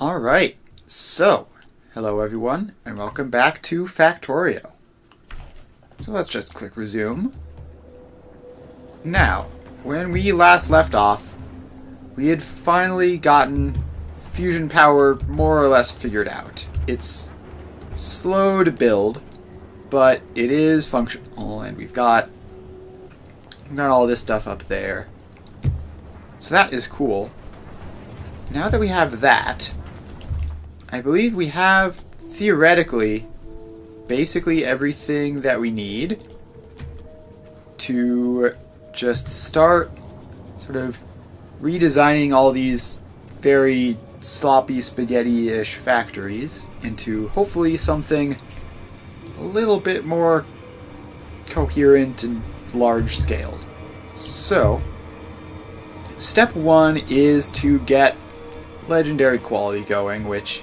Alright, so hello everyone and welcome back to Factorio. So let's just click resume. Now, when we last left off, we had finally gotten fusion power more or less figured out. It's slow to build, but it is functional, and we've got all this stuff up there. So that is cool. Now that we have that, I believe we have, theoretically, basically everything that we need to just start sort of redesigning all these very sloppy spaghetti-ish factories into hopefully something a little bit more coherent and large-scaled. So, step one is to get legendary quality going, which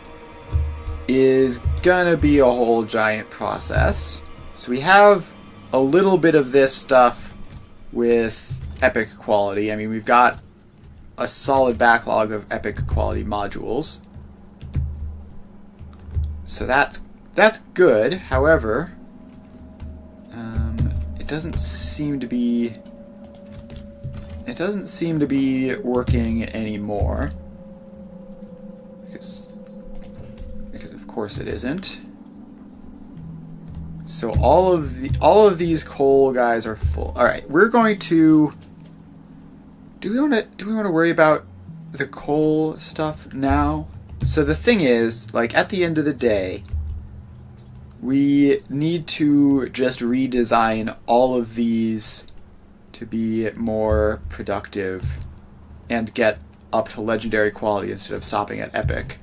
is gonna be a whole giant process. So we have a little bit of this stuff with epic quality. I mean, we've got a solid backlog of epic quality modules. So that's good. However, it doesn't seem to be working anymore. Because of course it isn't. So all of these coal guys are full. All right, we're going to. Do we want to worry about the coal stuff now? So the thing is, like, at the end of the day, we need to just redesign all of these to be more productive and get up to legendary quality instead of stopping at epic.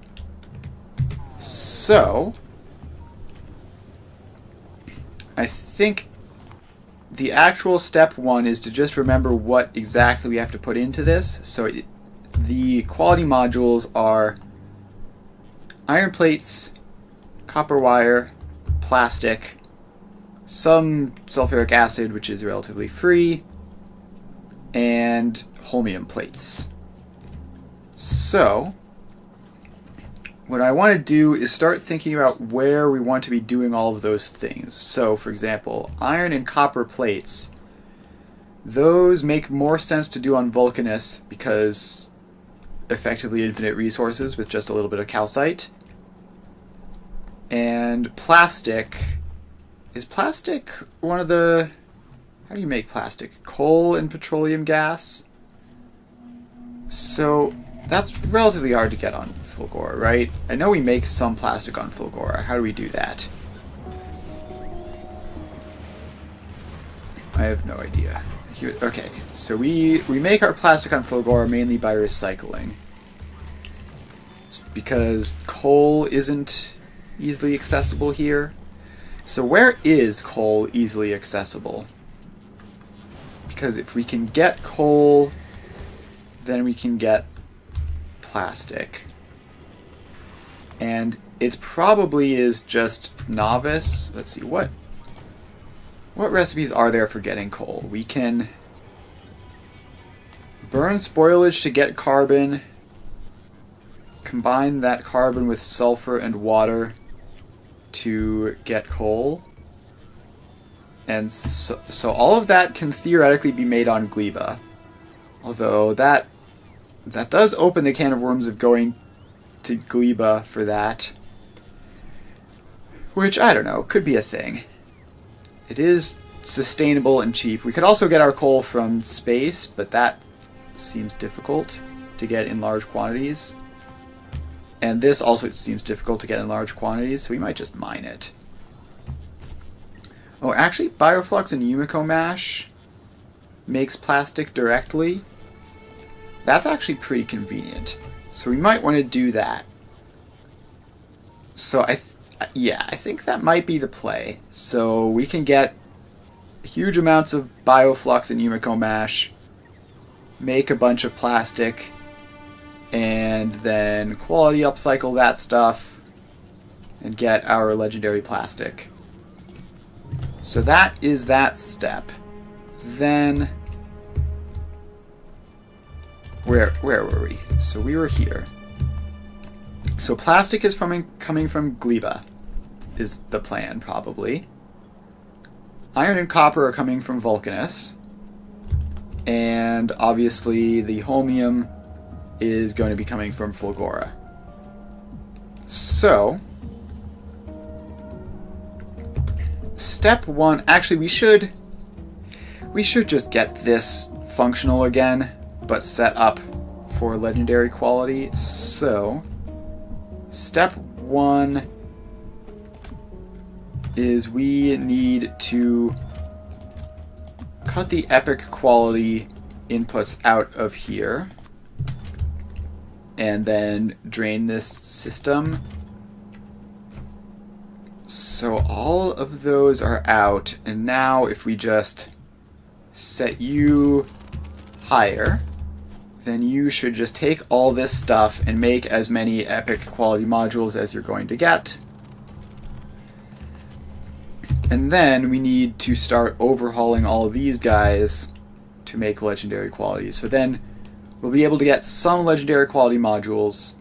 So, I think the actual step one is to just remember what exactly we have to put into this. So the quality modules are iron plates, copper wire, plastic, some sulfuric acid, which is relatively free, and holmium plates. So, what I want to do is start thinking about where we want to be doing all of those things. So, for example, iron and copper plates, those make more sense to do on Vulcanus because effectively infinite resources with just a little bit of calcite. And plastic, is plastic one of the, how do you make plastic? Coal and petroleum gas? So that's relatively hard to get on Fulgora, right? I know we make some plastic on Fulgora. How do we do that? I have no idea. Okay, so we make our plastic on Fulgora mainly by recycling. Because coal isn't easily accessible here. So where is coal easily accessible? Because if we can get coal, then we can get plastic. And it probably is just novice. Let's see, what recipes are there for getting coal? We can burn spoilage to get carbon, combine that carbon with sulfur and water to get coal. And so all of that can theoretically be made on Gleba. Although that does open the can of worms of going to Gleba for that. Which, I don't know, could be a thing. It is sustainable and cheap. We could also get our coal from space, but that seems difficult to get in large quantities. And this also seems difficult to get in large quantities, so we might just mine it. Oh, actually, Bioflux and Yumiko Mash makes plastic directly. That's actually pretty convenient. So we might want to do that. So I think that might be the play. So we can get huge amounts of Bioflux and Yumiko Mash, make a bunch of plastic, and then quality upcycle that stuff and get our legendary plastic. So that is that step. Then where were we? So we were here. So plastic is coming from Gleba, is the plan, probably. Iron and copper are coming from Vulcanus. And obviously the holmium is going to be coming from Fulgora. So, step one, actually we should just get this functional again, but set up for legendary quality. So, step one is we need to cut the epic quality inputs out of here and then drain this system. So all of those are out, and now if we just set you higher, then you should just take all this stuff and make as many epic quality modules as you're going to get. And then we need to start overhauling all of these guys to make legendary quality. So then we'll be able to get some legendary quality modules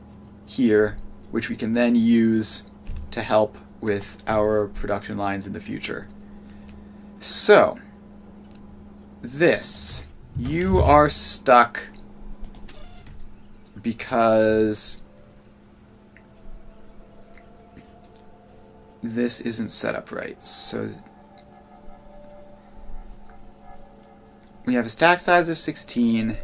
here, which we can then use to help with our production lines in the future. So, this, you are stuck because this isn't set up right. So we have a stack size of 16.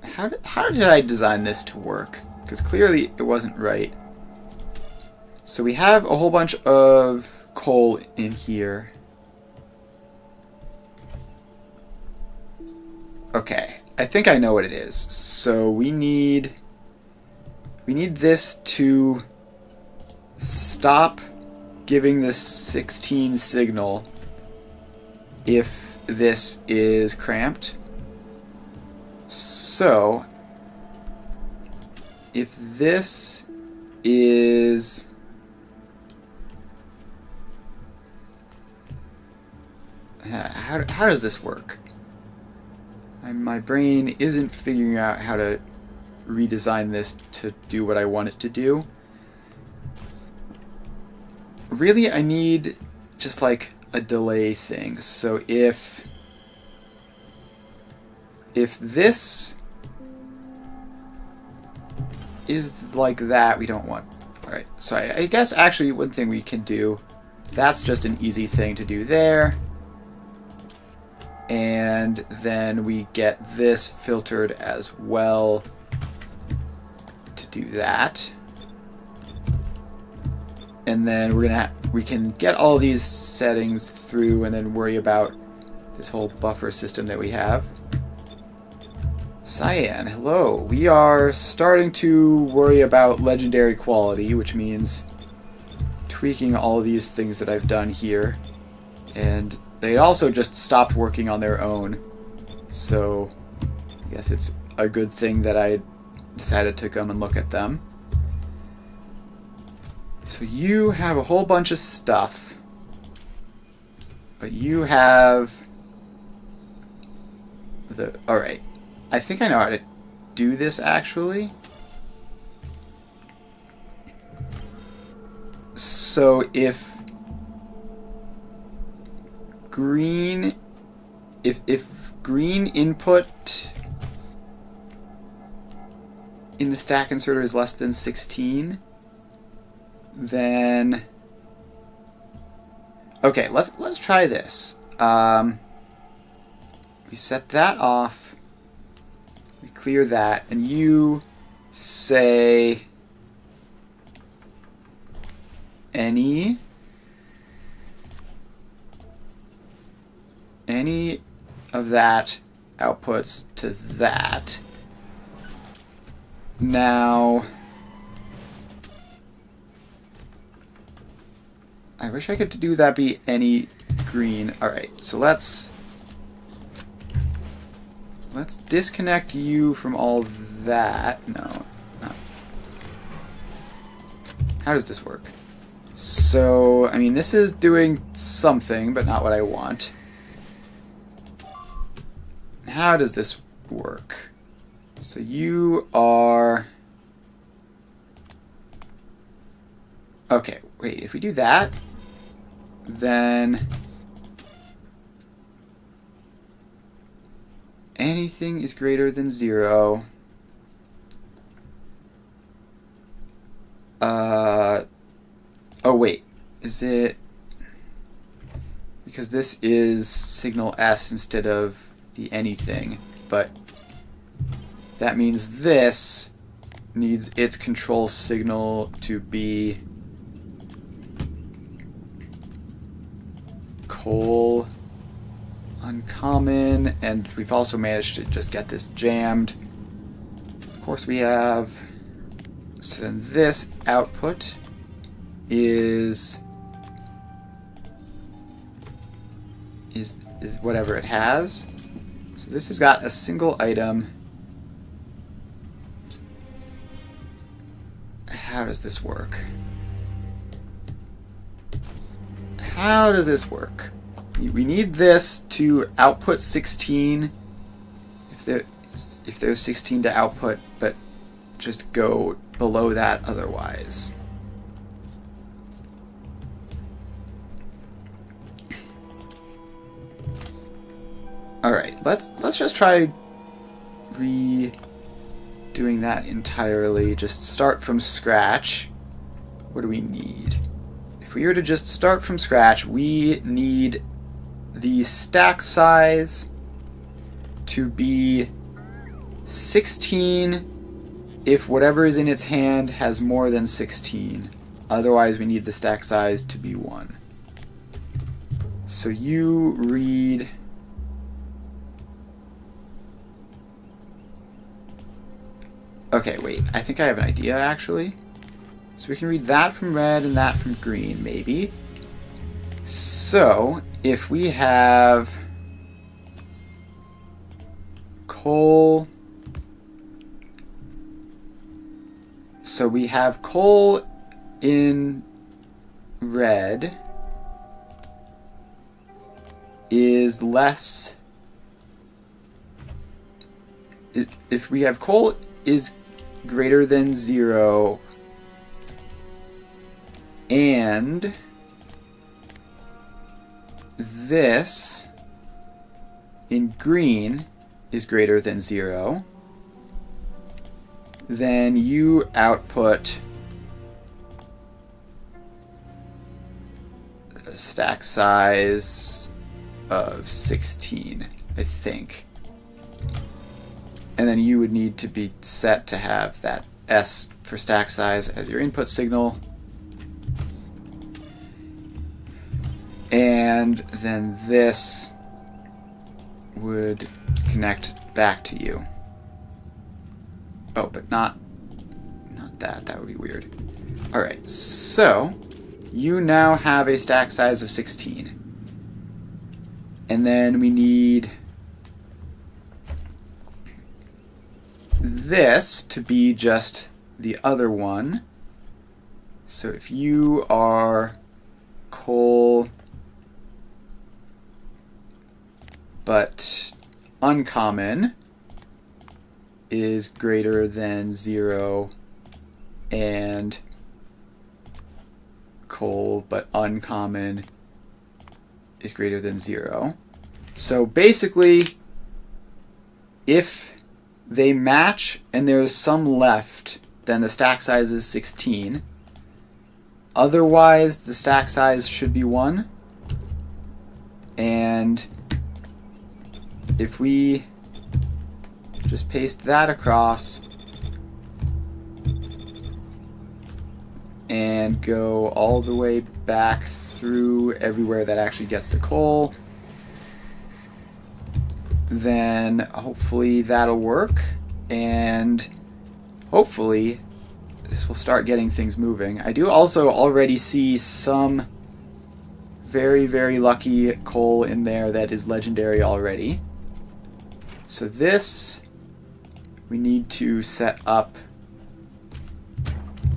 How did I design this to work? Because clearly it wasn't right. So we have a whole bunch of coal in here. Okay, I think I know what it is. So we need this to stop giving this 16 signal if this is cramped. So if this is how does this work? My brain isn't figuring out how to redesign this to do what I want it to do. Really, I need just like a delay thing. So if this is like that, we don't want. Alright, so I guess actually one thing we can do, that's just an easy thing to do there. And then we get this filtered as well to do that. And then we can get all these settings through and then worry about this whole buffer system that we have. Cyan, hello. We are starting to worry about legendary quality, which means tweaking all these things that I've done here. And they also just stopped working on their own. So I guess it's a good thing that I decided to come and look at them. So you have a whole bunch of stuff, but you have the... Alright, I think I know how to do this actually. So if green input in the stack inserter is less than 16, then okay, let's try this. We set that off, we clear that, and you say any of that outputs to that. Now, I wish I could do that be any green. Alright, so let's disconnect you from all that. No. How does this work? So, I mean, this is doing something, but not what I want. How does this work? So you are... Okay, wait, if we do that, then anything is greater than 0. Oh wait, is it... Because this is signal S instead of the anything, but that means this needs its control signal to be coal uncommon, and we've also managed to just get this jammed. Of course we have... So then this output is whatever it has. So this has got a single item. How does this work? How does this work? We need this to output 16 if there's 16 to output, but just go below that otherwise. Alright, let's just try redoing that entirely. Just start from scratch. What do we need? If we were to just start from scratch, we need the stack size to be 16 if whatever is in its hand has more than 16. Otherwise, we need the stack size to be 1. So you read... Okay, wait, I think I have an idea, actually. So we can read that from red and that from green, maybe. So, if we have coal... So we have coal in red is less... If we have coal is greater than 0 and this in green is greater than 0, then you output a stack size of 16, I think. And then you would need to be set to have that S for stack size as your input signal. And then this would connect back to you. Oh, but not that. That would be weird. Alright, so you now have a stack size of 16. And then we need this to be just the other one. So if you are coal but uncommon is greater than 0 and coal but uncommon is greater than 0. So basically, if they match and there's some left, then the stack size is 16. Otherwise, the stack size should be 1. And if we just paste that across and go all the way back through everywhere that actually gets the coal, then hopefully that'll work, and hopefully this will start getting things moving. I do also already see some very, very lucky coal in there that is legendary already. So this we need to set up.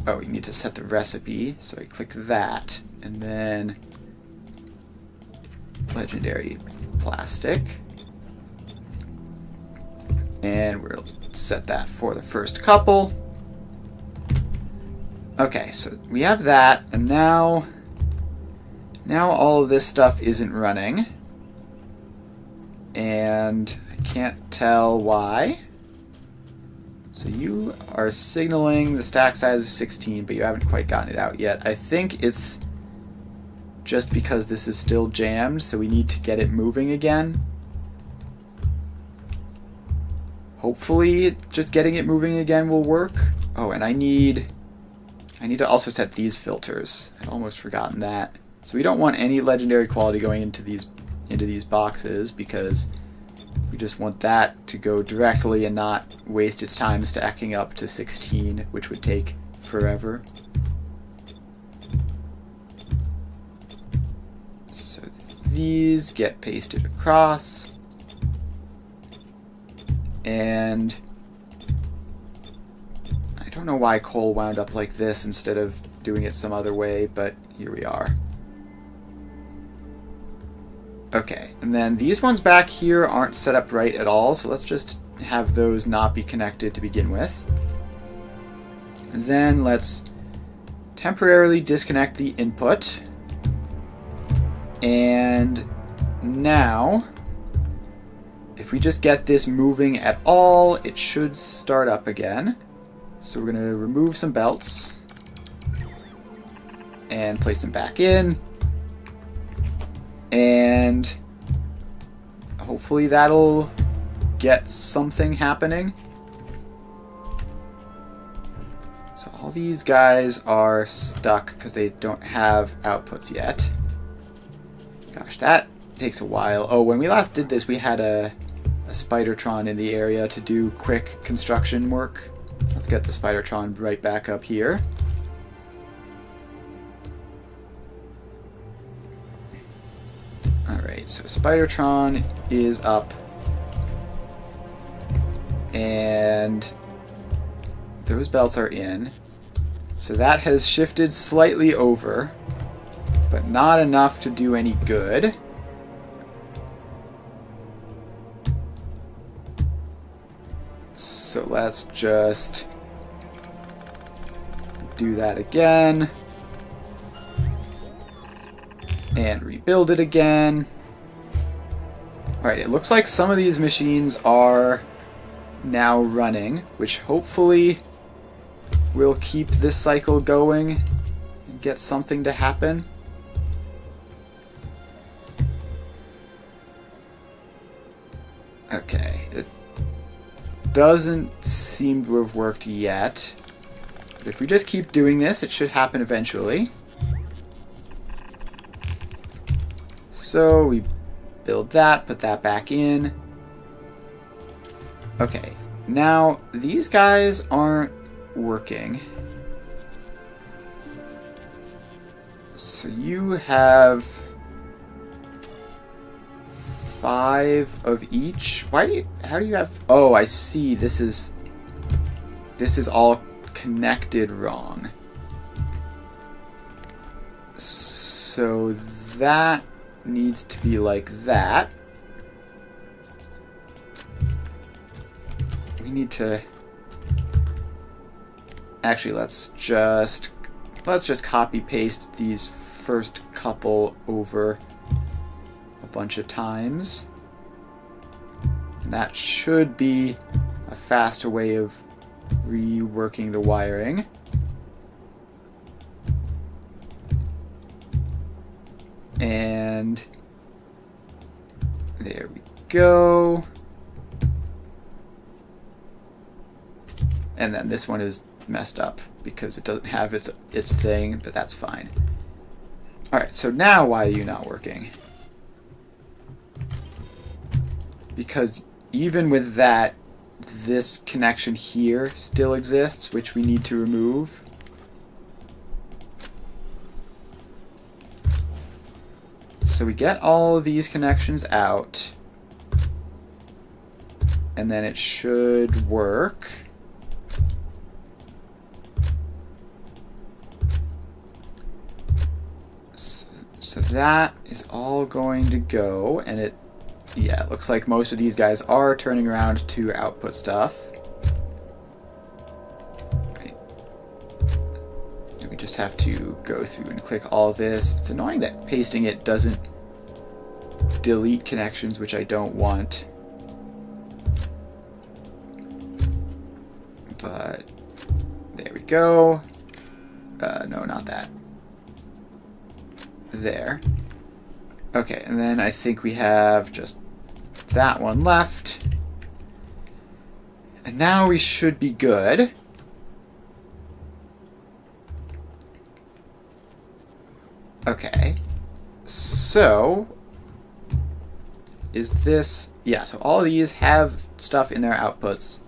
Oh, we need to set the recipe. So I click that, and then legendary plastic. And we'll let's set that for the first couple. Okay, so we have that, and now all of this stuff isn't running. And I can't tell why. So you are signaling the stack size of 16, but you haven't quite gotten it out yet. I think it's just because this is still jammed, so we need to get it moving again. Hopefully just getting it moving again will work. Oh, and I need to also set these filters. I'd almost forgotten that. So we don't want any legendary quality going into these boxes, because we just want that to go directly and not waste its time stacking up to 16, which would take forever. So these get pasted across. And I don't know why coal wound up like this instead of doing it some other way, but here we are. Okay, and then these ones back here aren't set up right at all, so let's just have those not be connected to begin with. And then let's temporarily disconnect the input. And now, if we just get this moving at all, it should start up again. So we're going to remove some belts and place them back in. And hopefully that'll get something happening. So all these guys are stuck because they don't have outputs yet. Gosh, that takes a while. Oh, when we last did this, we had a Spidertron in the area to do quick construction work. Let's get the Spidertron right back up here. Alright, so Spidertron is up. And those belts are in. So that has shifted slightly over, but not enough to do any good. So let's just do that again. And rebuild it again. Alright, it looks like some of these machines are now running, which hopefully will keep this cycle going and get something to happen. Okay, it doesn't seem to have worked yet. But if we just keep doing this, it should happen eventually. So we build that, put that back in. Okay, now these guys aren't working. So you have 5 of each. How do you have? Oh, I see. This is all connected wrong. So that needs to be like that. We need to actually let's just copy paste these first couple over a bunch of times. And that should be a faster way of reworking the wiring. And there we go. And then this one is messed up because it doesn't have its thing, but that's fine. Alright, so now why are you not working? Because even with that, this connection here still exists, which we need to remove. So we get all of these connections out, and then it should work. So that is all going to go, and it looks like most of these guys are turning around to output stuff. just have to go through and click all this. It's annoying that pasting it doesn't delete connections, which I don't want. But there we go. No, not that. There. Okay, and then I think we have just that one left. And now we should be good. Okay. So, is this... Yeah, so all of these have stuff in their outputs.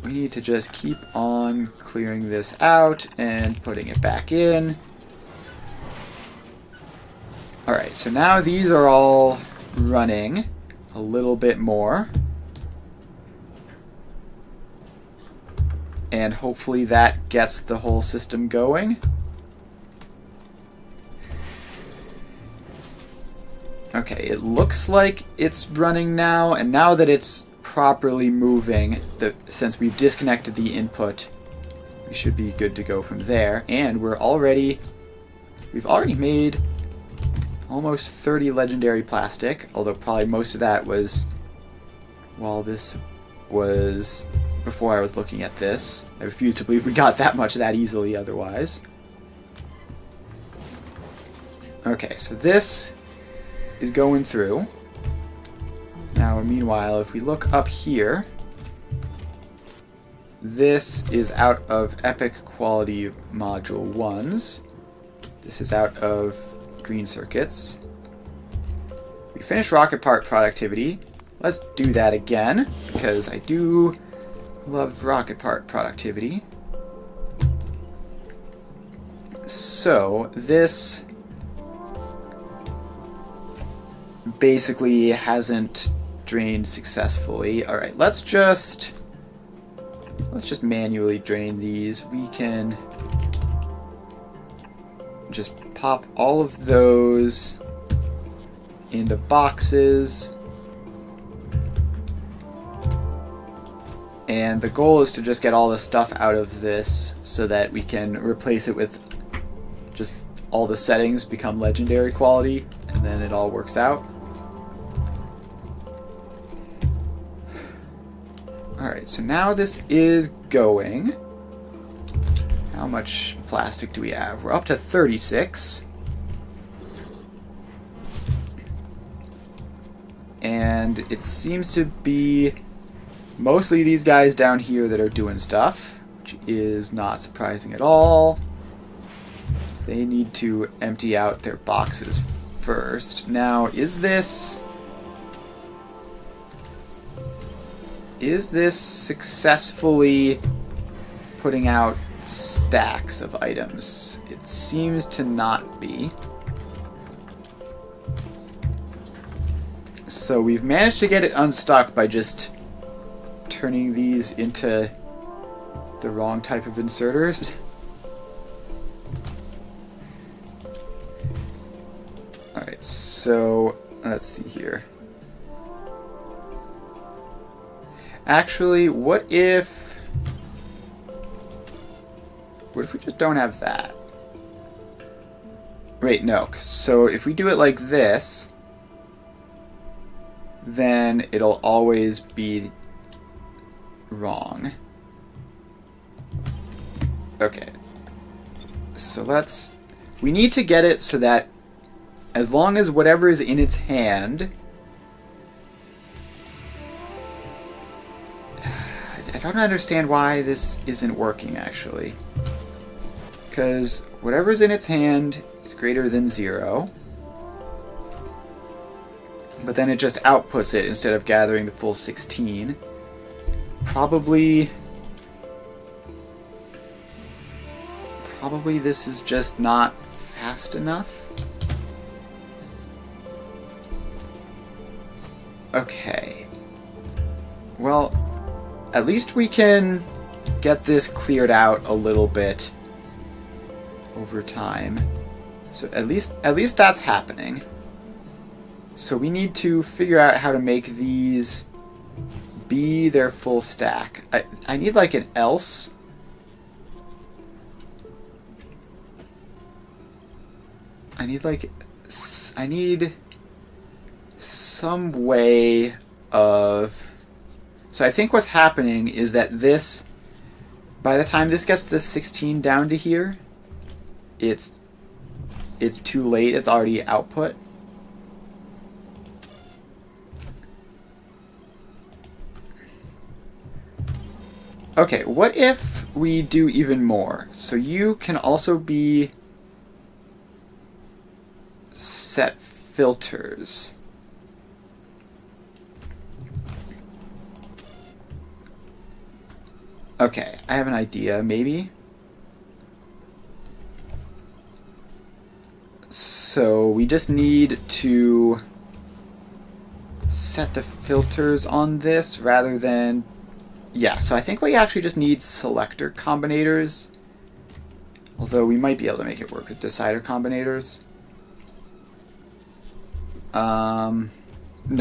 We need to just keep on clearing this out and putting it back in. Alright, so now these are all running a little bit more. And hopefully that gets the whole system going. Okay, it looks like it's running now, and now that it's properly moving, since we've disconnected the input, we should be good to go from there. And we've already made almost 30 legendary plastic, although probably most of that was while this was before I was looking at this. I refuse to believe we got that much that easily otherwise. Okay, so this is going through. Now, meanwhile, if we look up here, this is out of Epic Quality Module 1s. This is out of Green Circuits. We finished Rocket Part Productivity. Let's do that again, because I do love Rocket Part Productivity. So, this basically hasn't drained successfully. Alright, let's just manually drain these. We can just pop all of those into boxes. And the goal is to just get all the stuff out of this so that we can replace it with just all the settings become legendary quality, and then it all works out. Alright, so now this is going. How much plastic do we have? We're up to 36. And it seems to be mostly these guys down here that are doing stuff, which is not surprising at all. So they need to empty out their boxes first. Now, is this successfully putting out stacks of items? It seems to not be. So we've managed to get it unstuck by just turning these into the wrong type of inserters. Alright, so let's see here. Actually, what if we just don't have that? Wait, no. So if we do it like this, then it'll always be wrong. Okay. So we need to get it so that as long as whatever is in its hand, I don't understand why this isn't working, actually. Because whatever's in its hand is greater than 0. But then it just outputs it instead of gathering the full 16. Probably this is just not fast enough. Okay. Well, at least we can get this cleared out a little bit over time. So at least that's happening. So we need to figure out how to make these be their full stack. I need like an else I need like I need some way of. So I think what's happening is that this, by the time this gets this 16 down to here, it's too late. It's already output. Okay, what if we do even more? So you can also be set filters. Okay, I have an idea, maybe. So we just need to set the filters on this rather than... Yeah, so I think we actually just need selector combinators. Although we might be able to make it work with decider combinators. No,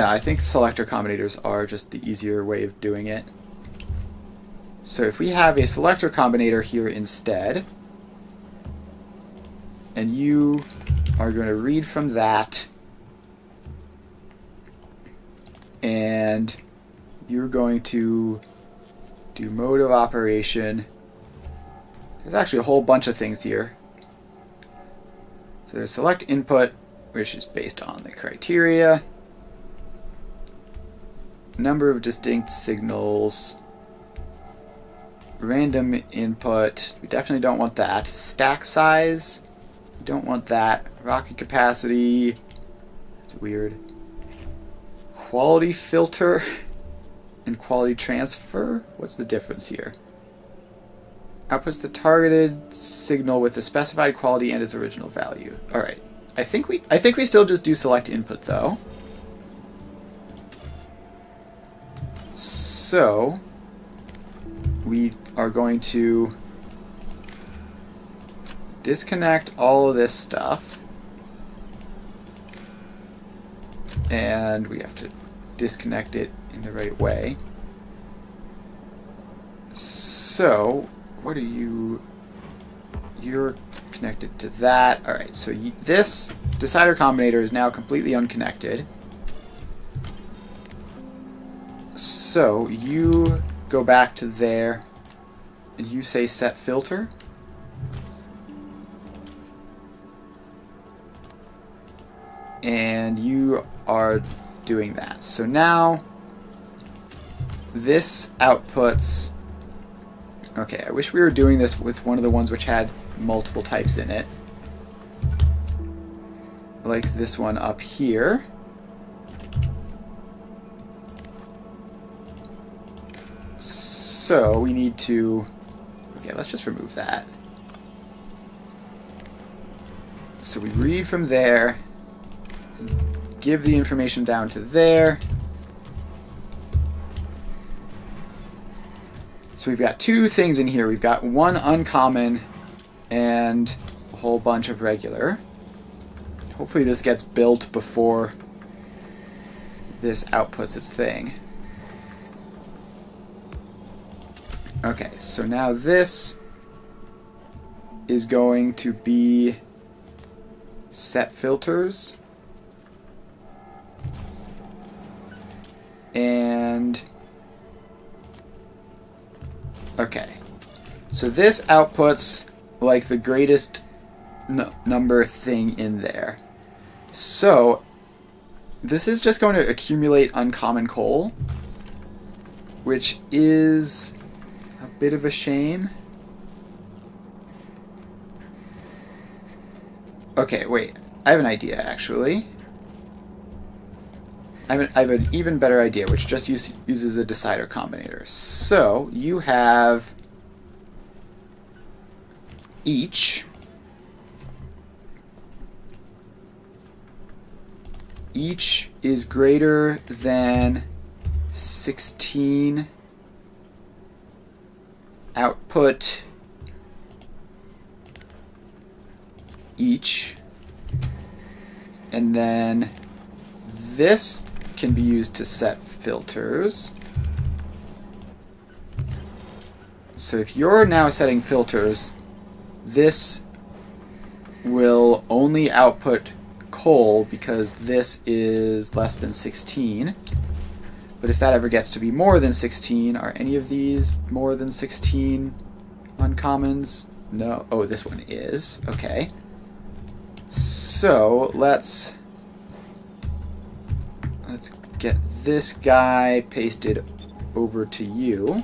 I think selector combinators are just the easier way of doing it. So if we have a selector combinator here instead, and you are going to read from that, and you're going to do mode of operation. There's actually a whole bunch of things here. So there's select input, which is based on the criteria, number of distinct signals, random input, we definitely don't want that, stack size, we don't want that, rocket capacity, it's weird, quality filter, and quality transfer. What's the difference here? Outputs the targeted signal with the specified quality and its original value. All right. I think we still just do select input though. So we are going to disconnect all of this stuff, and we have to disconnect it in the right way. So what are you? You're connected to that. All right, so this decider combinator is now completely unconnected. So you go back to there and you say set filter. And you are doing that. So now this outputs. Okay, I wish we were doing this with one of the ones which had multiple types in it. Like this one up here. So we need to... Okay, let's just remove that. So we read from there, give the information down to there. So we've got two things in here. We've got one uncommon and a whole bunch of regular. Hopefully this gets built before this outputs its thing. Okay, so now this is going to be set filters. And okay, so this outputs like the greatest number thing in there. So this is just going to accumulate uncommon coal, which is a bit of a shame. Okay, wait, I have an idea actually. I have an even better idea, which just uses a decider combinator. So you have each is greater than 16 output each, and then this can be used to set filters. So if you're now setting filters, this will only output coal because this is less than 16. But if that ever gets to be more than 16, are any of these more than 16 uncommons? No. Oh, this one is. Okay. So let's get this guy pasted over to you.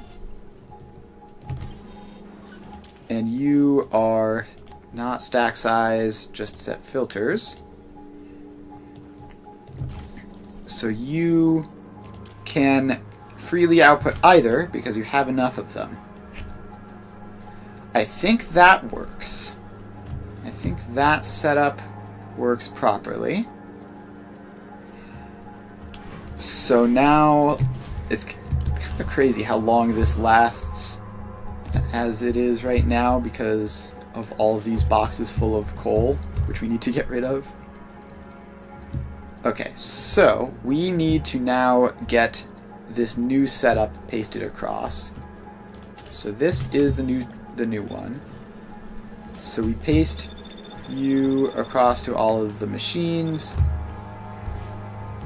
And you are not stack size, just set filters. So you can freely output either because you have enough of them. I think that works. I think that setup works properly. So now it's kind of crazy how long this lasts as it is right now because of all of these boxes full of coal, which we need to get rid of. Okay, so we need to now get this new setup pasted across. So this is the new one. So we paste you across to all of the machines.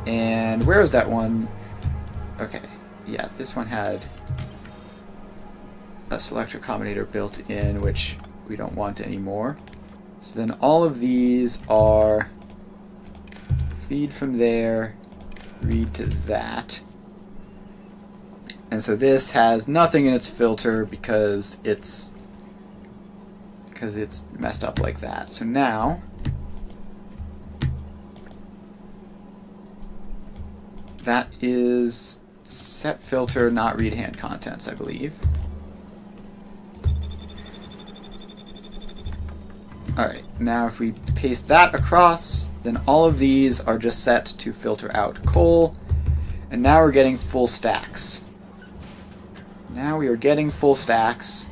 And where is that one? Okay, yeah, this one had a selector combinator built in, which we don't want anymore. So then all of these are feed from there, read to that. And so this has nothing in its filter because it's messed up like that. So now that is set filter, not read hand contents, I believe. Alright, now if we paste that across, then all of these are just set to filter out coal. And now we're getting full stacks. Now we are getting full stacks,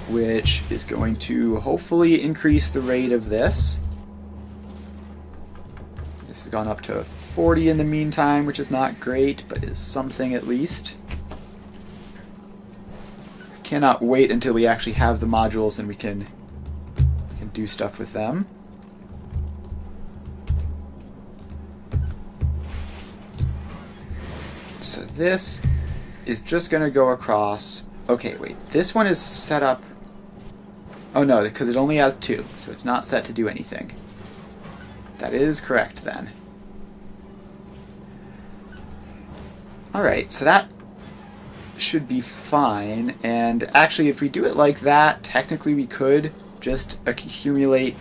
which is going to hopefully increase the rate of this. This has gone up to 40 in the meantime, which is not great, but is something at least. Cannot wait until we actually have the modules and we can do stuff with them. So this is just going to go across. Okay, wait. This one is set up. Oh no, because it only has 2, so it's not set to do anything. That is correct then. Alright, so that should be fine. And actually, if we do it like that, technically we could just accumulate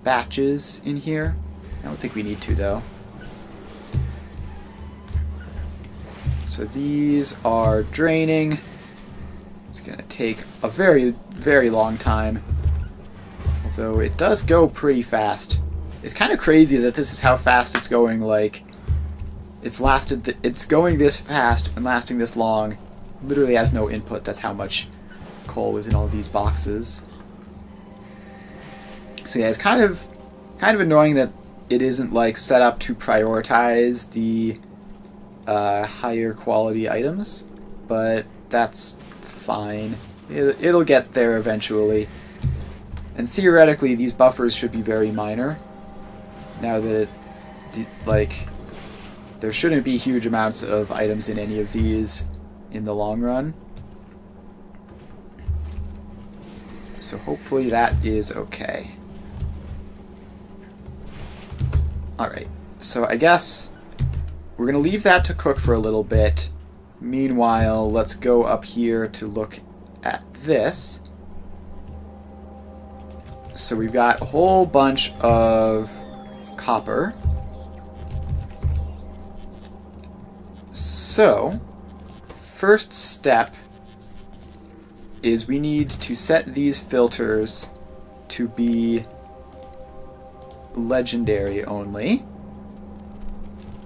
batches in here. I don't think we need to, though. So these are draining. It's going to take a very, very long time. Although it does go pretty fast. It's kind of crazy that this is how fast it's going. Like, it's going this fast and lasting this long. Literally has no input. That's how much coal was in all of these boxes. So yeah, it's kind of annoying that it isn't like set up to prioritize the higher quality items, but that's fine. It'll get there eventually. And theoretically, these buffers should be very minor. Now that there shouldn't be huge amounts of items in any of these in the long run. So hopefully that is okay. Alright, so I guess we're going to leave that to cook for a little bit. Meanwhile, let's go up here to look at this. So we've got a whole bunch of copper. So, first step is we need to set these filters to be legendary only.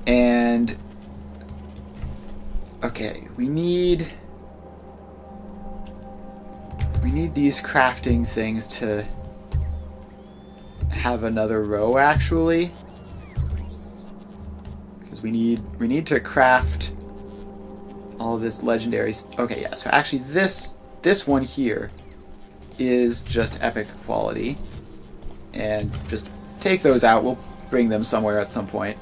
And okay, we need these crafting things to have another row actually, because we need to craft all this legendary. Okay, yeah. So actually, this one here is just epic quality. And just take those out. We'll bring them somewhere at some point.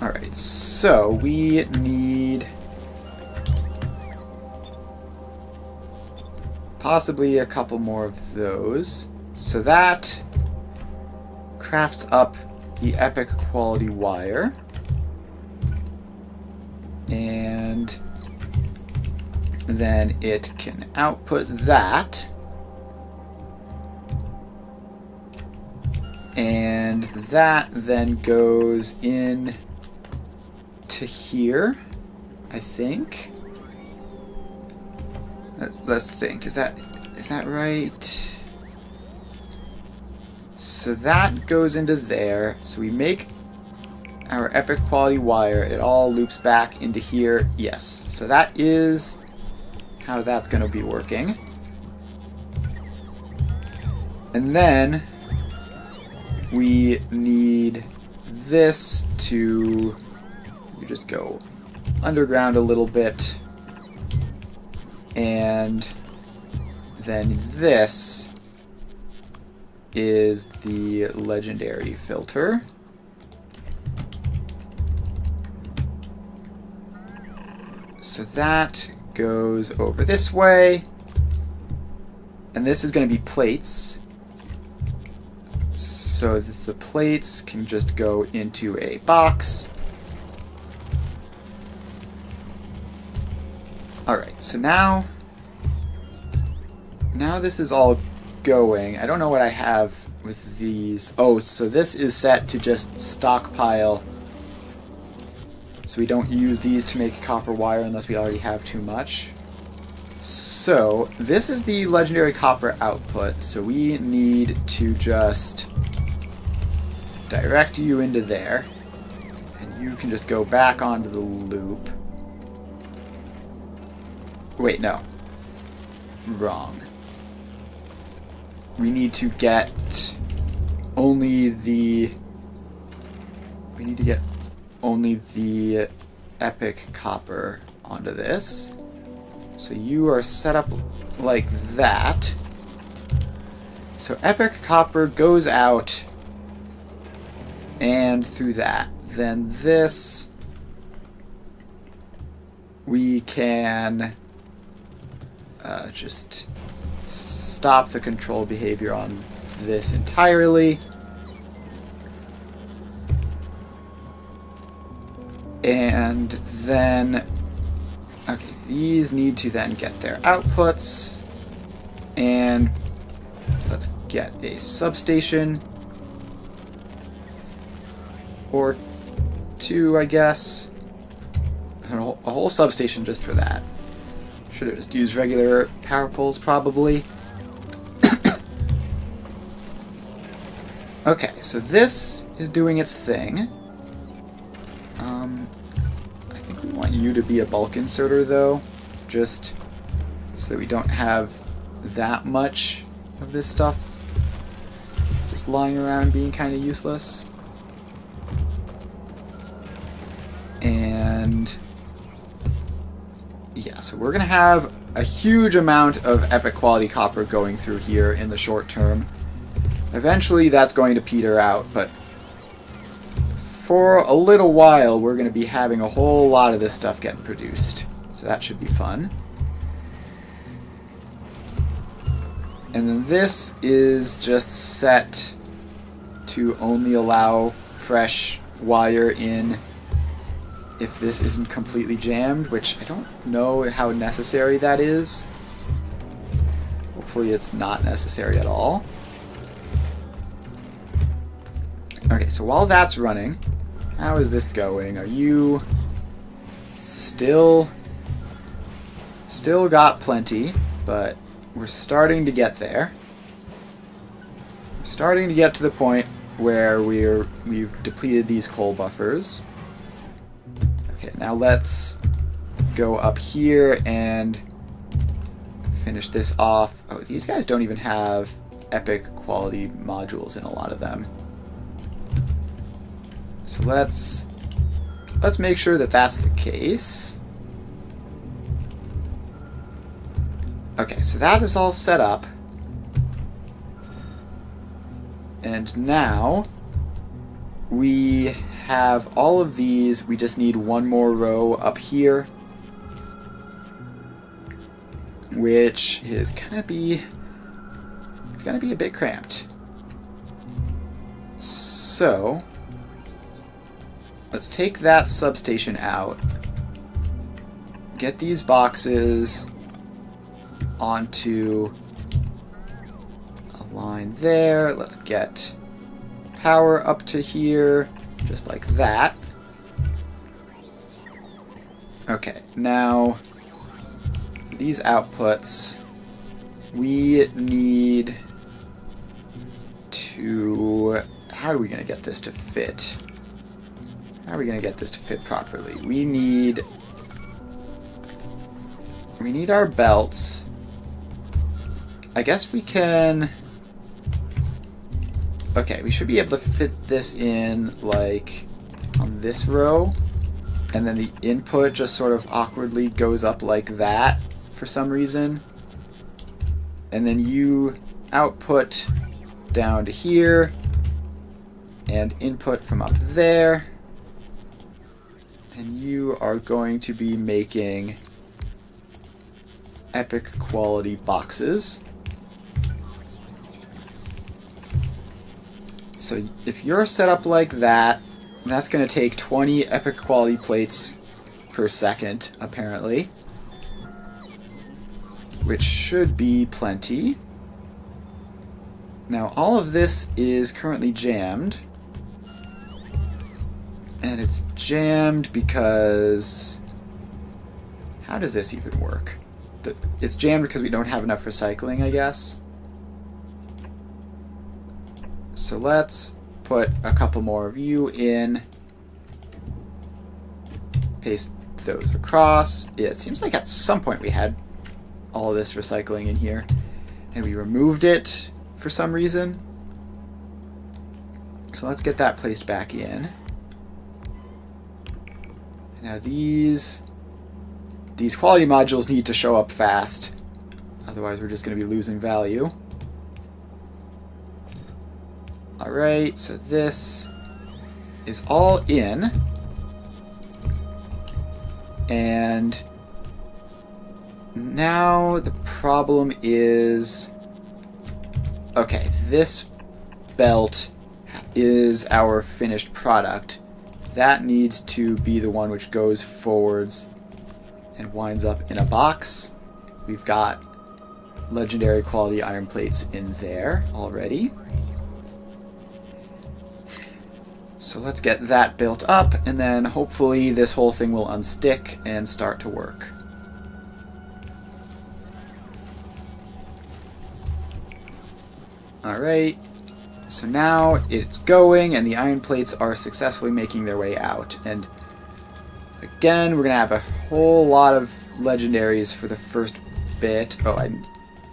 Alright, so we need possibly a couple more of those. So that crafts up the epic quality wire. And then it can output that. And that then goes in to here, I think. Let's think. Is that right? So that goes into there. So we make our epic quality wire. It all loops back into here. Yes. So that is how that's going to be working. And then we need this to just go underground a little bit. And then this is the legendary filter. So that goes over this way. And this is going to be plates. So that the plates can just go into a box. Alright, so now this is all going. I don't know what I have with these. Oh, so this is set to just stockpile. So we don't use these to make copper wire unless we already have too much. So this is the legendary copper output. So we need to just direct you into there. And you can just go back onto the loop. Wait, no. Wrong. We need to get only the... We need to get only the epic copper onto this. So you are set up like that. So epic copper goes out and through that. Then this we can just stop the control behavior on this entirely. And then, okay, these need to then get their outputs. And let's get a substation. Or two, I guess. A whole substation just for that. Should have just used regular power poles, probably. Okay, so this is doing its thing. I think we want you to be a bulk inserter, though, just so that we don't have that much of this stuff just lying around being kind of useless. And yeah, so we're going to have a huge amount of epic quality copper going through here in the short term. Eventually that's going to peter out, but for a little while we're going to be having a whole lot of this stuff getting produced. So that should be fun. And then this is just set to only allow fresh wire in if this isn't completely jammed, which I don't know how necessary that is. Hopefully it's not necessary at all. Okay, so while that's running, how is this going? Are you still got plenty, but we're starting to get there. We're starting to get to the point where we've depleted these coal buffers. Okay, now let's go up here and finish this off. Oh, these guys don't even have epic quality modules in a lot of them. So let's make sure that that's the case. Okay, so that is all set up. And now we have all of these. We just need one more row up here, which is gonna be a bit cramped. So let's take that substation out, get these boxes onto a line there. Let's get power up to here, just like that. Okay, now these outputs, we need to... How are we going to get this to fit? How are we going to get this to fit properly? We need our belts. I guess we can... Okay, we should be able to fit this in, like, on this row. And then the input just sort of awkwardly goes up like that for some reason. And then you output down to here. And input from up there. And you are going to be making epic quality boxes. So if you're set up like that, that's going to take 20 epic quality plates per second, apparently. Which should be plenty. Now all of this is currently jammed. And it's jammed because... How does this even work? It's jammed because we don't have enough recycling, I guess. So let's put a couple more of you in. Paste those across. Yeah, it seems like at some point we had all of this recycling in here. And we removed it for some reason. So let's get that placed back in. Now these quality modules need to show up fast. Otherwise we're just going to be losing value. Alright, so this is all in. And now the problem is... Okay, this belt is our finished product. That needs to be the one which goes forwards and winds up in a box. We've got legendary quality iron plates in there already. So let's get that built up, and then hopefully this whole thing will unstick and start to work. Alright, so now it's going, and the iron plates are successfully making their way out. And again, we're going to have a whole lot of legendaries for the first bit. Oh,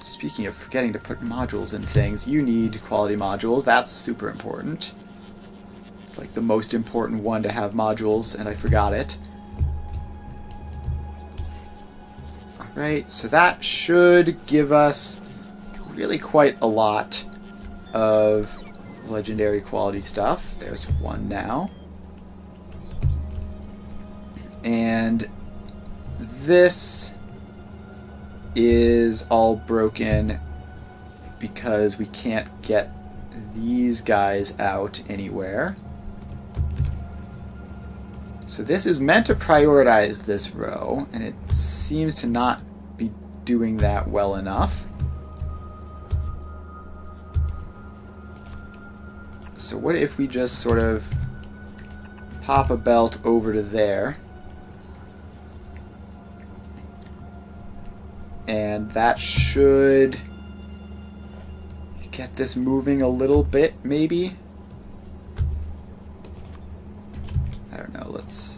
speaking of forgetting to put modules in things, you need quality modules. That's super important. It's like the most important one to have modules, and I forgot it. Alright, so that should give us really quite a lot of legendary quality stuff. There's one now. And this is all broken because we can't get these guys out anywhere. So this is meant to prioritize this row, and it seems to not be doing that well enough. So what if we just sort of pop a belt over to there? And that should get this moving a little bit, maybe? I don't know, let's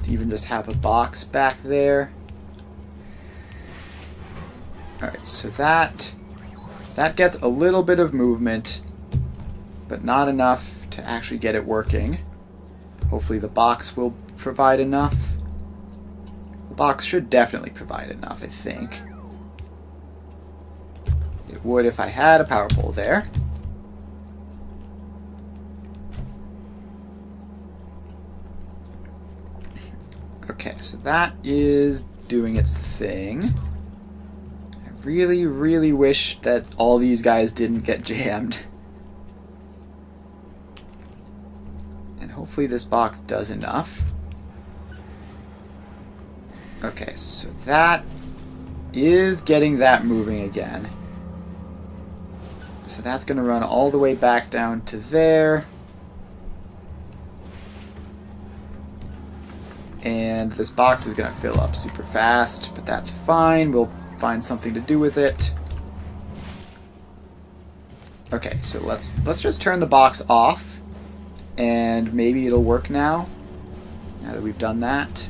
even just have a box back there. Alright, so that gets a little bit of movement, but not enough to actually get it working. Hopefully the box will provide enough. The box should definitely provide enough, I think. would if I had a power pole there. Okay, so that is doing its thing. I really, really wish that all these guys didn't get jammed. And hopefully this box does enough. Okay, so that is getting that moving again. So that's going to run all the way back down to there. And this box is going to fill up super fast, but that's fine. We'll find something to do with it. Okay, so let's just turn the box off, and maybe it'll work now that we've done that.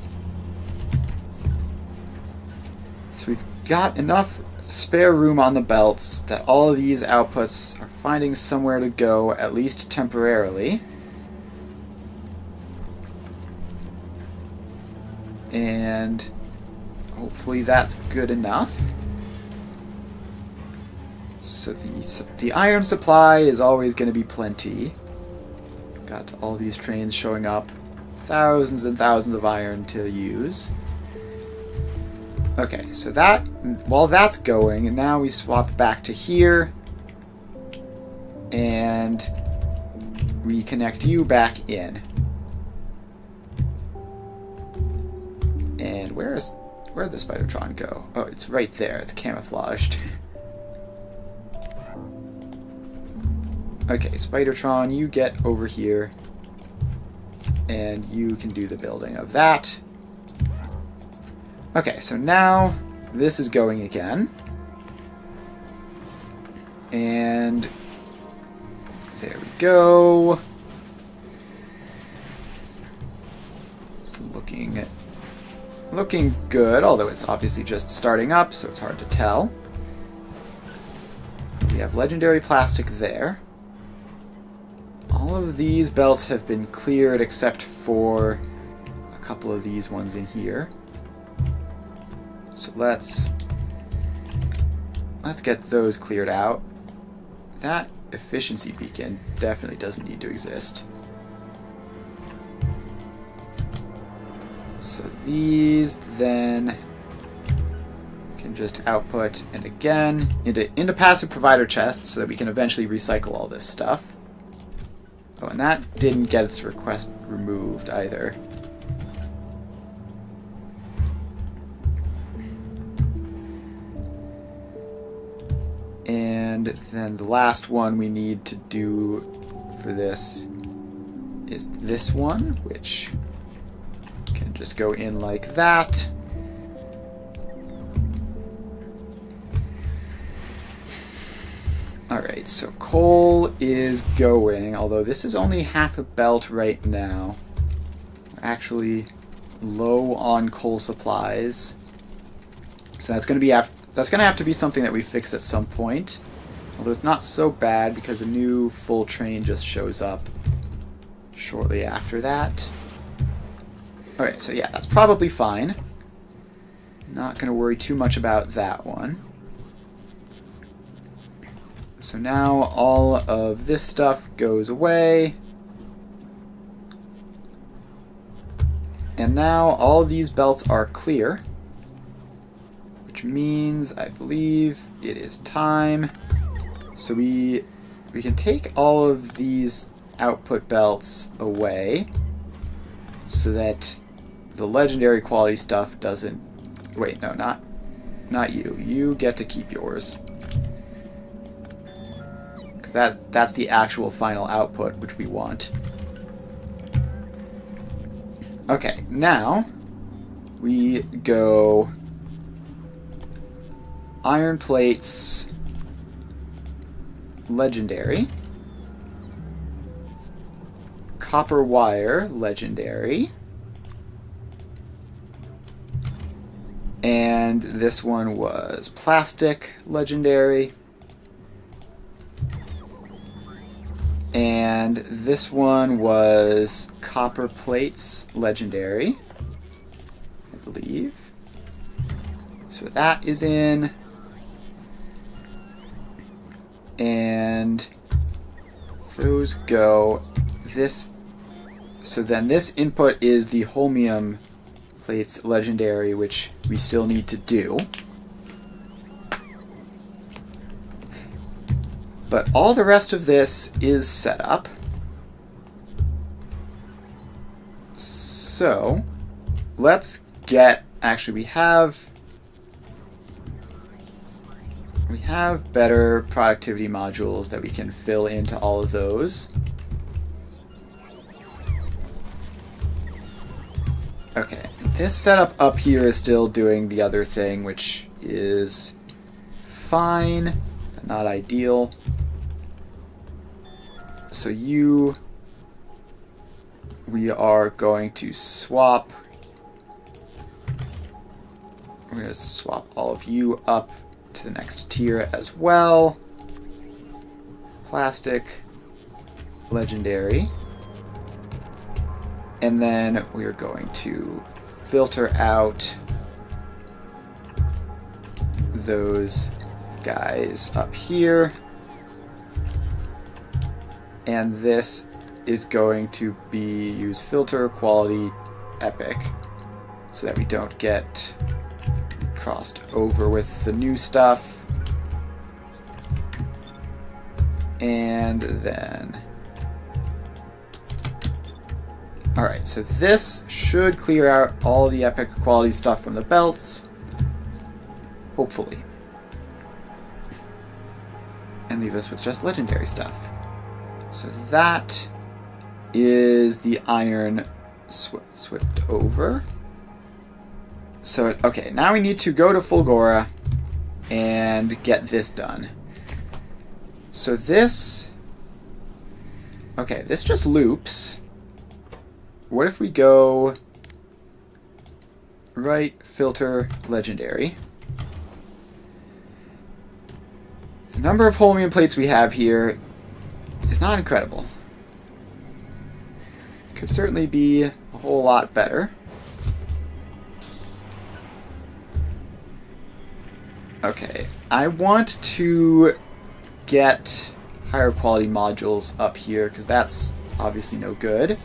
So we've got enough spare room on the belts that all of these outputs are finding somewhere to go, at least temporarily. And hopefully that's good enough. So the iron supply is always going to be plenty. Got all these trains showing up. Thousands and thousands of iron to use. Okay, so that, while that's going, and now we swap back to here. And we connect you back in. And where'd the Spidertron go? Oh, it's right there. It's camouflaged. Okay, Spidertron, you get over here. And you can do the building of that. Okay, so now this is going again. And there we go. It's looking good, although it's obviously just starting up, so it's hard to tell. We have legendary plastic there. All of these belts have been cleared except for a couple of these ones in here. So let's get those cleared out. That efficiency beacon definitely doesn't need to exist. So these then can just output and again into passive provider chests so that we can eventually recycle all this stuff. Oh, and that didn't get its request removed either. And then the last one we need to do for this is this one, which can just go in like that. Alright, so coal is going, although this is only half a belt right now. We're actually low on coal supplies. So that's going to be have to be something that we fix at some point. Although it's not so bad because a new full train just shows up shortly after that. Alright, so yeah, that's probably fine. Not going to worry too much about that one. So now all of this stuff goes away. And now all these belts are clear. Which means, I believe, it is time. So we can take all of these output belts away so that the legendary quality stuff doesn't... Wait, no, not you. You get to keep yours. Because that's the actual final output, which we want. Okay, now we go iron plates, legendary, copper wire, legendary, and this one was plastic, legendary, and this one was copper plates, legendary, I believe. So that is in. And those go this. So then this input is the holmium plates legendary, which we still need to do. But all the rest of this is set up. So let's get, actually we have better productivity modules that we can fill into all of those. Okay, this setup up here is still doing the other thing, which is fine, not ideal. So we are going to swap. We're going to swap all of you up to the next tier as well. Plastic, legendary. And then we are going to filter out those guys up here. And this is going to be use filter quality epic so that we don't get crossed over with the new stuff. And then alright, so this should clear out all the epic quality stuff from the belts, hopefully, and leave us with just legendary stuff. So that is the iron swept over. So, okay, now we need to go to Fulgora and get this done. So this, okay, this just loops. What if we go right filter legendary? The number of holmium plates we have here is not incredible. Could certainly be a whole lot better. Okay, I want to get higher quality modules up here because that's obviously no good.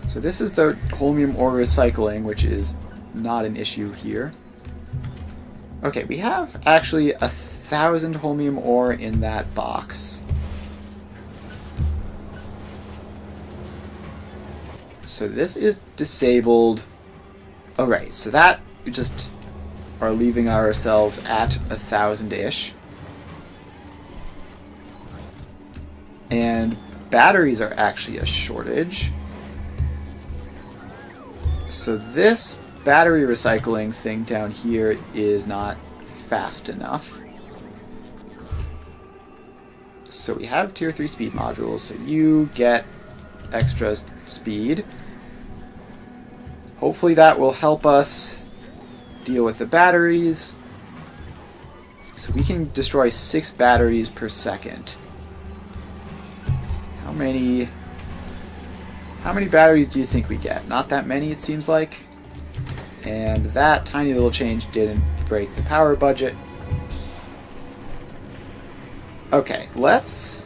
So this is the holmium ore recycling, which is not an issue here. Okay, we have actually 1,000 holmium ore in that box. So this is disabled. Alright, so that we just are leaving ourselves at 1,000-ish. And batteries are actually a shortage. So this battery recycling thing down here is not fast enough. So we have tier 3 speed modules, so you get extra speed. Hopefully that will help us deal with the batteries. So we can destroy 6 batteries per second. How many batteries do you think we get? Not that many, it seems like. And that tiny little change didn't break the power budget. Okay, let's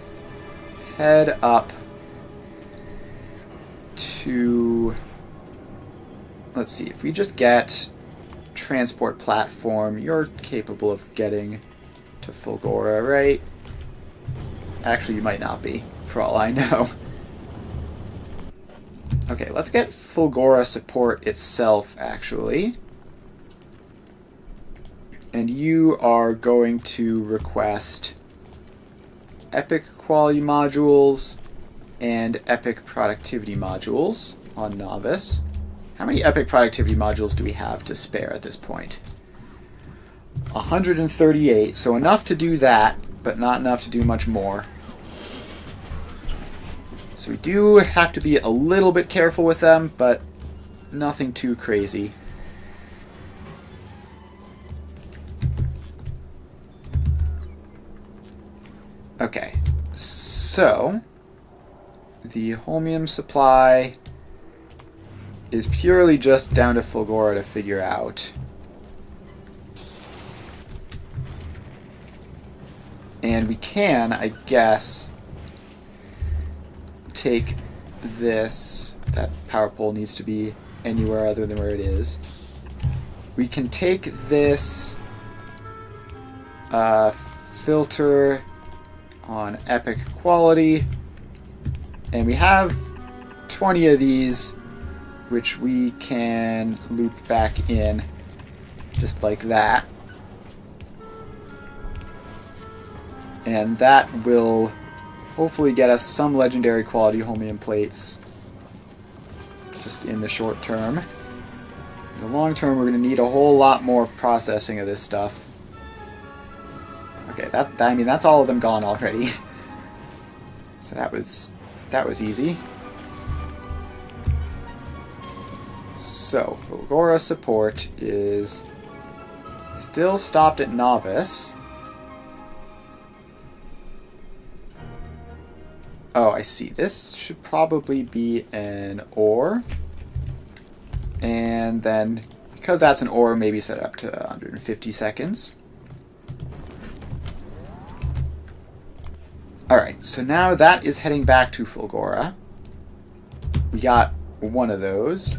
head up to... Let's see, if we just get transport platform, you're capable of getting to Fulgora, right? Actually, you might not be, for all I know. Okay, let's get Fulgora support itself, actually. And you are going to request epic quality modules and epic productivity modules on Novice. How many epic productivity modules do we have to spare at this point? 138, so enough to do that, but not enough to do much more. So we do have to be a little bit careful with them, but nothing too crazy. Okay, so the holmium supply is purely just down to Fulgora to figure out. And we can, I guess, take this. That power pole needs to be anywhere other than where it is. We can take this filter on epic quality, and we have 20 of these, which we can loop back in just like that. And that will hopefully get us some legendary quality holmium plates just in the short term. In the long term, we're going to need a whole lot more processing of this stuff. Okay, I mean, that's all of them gone already. So that was easy. So, Fulgora support is still stopped at novice. Oh, I see. This should probably be an ore. And then, because that's an ore, maybe set it up to 150 seconds. Alright, so now that is heading back to Fulgora. We got one of those.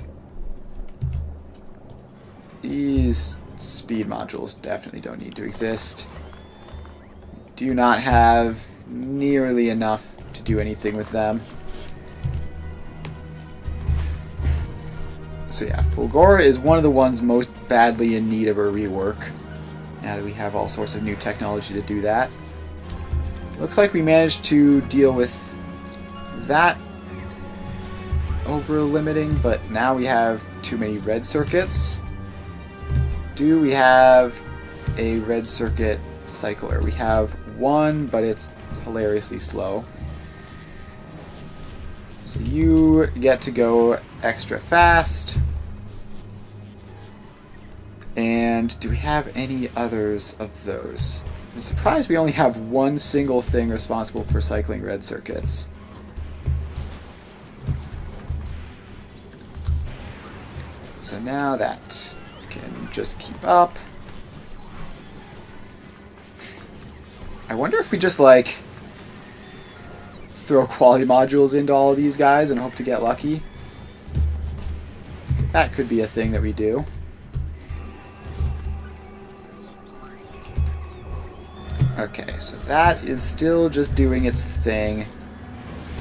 These speed modules definitely don't need to exist. Do not have nearly enough to do anything with them. So yeah, Fulgora is one of the ones most badly in need of a rework, now that we have all sorts of new technology to do that. Looks like we managed to deal with that over-limiting, but now we have too many red circuits. Do we have a red circuit cycler? We have one, but it's hilariously slow. So you get to go extra fast. And do we have any others of those? I'm surprised we only have one single thing responsible for cycling red circuits. So now that can just keep up. I wonder if we just like throw quality modules into all of these guys and hope to get lucky. That could be a thing that we do. Okay, so that is still just doing its thing.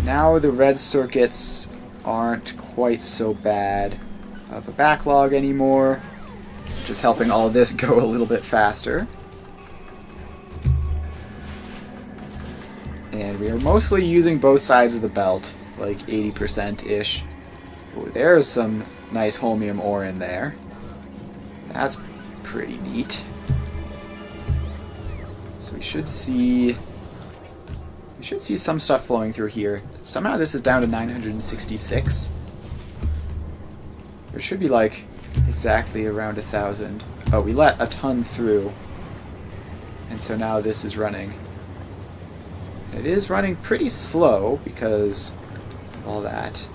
Now the red circuits aren't quite so bad of a backlog anymore. Just helping all of this go a little bit faster. And we are mostly using both sides of the belt, like 80%-ish. Oh, there's some nice holmium ore in there. That's pretty neat. So we should see some stuff flowing through here. Somehow this is down to 966. There should be like exactly around 1,000. Oh, we let a ton through. And so now this is running. It is running pretty slow because of all that.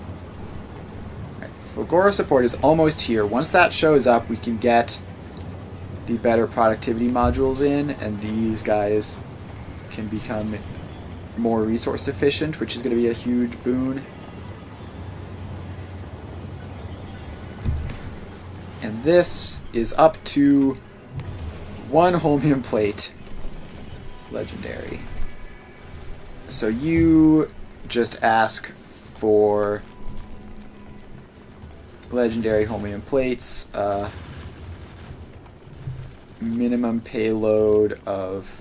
Right, Fulgora support is almost here. Once that shows up, we can get the better productivity modules in, and these guys can become more resource efficient, which is going to be a huge boon. And this is up to 1 holmium plate. Legendary. So you just ask for legendary holmium plates, minimum payload of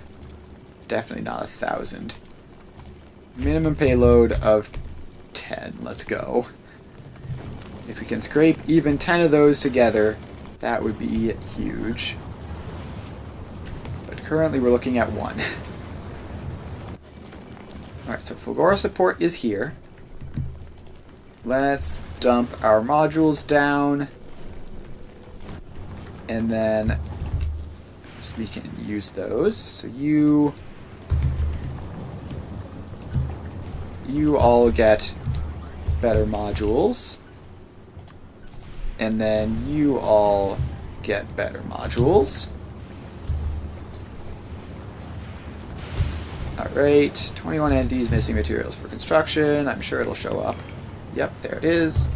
definitely not 1,000. Minimum payload of 10. Let's go. If we can scrape even 10 of those together, that would be huge. But currently we're looking at 1. Alright, so Fulgora support is here. Let's dump our modules down. And then we can use those. So you all get better modules. And then you all get better modules. Alright, 21 entities missing materials for construction. I'm sure it'll show up. Yep, there it is.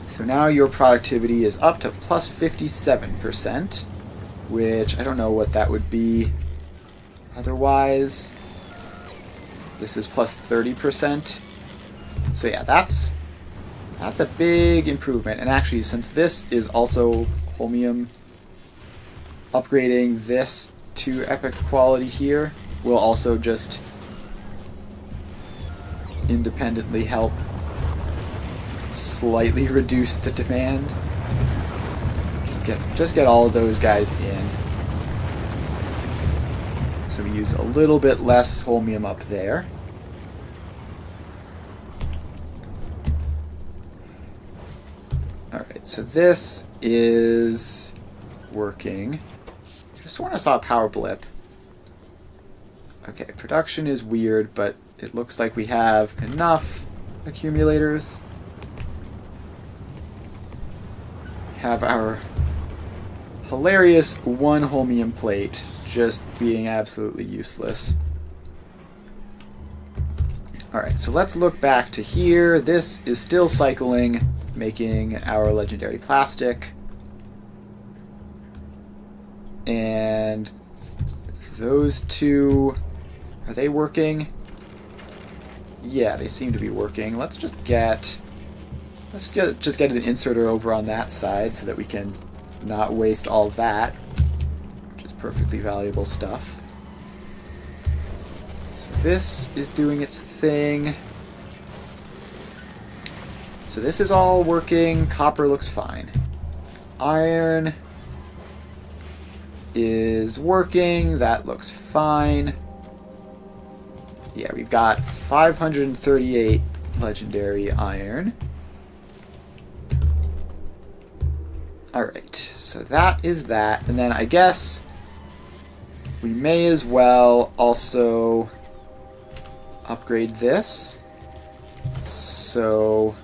So now your productivity is up to plus 57%, which I don't know what that would be otherwise. This is plus 30%. So yeah, that's a big improvement. And actually, since this is also Holmium, upgrading this to epic quality here will also just independently help slightly reduce the demand. Just get all of those guys in. So we use a little bit less Holmium up there. Alright, so this is working. I sworn I saw a power blip. Okay, production is weird, but it looks like we have enough accumulators. Have our hilarious one Holmium plate just being absolutely useless. Alright, so let's look back to here. This is still cycling, making our legendary plastic. And those two, are they working? Yeah, they seem to be working. Let's just get an inserter over on that side so that we can not waste all that, which is perfectly valuable stuff. So this is doing its thing. So this is all working. Copper looks fine. Iron is working. That looks fine. Yeah, we've got 538 legendary iron. Alright, so that is that. And then I guess we may as well also upgrade this. So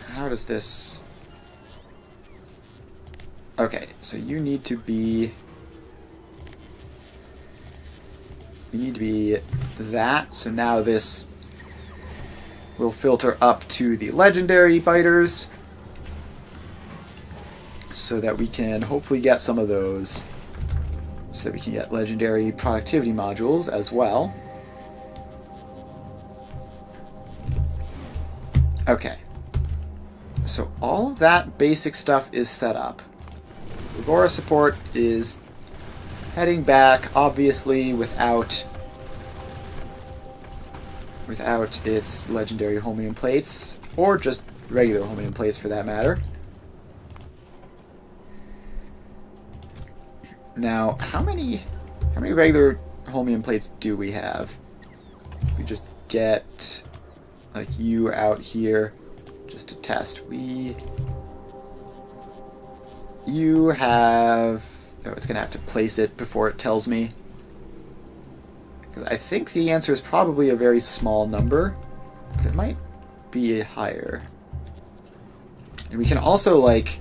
how does this... Okay, so you need to be that. So now this will filter up to the legendary biters so that we can hopefully get some of those, so that we can get legendary productivity modules as well. Okay, so all of that basic stuff is set up. Agora support is heading back, obviously without its legendary Holmium plates, or just regular Holmium plates for that matter. Now, how many regular Holmium plates do we have? We just get like you out here just to test. You have... Oh, it's going to have to place it before it tells me. Because I think the answer is probably a very small number, but it might be higher. And we can also, like,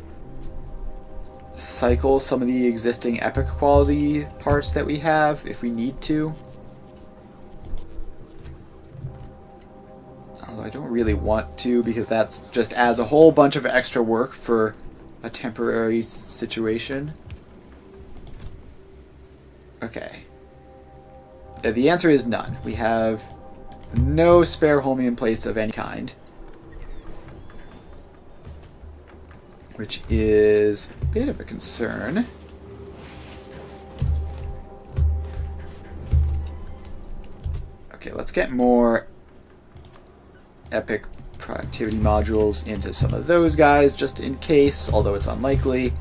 cycle some of the existing epic quality parts that we have if we need to. Although I don't really want to, because that's just adds a whole bunch of extra work for a temporary situation. Okay. The answer is none. We have no spare Holmium plates of any kind, which is a bit of a concern. Okay, let's get more epic productivity modules into some of those guys, just in case, although it's unlikely.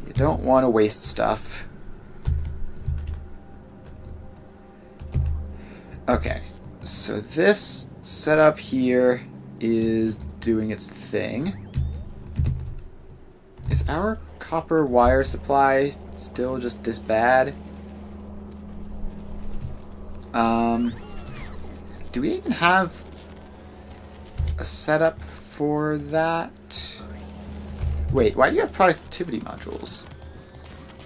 You don't want to waste stuff. Okay, so this setup here is doing its thing. Is our copper wire supply still just this bad? Do we even have a setup for that? Wait, why do you have productivity modules?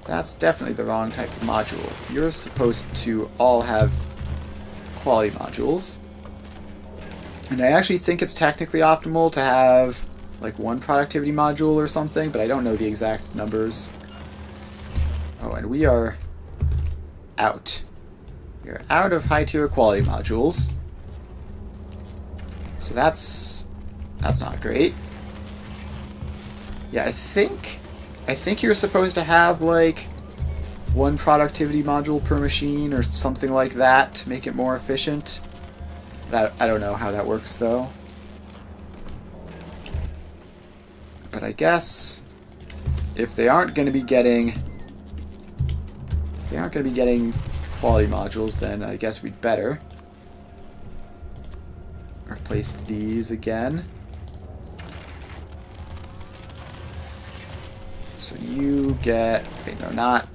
That's definitely the wrong type of module. You're supposed to all have quality modules. And I actually think it's technically optimal to have like one productivity module or something, but I don't know the exact numbers. Oh, and we are out. We are out of high tier quality modules. So that's not great. Yeah, I think you're supposed to have like one productivity module per machine or something like that to make it more efficient. But I don't know how that works though. But I guess if they aren't going to be getting quality modules, then I guess we'd better replace these again. So you get, wait, no, not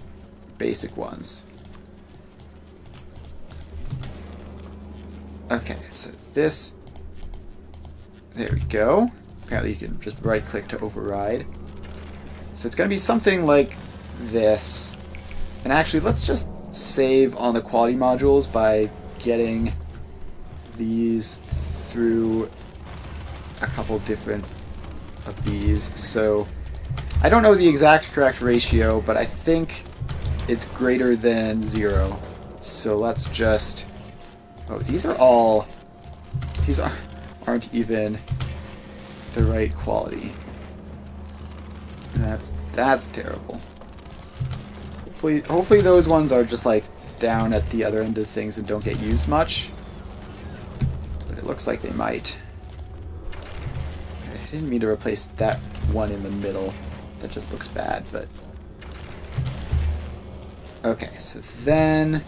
basic ones. Okay, so this, there we go. Apparently you can just right click to override. So it's going to be something like this. And actually, let's just save on the quality modules by getting these through a couple different of these. So I don't know the exact correct ratio, but I think it's greater than 0. So let's just... Oh, these aren't even the right quality. And that's terrible. Hopefully those ones are just like down at the other end of things and don't get used much. But it looks like they might. I didn't mean to replace that one in the middle. That just looks bad, but... Okay, so then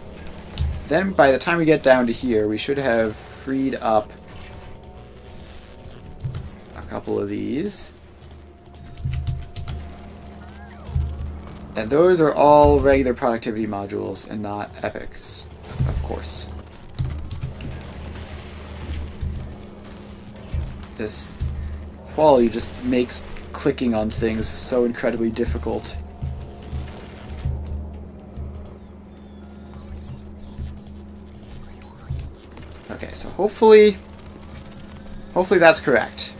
by the time we get down to here, we should have freed up a couple of these. And those are all regular productivity modules and not epics, of course. This quality just makes clicking on things so incredibly difficult. Okay, so hopefully that's correct.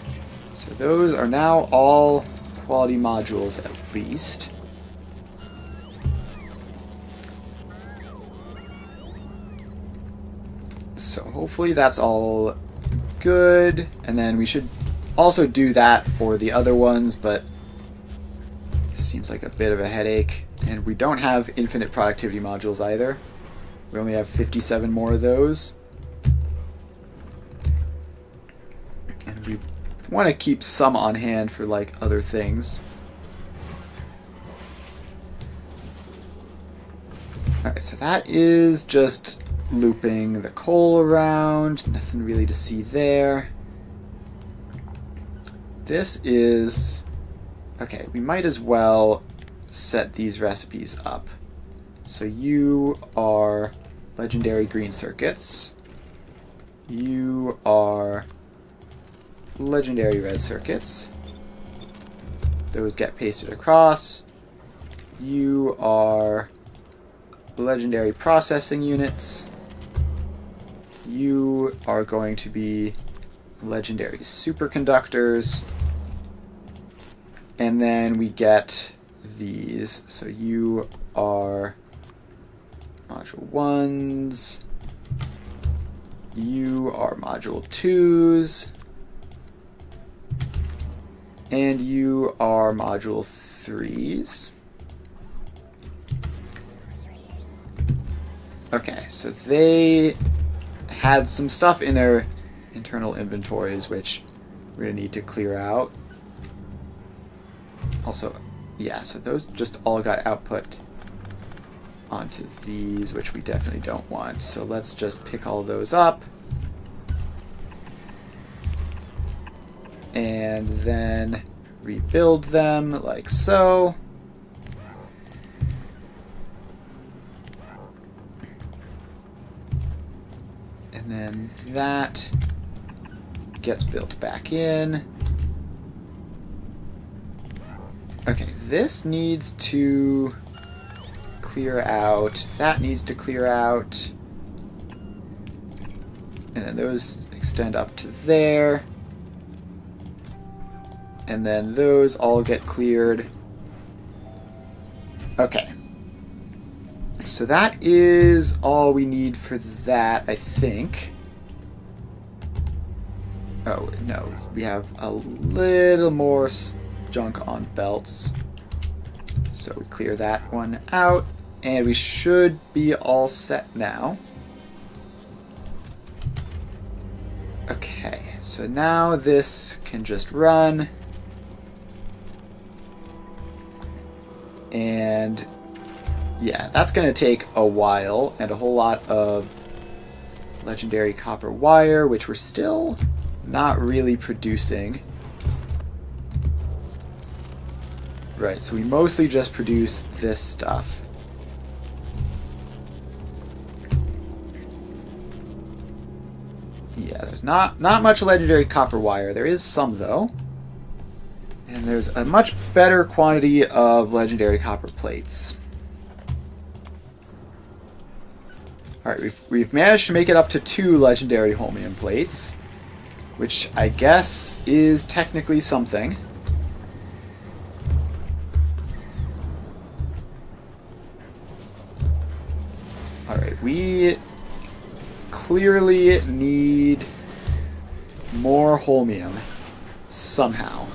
So those are now all quality modules at least. So hopefully that's all good, and then we should also do that for the other ones, but it seems like a bit of a headache. And we don't have infinite productivity modules either. We only have 57 more of those. And we want to keep some on hand for like other things. Alright, so that is just looping the coal around. Nothing really to see there. This is... Okay, we might as well set these recipes up. So you are legendary green circuits. You are legendary red circuits. Those get pasted across. You are legendary processing units. You are going to be legendary superconductors. And then we get these. So you are module 1s. You are module 2s. And you are module 3s. Okay, so they had some stuff in their internal inventories which we're going to need to clear out. Also, yeah, so those just all got output onto these, which we definitely don't want. So let's just pick all those up. And then rebuild them like so. And then that gets built back in. Okay, this needs to clear out. That needs to clear out. And then those extend up to there. And then those all get cleared. Okay. So that is all we need for that, I think. Oh, no. We have a little more junk on belts. So we clear that one out. And we should be all set now. Okay. So now this can just run. And yeah, that's going to take a while and a whole lot of legendary copper wire, which we're still not really producing. Right, so we mostly just produce this stuff. Yeah, there's not much legendary copper wire. There is some, though. And there's a much better quantity of legendary copper plates. Alright, we've managed to make it up to 2 legendary holmium plates, which I guess is technically something. Alright, we clearly need more holmium somehow.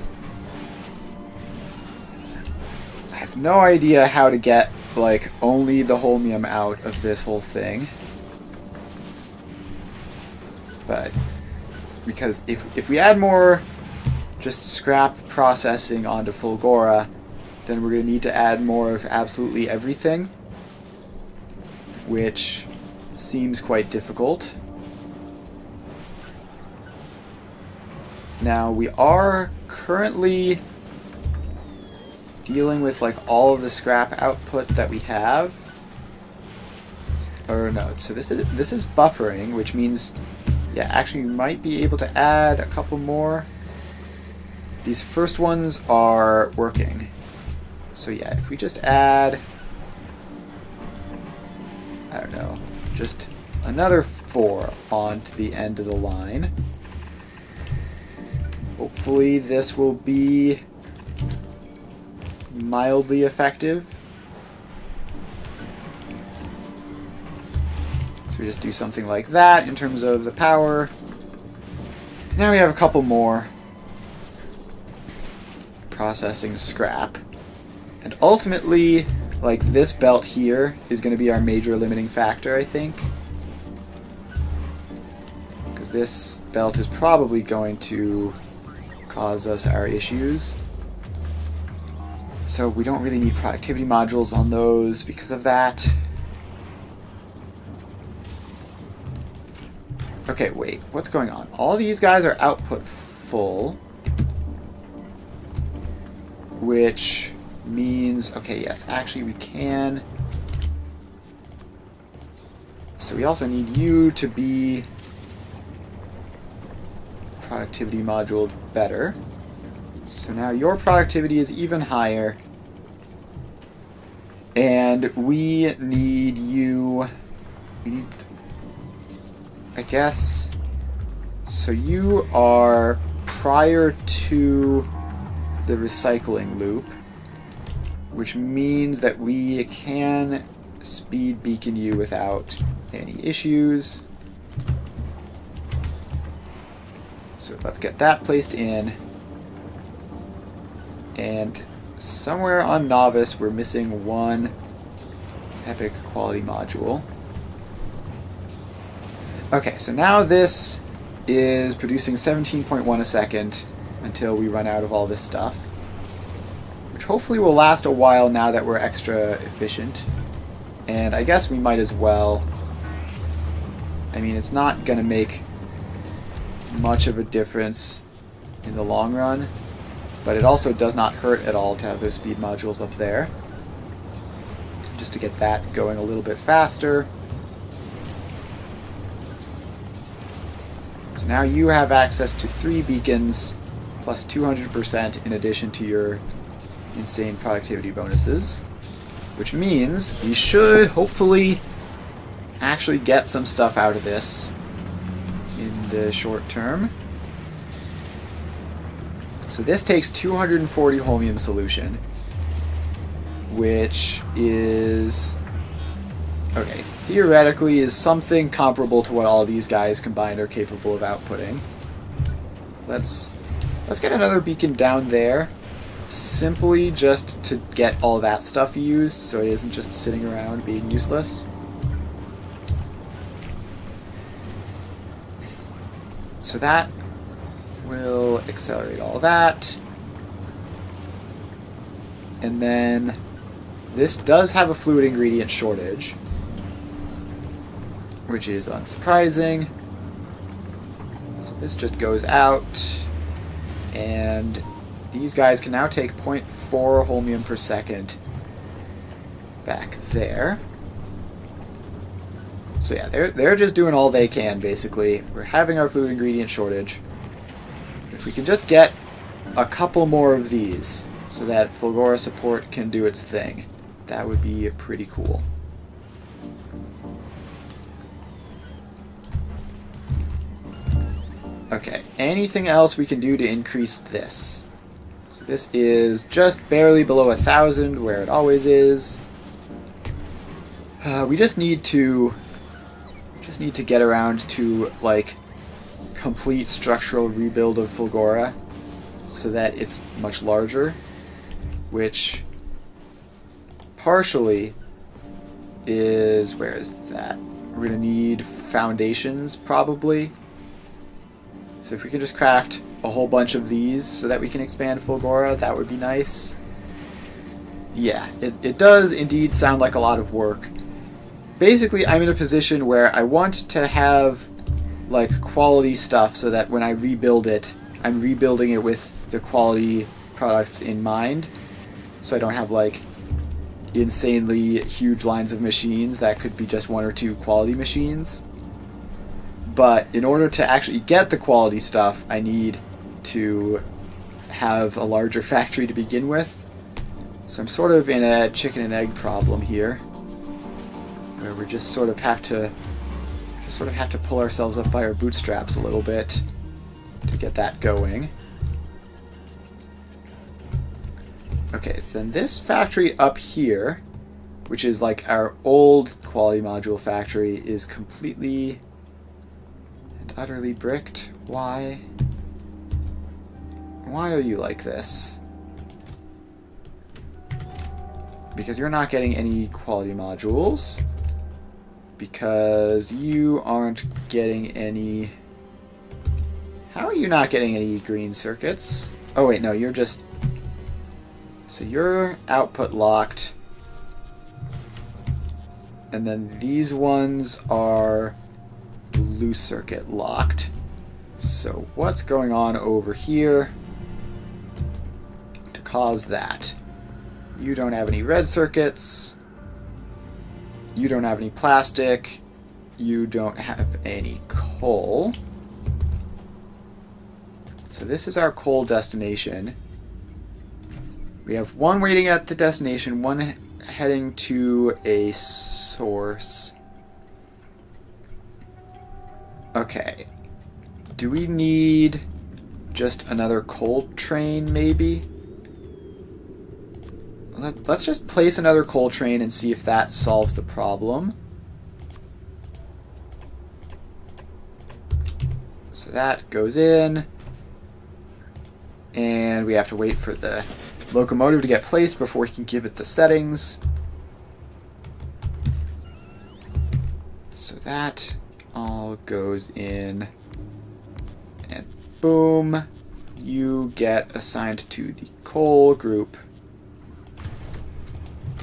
I have no idea how to get, like, only the holmium out of this whole thing. But, because if we add more just scrap processing onto Fulgora, then we're going to need to add more of absolutely everything, which seems quite difficult. Now, we are currently dealing with like all of the scrap output that we have. Or no, so this is buffering, which means, yeah, actually we might be able to add a couple more. These first ones are working. So yeah, if we just add, I don't know, just another 4 onto the end of the line. Hopefully this will be mildly effective. So we just do something like that in terms of the power. Now we have a couple more processing scrap. And ultimately, like, this belt here is going to be our major limiting factor, I think. Because this belt is probably going to cause us our issues. So we don't really need productivity modules on those because of that. Okay, wait, what's going on? All these guys are output full, which means, okay, yes, actually we can. So we also need you to be productivity moduled better. So now your productivity is even higher. And we need you, I guess, so you are prior to the recycling loop, which means that we can speed beacon you without any issues. So let's get that placed in. And somewhere on Novice we're missing one epic quality module. Okay, so now this is producing 17.1 a second until we run out of all this stuff, which hopefully will last a while now that we're extra efficient. And I guess we might as well. I mean, it's not going to make much of a difference in the long run, but it also does not hurt at all to have those speed modules up there, just to get that going a little bit faster. So now you have access to 3 beacons plus 200% in addition to your insane productivity bonuses. which means we should hopefully actually get some stuff out of this in the short term. So this takes 240 holmium solution, which is, okay, theoretically is something comparable to what all these guys combined are capable of outputting. Let's get another beacon down there, simply just to get all that stuff used, so it isn't just sitting around being useless. So that will accelerate all that. And then this does have a fluid ingredient shortage, which is unsurprising. So this just goes out, and these guys can now take 0.4 holmium per second back there. So yeah, they're just doing all they can, basically. We're having our fluid ingredient shortage. If we can just get a couple more of these so that Fulgora support can do its thing, that would be pretty cool. Okay, anything else we can do to increase this? So this is just barely below 1,000, where it always is. We just need to get around to, like, complete structural rebuild of Fulgora so that it's much larger, which partially is, where is that? We're going to need foundations, probably. So if we could just craft a whole bunch of these so that we can expand Fulgora, that would be nice. Yeah, it does indeed sound like a lot of work. Basically, I'm in a position where I want to have, like, quality stuff so that when I rebuild it, I'm rebuilding it with the quality products in mind. So I don't have, like, insanely huge lines of machines that could be just one or two quality machines. But in order to actually get the quality stuff, I need to have a larger factory to begin with. So I'm sort of in a chicken and egg problem here, where we just sort of have to pull ourselves up by our bootstraps a little bit to get that going. Okay, then this factory up here, which is like our old quality module factory, is completely and utterly bricked. Why? Why are you like this? Because you're not getting any quality modules. Because you aren't getting any... How are you not getting any green circuits? Oh wait, no, you're just... So you're output locked. And then these ones are blue circuit locked. So what's going on over here to cause that? You don't have any red circuits. You don't have any plastic. You don't have any coal. So this is our coal destination. We have one waiting at the destination, one heading to a source. Okay. Do we need just another coal train, maybe? Let's just place another coal train and see if that solves the problem. So that goes in. And we have to wait for the locomotive to get placed before we can give it the settings. So that all goes in. And boom. You get assigned to the coal group.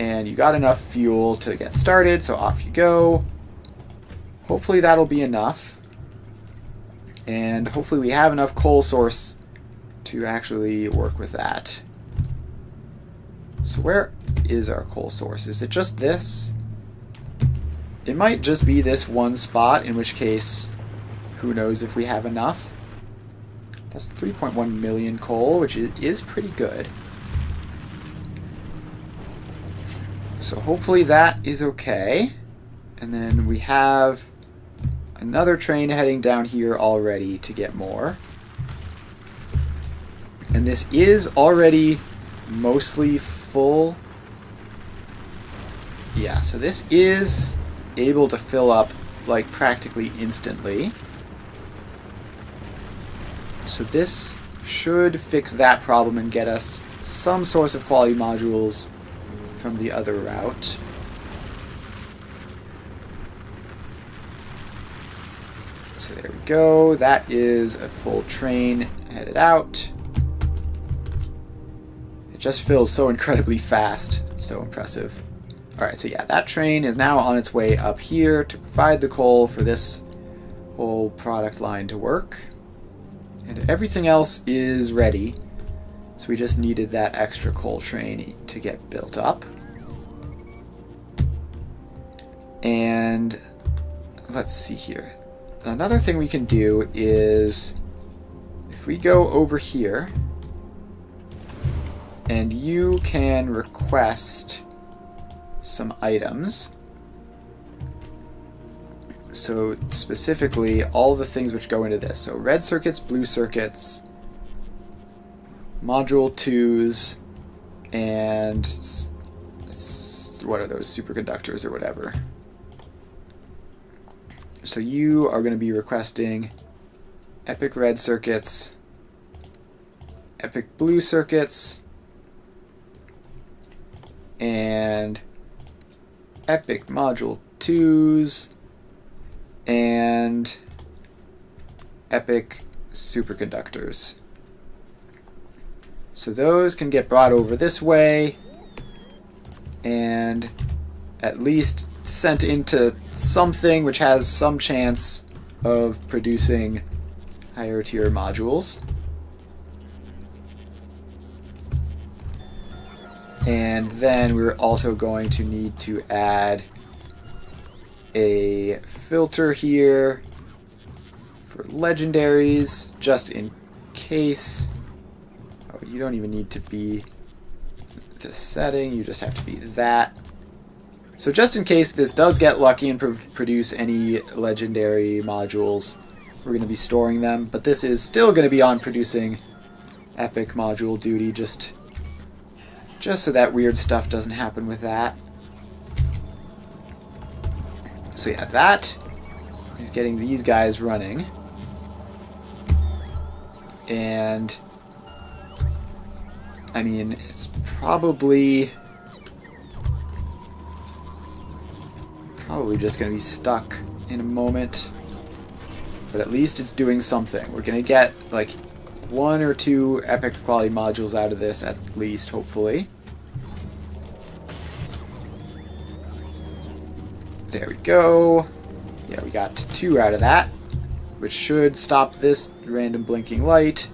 And you got enough fuel to get started, so off you go. Hopefully that'll be enough. And hopefully we have enough coal source to actually work with that. So where is our coal source? Is it just this? It might just be this one spot, in which case, who knows if we have enough. That's 3.1 million coal, which is pretty good. So hopefully that is okay. And then we have another train heading down here already to get more. And this is already mostly full. Yeah, so this is able to fill up like practically instantly. So this should fix that problem and get us some source of quality modules from the other route. So there we go. That is a full train headed out. It just fills so incredibly fast. It's so impressive. Alright, so yeah, that train is now on its way up here to provide the coal for this whole product line to work. And everything else is ready. So we just needed that extra coal train to get built up. And let's see here. Another thing we can do is if we go over here and you can request some items. So specifically all the things which go into this. So red circuits, blue circuits, module 2s, and what are those, superconductors or whatever. So you are going to be requesting epic red circuits, epic blue circuits, and epic module 2s, and epic superconductors. So those can get brought over this way and at least sent into something which has some chance of producing higher tier modules. And then we're also going to need to add a filter here for legendaries, just in case. Oh, you don't even need to be this setting, you just have to be that. So just in case this does get lucky and produce any legendary modules, we're going to be storing them. But this is still going to be on producing epic module duty, just so that weird stuff doesn't happen with that. So yeah, that is getting these guys running. And I mean, it's probably just going to be stuck in a moment. But at least it's doing something. We're going to get like 1 or 2 epic quality modules out of this at least, hopefully. There we go. Yeah, we got 2 out of that, which should stop this random blinking light.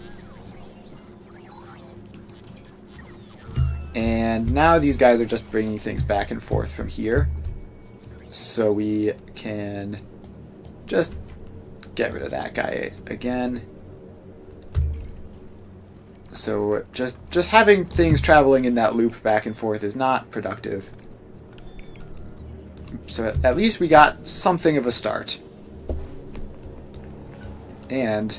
And now these guys are just bringing things back and forth from here. So we can just get rid of that guy again. So just having things traveling in that loop back and forth is not productive. So at least we got something of a start. And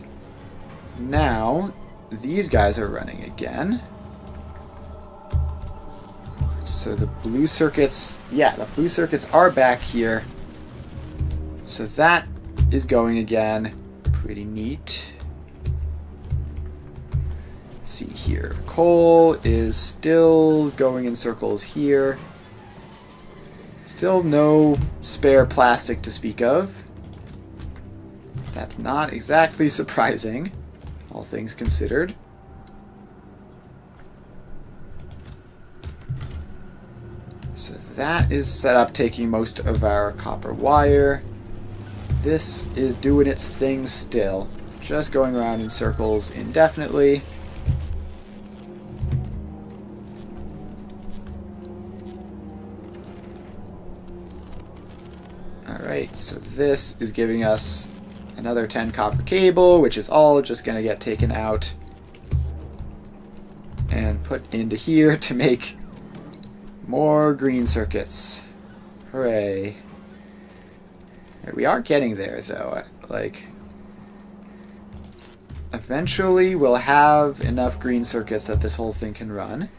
now these guys are running again. So the blue circuits, yeah, the blue circuits are back here. So that is going again. Pretty neat. Let's see here. Coal is still going in circles here. Still no spare plastic to speak of. That's not exactly surprising, all things considered. So that is set up taking most of our copper wire. This is doing its thing still, just going around in circles indefinitely. Alright, so this is giving us another 10 copper cable, which is all just going to get taken out and put into here to make More green circuits. Hooray. We are getting there, though. Like, eventually we'll have enough green circuits that this whole thing can run.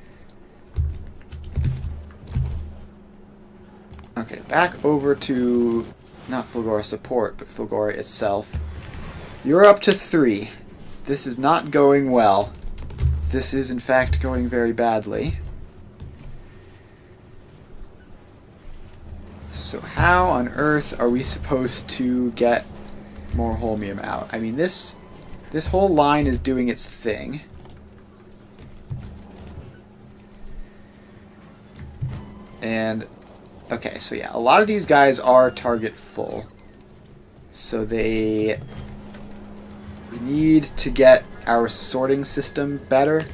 Okay, back over to, not Fulgora support, but Fulgora itself. You're up to 3. This is not going well. This is, in fact, going very badly. So how on earth are we supposed to get more holmium out? I mean, this whole line is doing its thing. And, okay, so yeah, a lot of these guys are target full. So we need to get our sorting system better.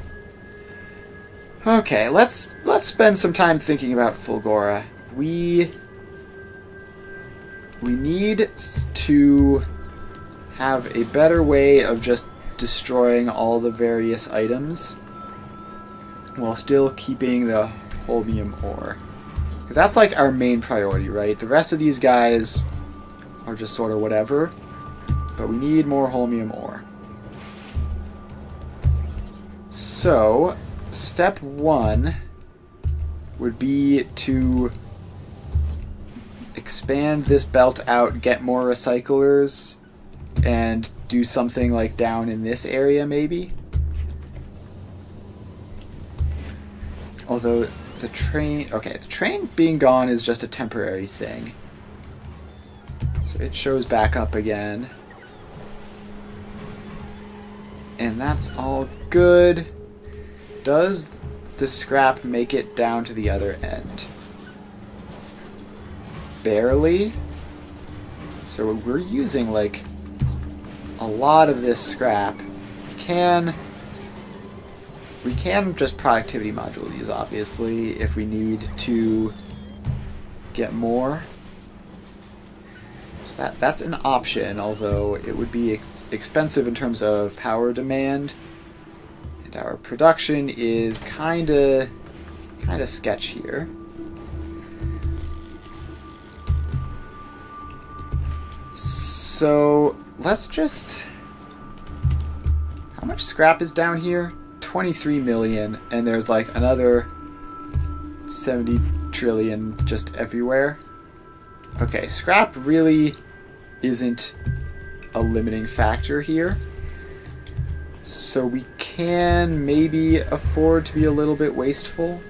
Okay, let's spend some time thinking about Fulgora. We need to have a better way of just destroying all the various items while still keeping the holmium ore. Because that's like our main priority, right? The rest of these guys are just sort of whatever, but we need more holmium ore. So, step 1 would be to expand this belt out, get more recyclers, and do something like down in this area, maybe? Although the train... Okay, the train being gone is just a temporary thing. So it shows back up again. And that's all good. Does the scrap make it down to the other end? Barely. So we're using, like, a lot of this scrap. We can just productivity module these, obviously, if we need to get more. So that's an option, although it would be expensive in terms of power demand. And our production is kind of sketch here. So let's just... How much scrap is down here? 23 million, and there's like another 70 trillion just everywhere. Okay, scrap really isn't a limiting factor here. So we can maybe afford to be a little bit wasteful.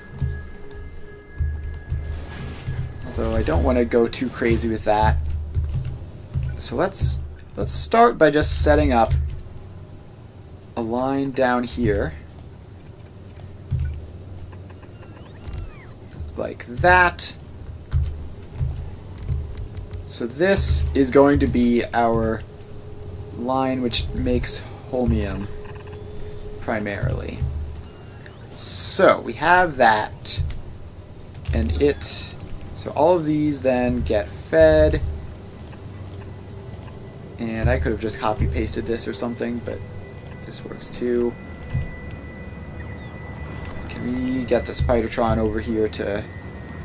Although I don't want to go too crazy with that. So let's start by just setting up a line down here. Like that. So this is going to be our line which makes holmium primarily. So we have that, and so all of these then get fed, and I could have just copy pasted this or something, but this works too. Can we get the Spidertron over here to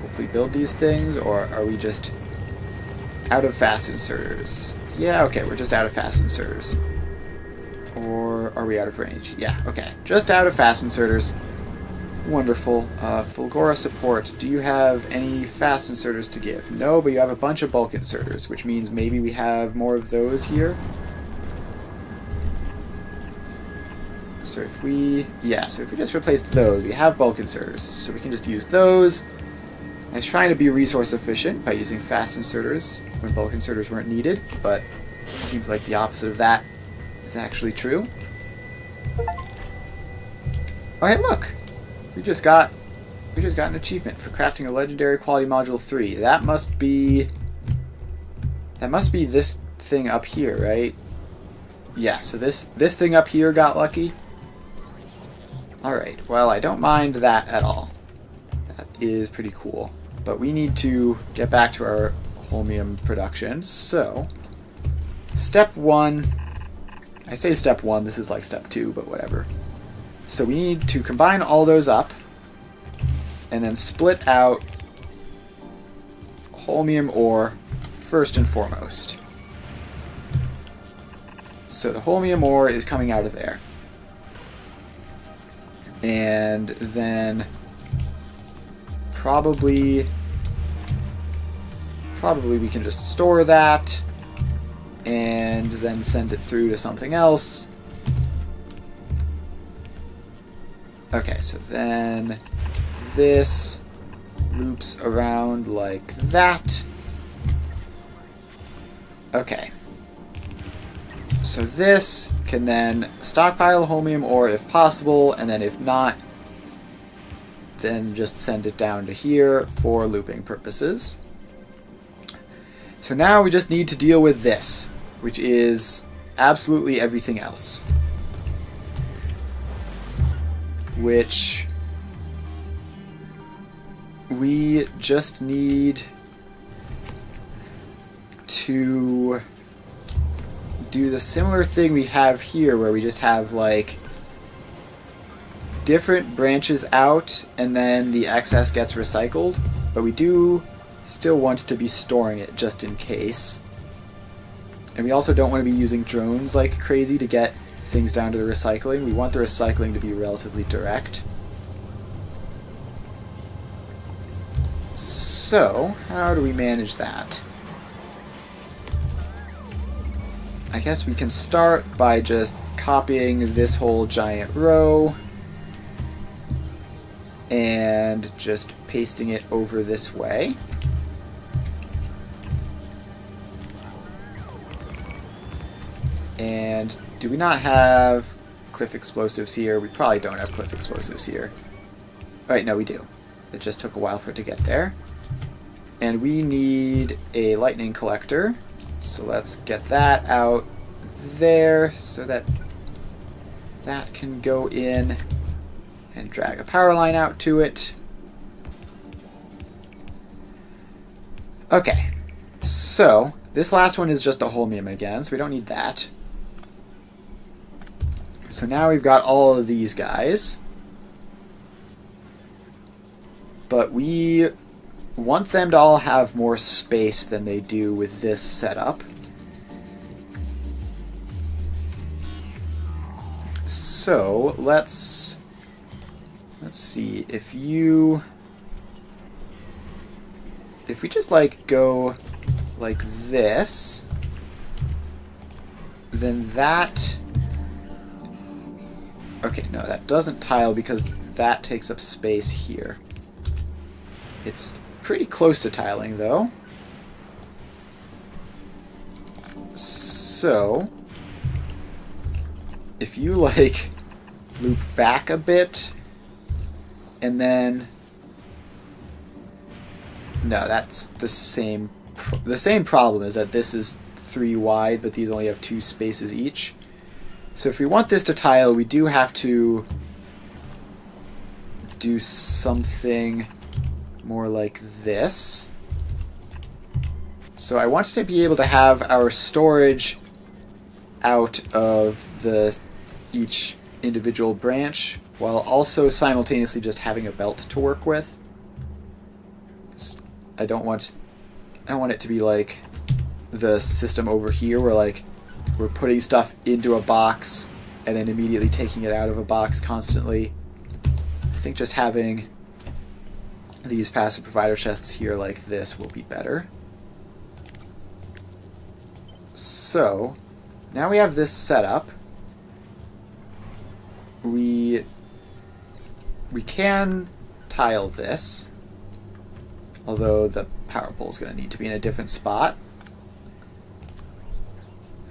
hopefully build these things, or are we just out of fast inserters? Yeah, okay, we're just out of fast inserters. Or are we out of range? Yeah, okay, just out of fast inserters. Wonderful. Fulgora support, do you have any fast inserters to give? No, but you have a bunch of bulk inserters, which means maybe we have more of those here. So if we just replace those, we have bulk inserters, so we can just use those. I was trying to be resource efficient by using fast inserters when bulk inserters weren't needed, but it seems like the opposite of that is actually true. Oh hey, look! We just got an achievement for crafting a legendary quality module 3. That must be this thing up here, right? Yeah, so this thing up here got lucky. Alright, well, I don't mind that at all. That is pretty cool. But we need to get back to our holmium production. So, step 1... I say step 1, this is like step 2, but whatever. So we need to combine all those up. and then split out holmium ore first and foremost. So the holmium ore is coming out of there. And then probably we can just store that and then send it through to something else. Okay, so then this loops around like that. Okay. So this can then stockpile holmium ore if possible, and then if not, then just send it down to here for looping purposes. So now we just need to deal with this, which is absolutely everything else. Which we just need to do the similar thing we have here, where we just have like different branches out and then the excess gets recycled, but we do still want to be storing it just in case. And we also don't want to be using drones like crazy to get things down to the recycling. We want the recycling to be relatively direct. So, how do we manage that? I guess we can start by just copying this whole giant row and just pasting it over this way. And do we not have cliff explosives here? We probably don't have cliff explosives here. Right, no, we do. It just took a while for it to get there. And we need a lightning collector. So let's get that out there so that that can go in and drag a power line out to it. Okay, so this last one is just a holmium again, so we don't need that. So now we've got all of these guys. But we want them to all have more space than they do with this setup. So let's see, if we just like go like this, then that, okay, no, that doesn't tile because that takes up space here. It's pretty close to tiling though. So if you like loop back a bit and then, no, that's the same problem, is that this is 3 wide but these only have 2 spaces each. So if we want this to tile, we do have to do something more like this. So I want to be able to have our storage out of each individual branch while also simultaneously just having a belt to work with. I don't want it to be like the system over here where like we're putting stuff into a box and then immediately taking it out of a box constantly. I think just having these passive provider chests here like this will be better. So now we have this set up. We can tile this, although the power pole is going to need to be in a different spot.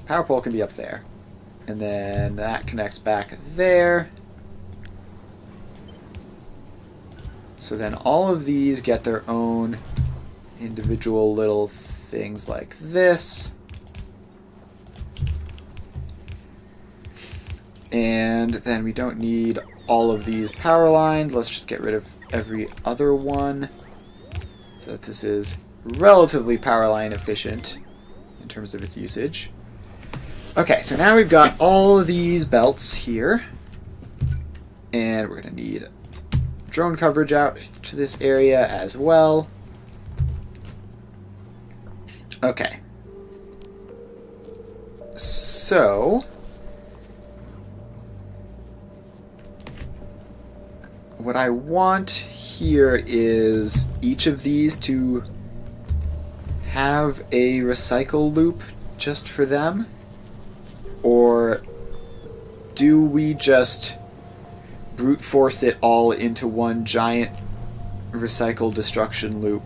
Power pole can be up there, and then that connects back there. So then all of these get their own individual little things like this. And then we don't need all of these power lines. Let's just get rid of every other one so that this is relatively power line efficient in terms of its usage. Okay, so now we've got all of these belts here. And we're going to need drone coverage out to this area as well. Okay. So what I want here is each of these to have a recycle loop just for them, or do we just brute force it all into one giant recycle destruction loop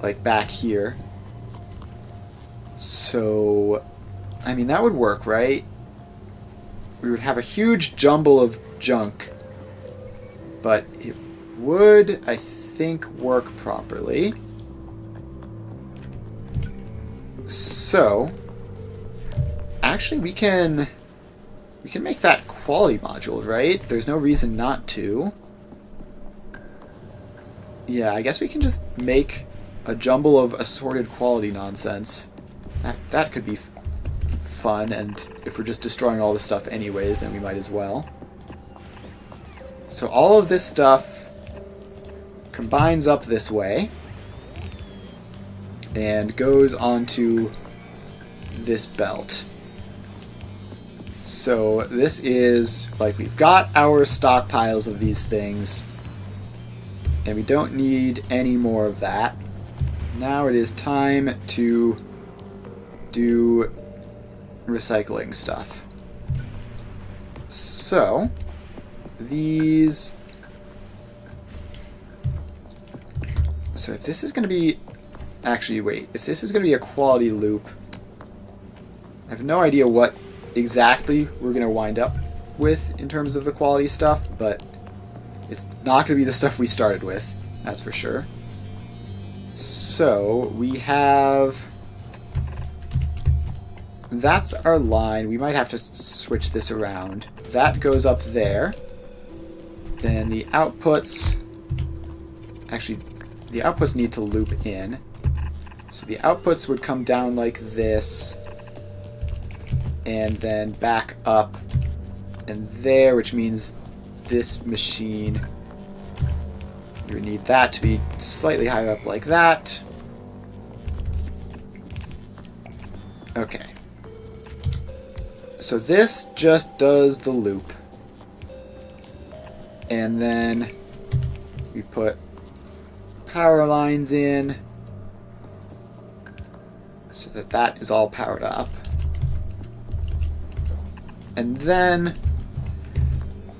like back here? So I mean, that would work, right? We would have a huge jumble of junk, but it would, I think, work properly. So actually we can make that quality module, right? There's no reason not to. Yeah, I guess we can just make a jumble of assorted quality nonsense. That could be fun, and if we're just destroying all this stuff anyways, then we might as well. So all of this stuff combines up this way and goes onto this belt. So this is, like, we've got our stockpiles of these things, and we don't need any more of that. Now it is time to do recycling stuff. So these, so if this is going to be, actually wait, if this is going to be a quality loop, I have no idea what exactly we're going to wind up with in terms of the quality stuff, but it's not going to be the stuff we started with, that's for sure. So we have, that's our line. We might have to switch this around. That goes up there. Then the outputs, actually the outputs need to loop in. So the outputs would come down like this, and then back up and there, which means this machine, we would need that to be slightly higher up like that. Okay. So this just does the loop. And then we put power lines in so that that is all powered up. And then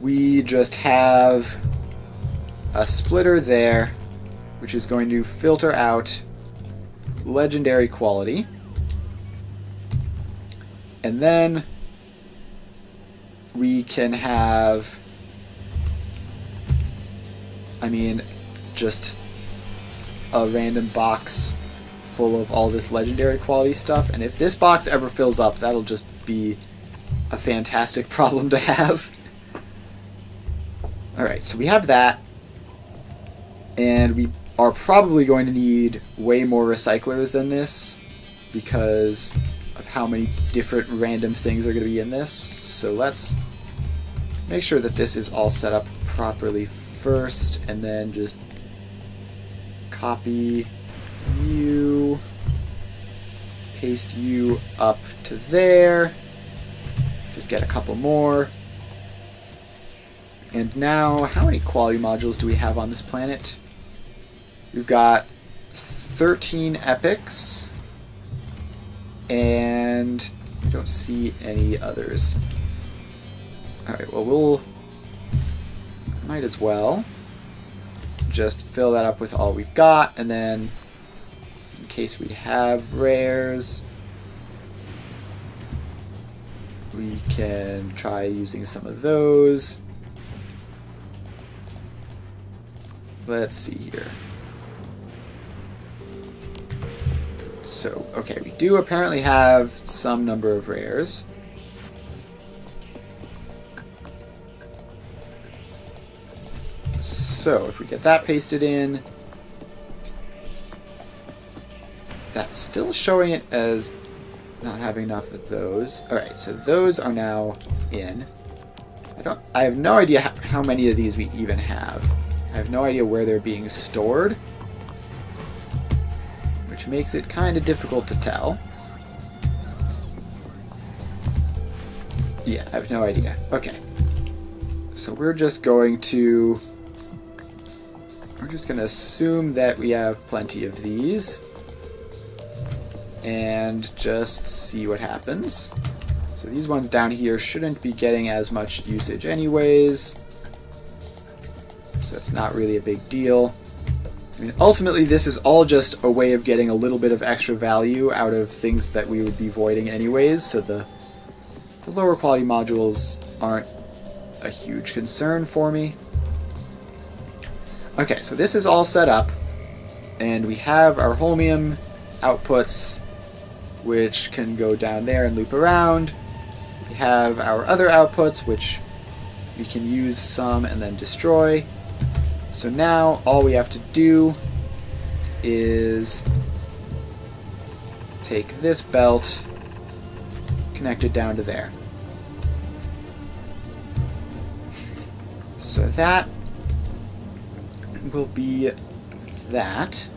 we just have a splitter there, which is going to filter out legendary quality. And then we can have, I mean, just a random box full of all this legendary quality stuff. And if this box ever fills up, that'll just be a fantastic problem to have. Alright, so we have that. And we are probably going to need way more recyclers than this because of how many different random things are going to be in this. So let's make sure that this is all set up properly first, and then just copy you, paste you up to there, just get a couple more. And now, how many quality modules do we have on this planet? We've got 13 epics, and I don't see any others. Alright, well, we'll might as well just fill that up with all we've got, and then in case we have rares, we can try using some of those. Let's see here. So, okay, we do apparently have some number of rares. So, if we get that pasted in, that's still showing it as not having enough of those. Alright, so those are now in. I have no idea how many of these we even have. I have no idea where they're being stored, which makes it kind of difficult to tell. Yeah, I have no idea. Okay. So we're just going to assume that we have plenty of these and just see what happens. So these ones down here shouldn't be getting as much usage anyways, so it's not really a big deal. I mean, ultimately this is all just a way of getting a little bit of extra value out of things that we would be voiding anyways, so the lower quality modules aren't a huge concern for me. Okay, so this is all set up, and we have our holmium outputs, which can go down there and loop around. We have our other outputs, which we can use some and then destroy. So now all we have to do is take this belt, connect it down to there. So that will be that.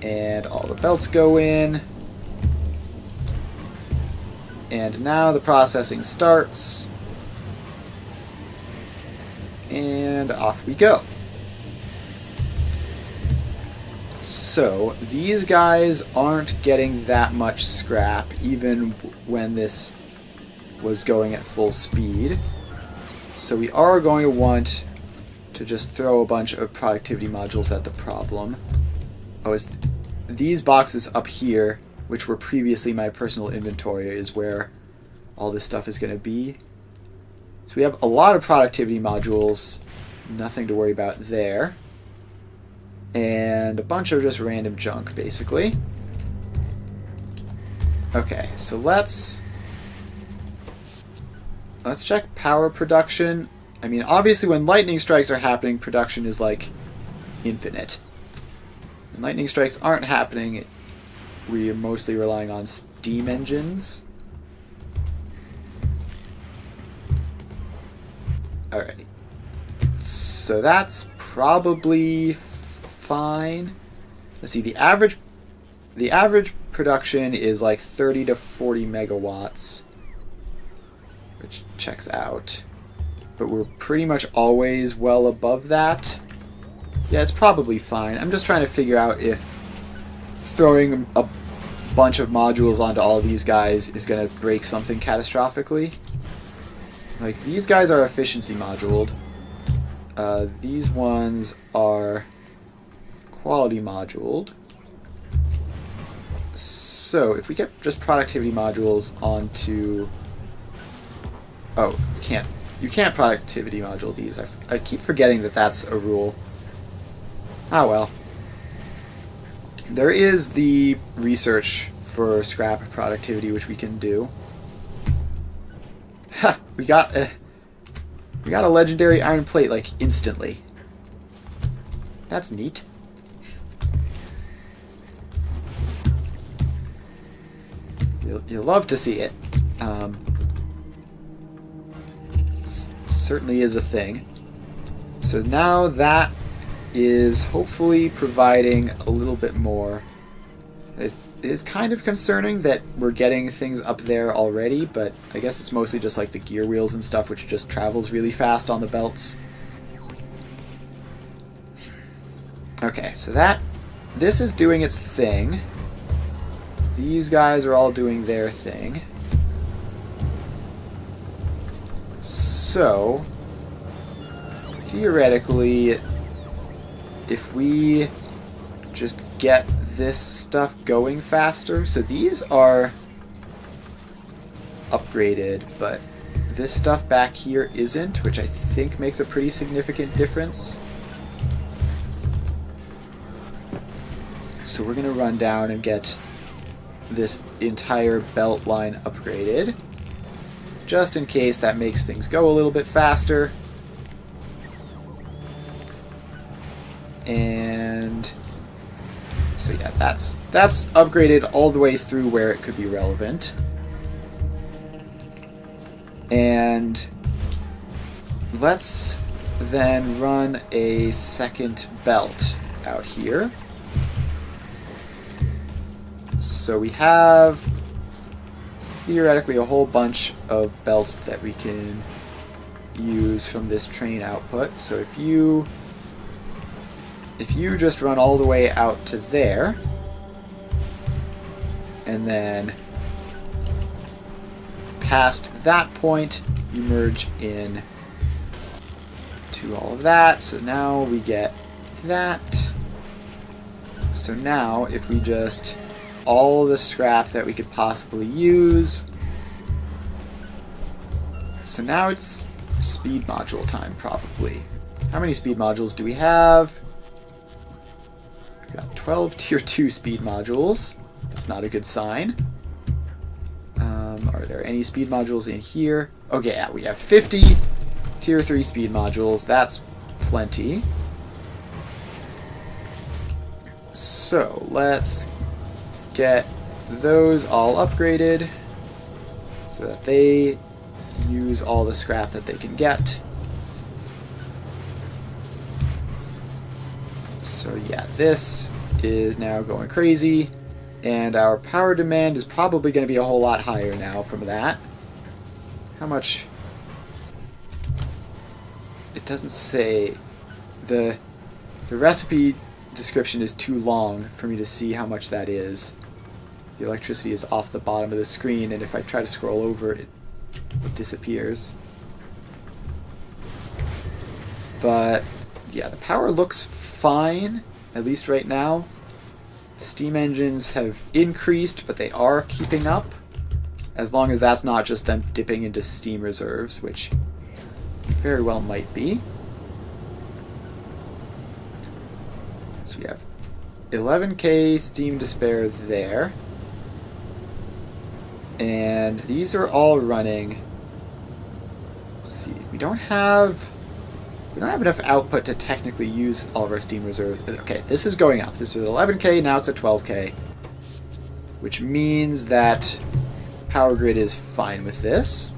And all the belts go in. And now the processing starts. And off we go. So these guys aren't getting that much scrap even when this was going at full speed. So we are going to want to just throw a bunch of productivity modules at the problem. Oh, it's these boxes up here, which were previously my personal inventory, is where all this stuff is going to be. So we have a lot of productivity modules, nothing to worry about there. And a bunch of just random junk, basically. Okay, so let's check power production. I mean, obviously when lightning strikes are happening, production is like infinite. When lightning strikes aren't happening, we are mostly relying on steam engines. Alright. So that's probably fine. Let's see, the average production is like 30 to 40 megawatts, which checks out. But we're pretty much always well above that. Yeah, it's probably fine. I'm just trying to figure out if throwing a bunch of modules onto all these guys is going to break something catastrophically. Like, these guys are efficiency moduled. These ones are quality moduled. So, if we get just productivity modules onto... Oh, you can't productivity module these. I keep forgetting that that's a rule. Ah, well. There is the research for scrap productivity, which we can do. Ha! We got a legendary iron plate, like, instantly. That's neat. You'll love to see it. Certainly is a thing. So now that is hopefully providing a little bit more. It is kind of concerning that we're getting things up there already, but I guess it's mostly just like the gear wheels and stuff, which just travels really fast on the belts. Okay, so this is doing its thing. These guys are all doing their thing. So, theoretically, if we just get this stuff going faster, so these are upgraded, but this stuff back here isn't, which I think makes a pretty significant difference. So we're going to run down and get this entire belt line upgraded, just in case that makes things go a little bit faster. And so yeah, that's upgraded all the way through where it could be relevant. And let's then run a second belt out here. So we have theoretically a whole bunch of belts that we can use from this train output. So if you just run all the way out to there, and then past that point, you merge in to all of that. So now we get that. So now if we just all the scrap that we could possibly use. So now it's speed module time, probably. How many speed modules do we have? We got 12 tier 2 speed modules. That's not a good sign. Are there any speed modules in here? Okay, yeah, we have 50 tier 3 speed modules. That's plenty. So let's get those all upgraded so that they use all the scrap that they can get. So yeah, this is now going crazy, and our power demand is probably going to be a whole lot higher now from that. How much? It doesn't say. The recipe description is too long for me to see how much that is. The electricity is off the bottom of the screen, and if I try to scroll over it, it disappears. But yeah, the power looks fine, at least right now. The steam engines have increased, but they are keeping up, as long as that's not just them dipping into steam reserves, which very well might be. So we have 11k steam to spare there. And these are all running. Let's see, we don't have enough output to technically use all of our steam reserves. Okay, this is going up. This was 11k, now it's at 12k, which means that power grid is fine with this.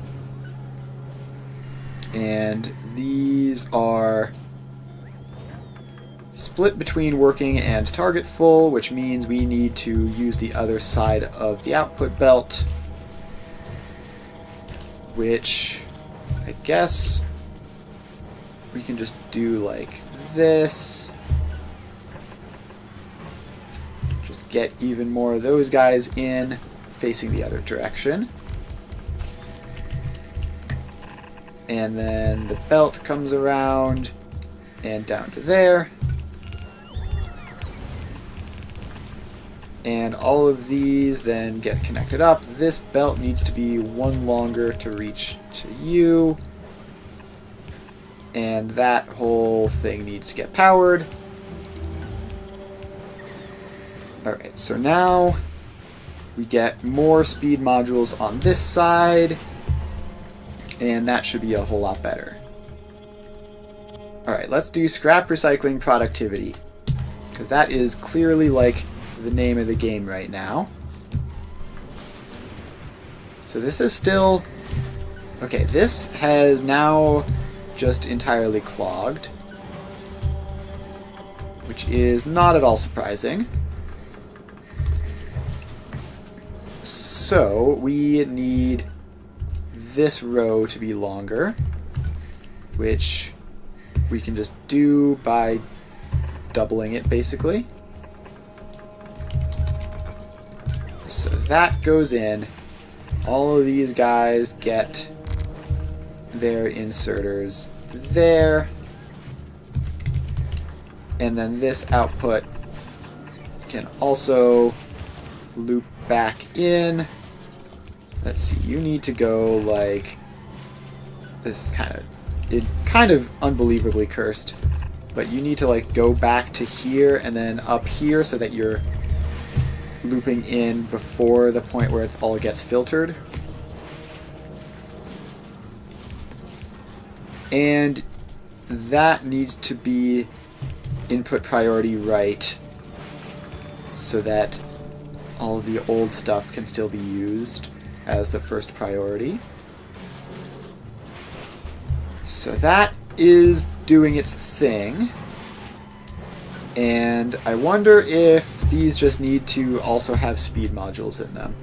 And these are split between working and target full, which means we need to use the other side of the output belt, which I guess we can just do like this. Just get even more of those guys in, facing the other direction. And then the belt comes around and down to there. And all of these then get connected up. This belt needs to be one longer to reach to you. And that whole thing needs to get powered. Alright, so now we get more speed modules on this side. And that should be a whole lot better. Alright, let's do scrap recycling productivity, because that is clearly like the name of the game right now. So this is still... Okay, this has now just entirely clogged, which is not at all surprising. So we need this row to be longer, which we can just do by doubling it, basically. So that goes in. All of these guys get their inserters there. And then this output can also loop back in. Let's see, you need to go like... This is kind of unbelievably cursed. But you need to like go back to here and then up here so that you're looping in before the point where it all gets filtered. And that needs to be input priority right so that all of the old stuff can still be used as the first priority. So that is doing its thing. And I wonder if these just need to also have speed modules in them.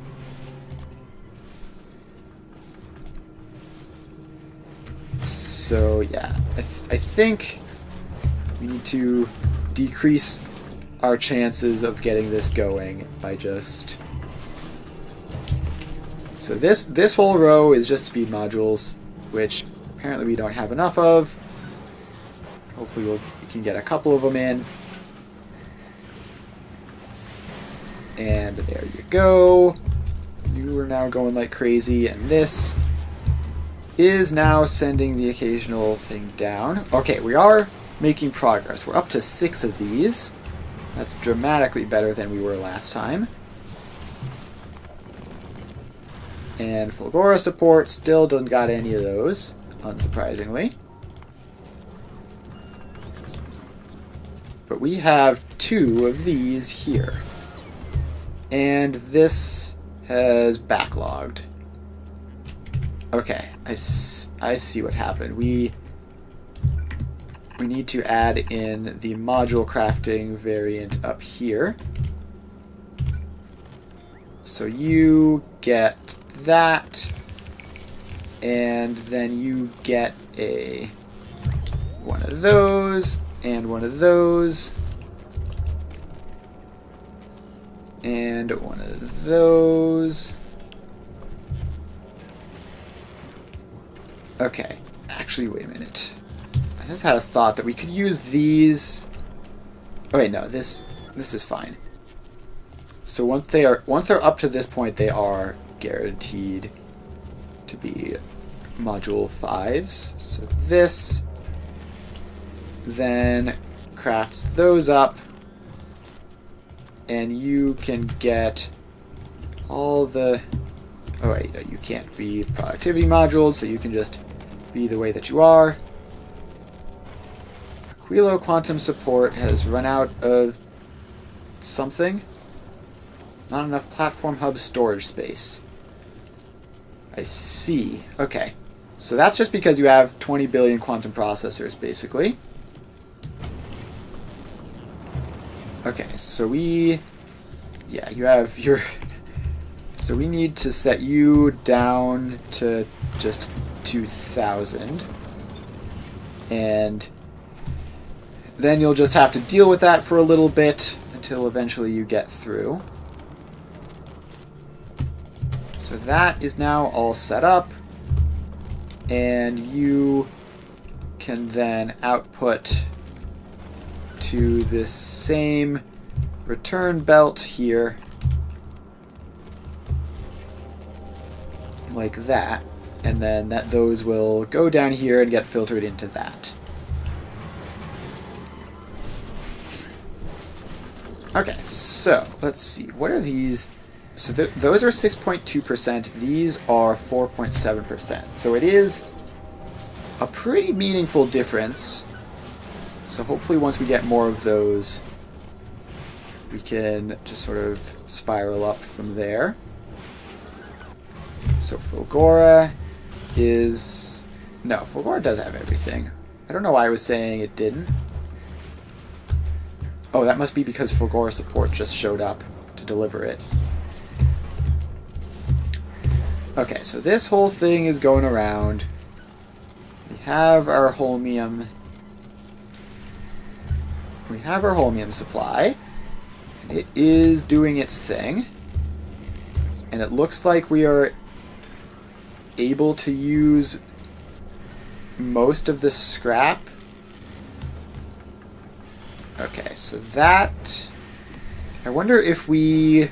So yeah, I think we need to decrease our chances of getting this going by just... So this whole row is just speed modules, which apparently we don't have enough of. Hopefully we can get a couple of them in. And there you go. You are now going like crazy, and this is now sending the occasional thing down. Okay, we are making progress. We're up to 6 of these. That's dramatically better than we were last time. And Fulgora support still doesn't got any of those, unsurprisingly. But we have 2 of these here. And this has backlogged. Okay, I see what happened. We need to add in the module crafting variant up here. So you get that, and then you get one of those, and one of those, and one of those. Okay, actually, wait a minute. I just had a thought that we could use these. Oh wait, no, this is fine. So once they're up to this point, they are guaranteed to be module 5s. So this then crafts those up, and you can get all the... Oh wait, you can't be productivity modules, so you can just be the way that you are. Aquilo Quantum Support has run out of something. Not enough platform hub storage space. I see. Okay. So that's just because you have 20 billion quantum processors, basically. Okay, so yeah, you have your... So we need to set you down to just 2,000. And then you'll just have to deal with that for a little bit until eventually you get through. So that is now all set up. And you can then output to this same return belt here. Like that, and then those will go down here and get filtered into that. Okay, so let's see. What are these? So those are 6.2%. These are 4.7%. So it is a pretty meaningful difference. So hopefully once we get more of those, we can just sort of spiral up from there. So Fulgora is... No, Fulgora does have everything. I don't know why I was saying it didn't. Oh, that must be because Fulgora support just showed up to deliver it. Okay, so this whole thing is going around. We have our holmium. We have our holmium supply. And it is doing its thing. And it looks like we are able to use most of the scrap. Okay, so that... I wonder if we...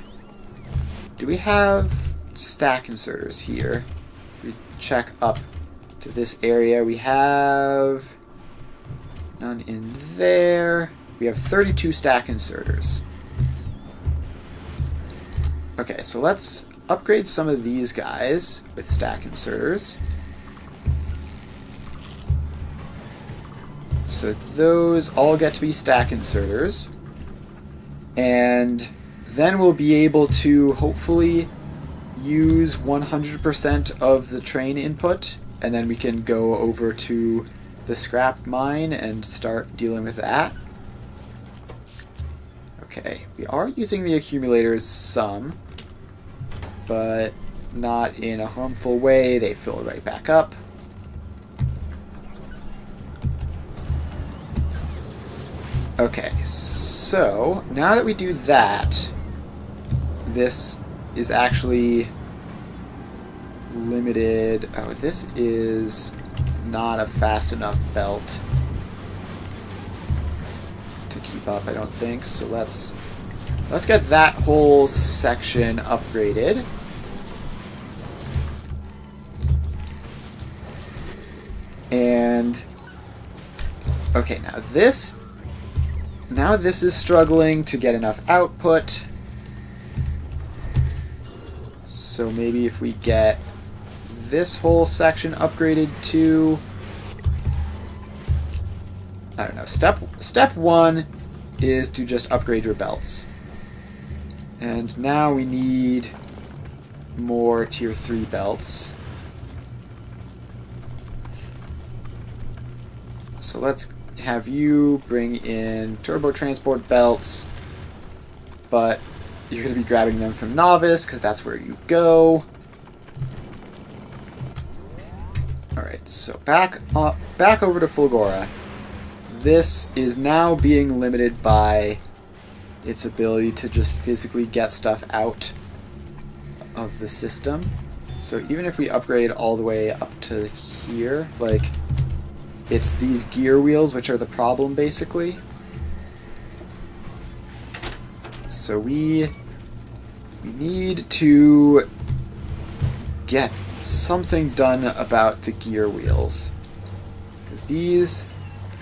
Do we have stack inserters here? We check up to this area. We have none in there. We have 32 stack inserters. Okay, so let's upgrade some of these guys with stack inserters. So those all get to be stack inserters. And then we'll be able to hopefully use 100% of the train input, and then we can go over to the scrap mine and start dealing with that. Okay, we are using the accumulators some, but not in a harmful way. They fill right back up. Okay, so now that we do that, this is actually limited. Oh, this is not a fast enough belt to keep up, I don't think. So let's get that whole section upgraded. And okay, now this is struggling to get enough output. So maybe if we get this whole section upgraded to, I don't know, step 1 is to just upgrade your belts. And now we need more tier 3 belts. So let's have you bring in turbo transport belts, but you're going to be grabbing them from Novice because that's where you go. Alright, so back over to Fulgora. This is now being limited by its ability to just physically get stuff out of the system. So even if we upgrade all the way up to here, like, it's these gear wheels which are the problem, basically. So we need to get something done about the gear wheels. Because these...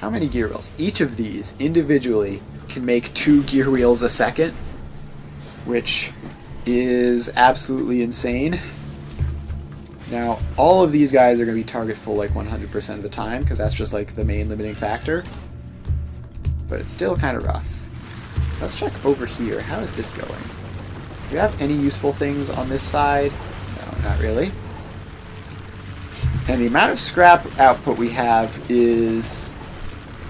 How many gear wheels? Each of these individually can make 2 gear wheels a second, which is absolutely insane. Now, all of these guys are going to be target full like 100% of the time, because that's just like the main limiting factor. But it's still kind of rough. Let's check over here. How is this going? Do we have any useful things on this side? No, not really. And the amount of scrap output we have is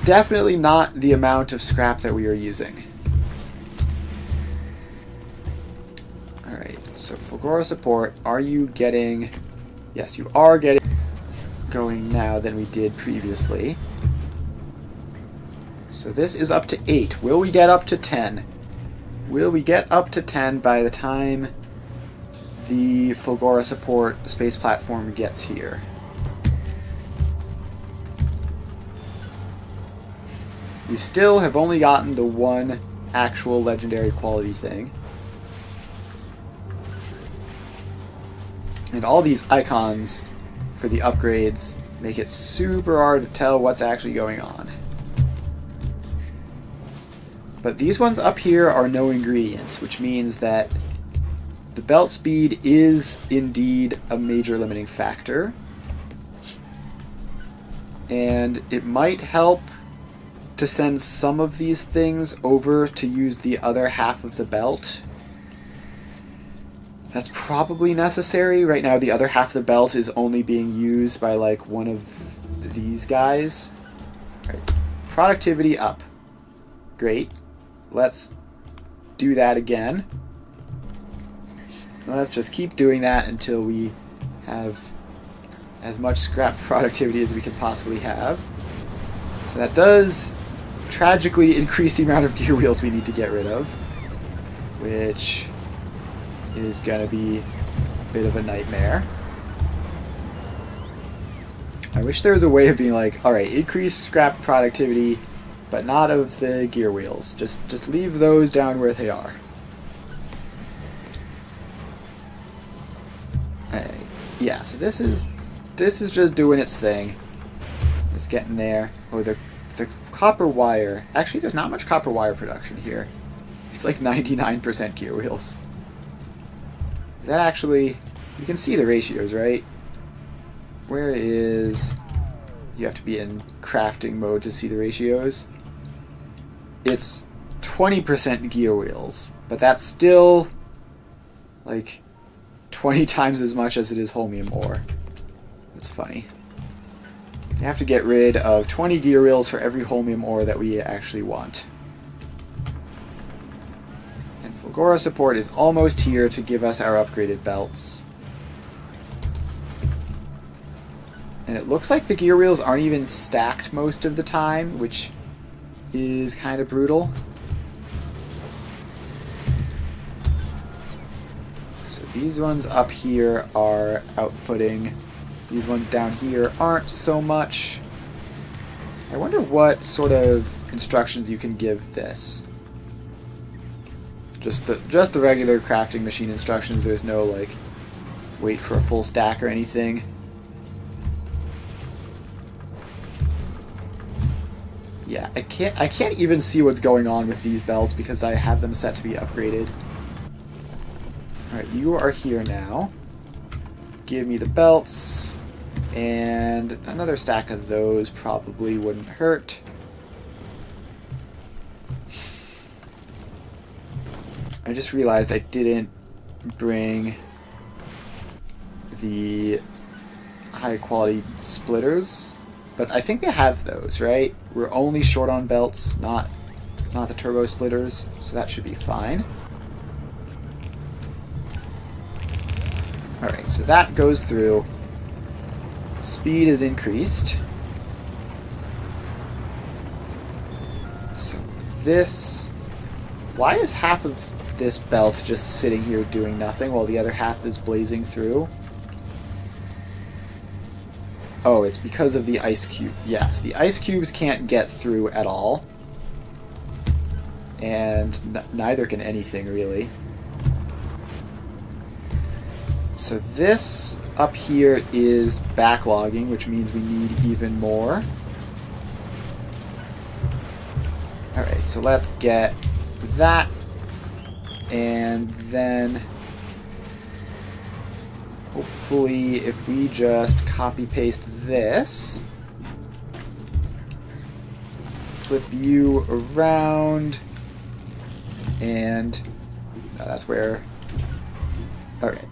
definitely not the amount of scrap that we are using. Alright, so Fulgora support, are you getting... Yes, you are getting going now than we did previously. So this is up to 8. Will we get up to 10? Will we get up to 10 by the time the Fulgora support space platform gets here? We still have only gotten the one actual legendary quality thing. And all these icons for the upgrades make it super hard to tell what's actually going on. But these ones up here are no ingredients, which means that the belt speed is indeed a major limiting factor. And it might help to send some of these things over to use the other half of the belt. That's probably necessary. Right now the other half of the belt is only being used by like one of these guys. Right. Productivity up. Great. Let's do that again. Let's just keep doing that until we have as much scrap productivity as we can possibly have. So that does tragically increase the amount of gear wheels we need to get rid of, which is going to be a bit of a nightmare. I wish there was a way of being like, alright, increase scrap productivity, but not of the gear wheels. Just leave those down where they are. Yeah, so this is just doing its thing. It's getting there. Oh, the copper wire. Actually, there's not much copper wire production here. It's like 99% gear wheels. Is that actually... You can see the ratios, right? Where is... You have to be in crafting mode to see the ratios. It's 20% gear wheels, but that's still like 20 times as much as it is holmium ore. That's funny. We have to get rid of 20 gear wheels for every holmium ore that we actually want. And Fulgora support is almost here to give us our upgraded belts. And it looks like the gear wheels aren't even stacked most of the time, which is kind of brutal. So these ones up here are outputting. These ones down here aren't so much. I wonder what sort of instructions you can give this. Just the regular crafting machine instructions. There's no like wait for a full stack or anything. Yeah, I can't even see what's going on with these belts because I have them set to be upgraded. Alright, you are here now. Give me the belts. And another stack of those probably wouldn't hurt. I just realized I didn't bring the high quality splitters. But I think we have those, right? We're only short on belts, not the turbo splitters, so that should be fine. Alright, so that goes through. Speed is increased. So this... Why is half of this belt just sitting here doing nothing while the other half is blazing through? Oh, it's because of the ice cube. Yes, the ice cubes can't get through at all. And neither can anything, really. So this up here is backlogging, which means we need even more. Alright, so let's get that. And then... hopefully, if we just copy-paste this, flip you around, and no, that's where... Alright,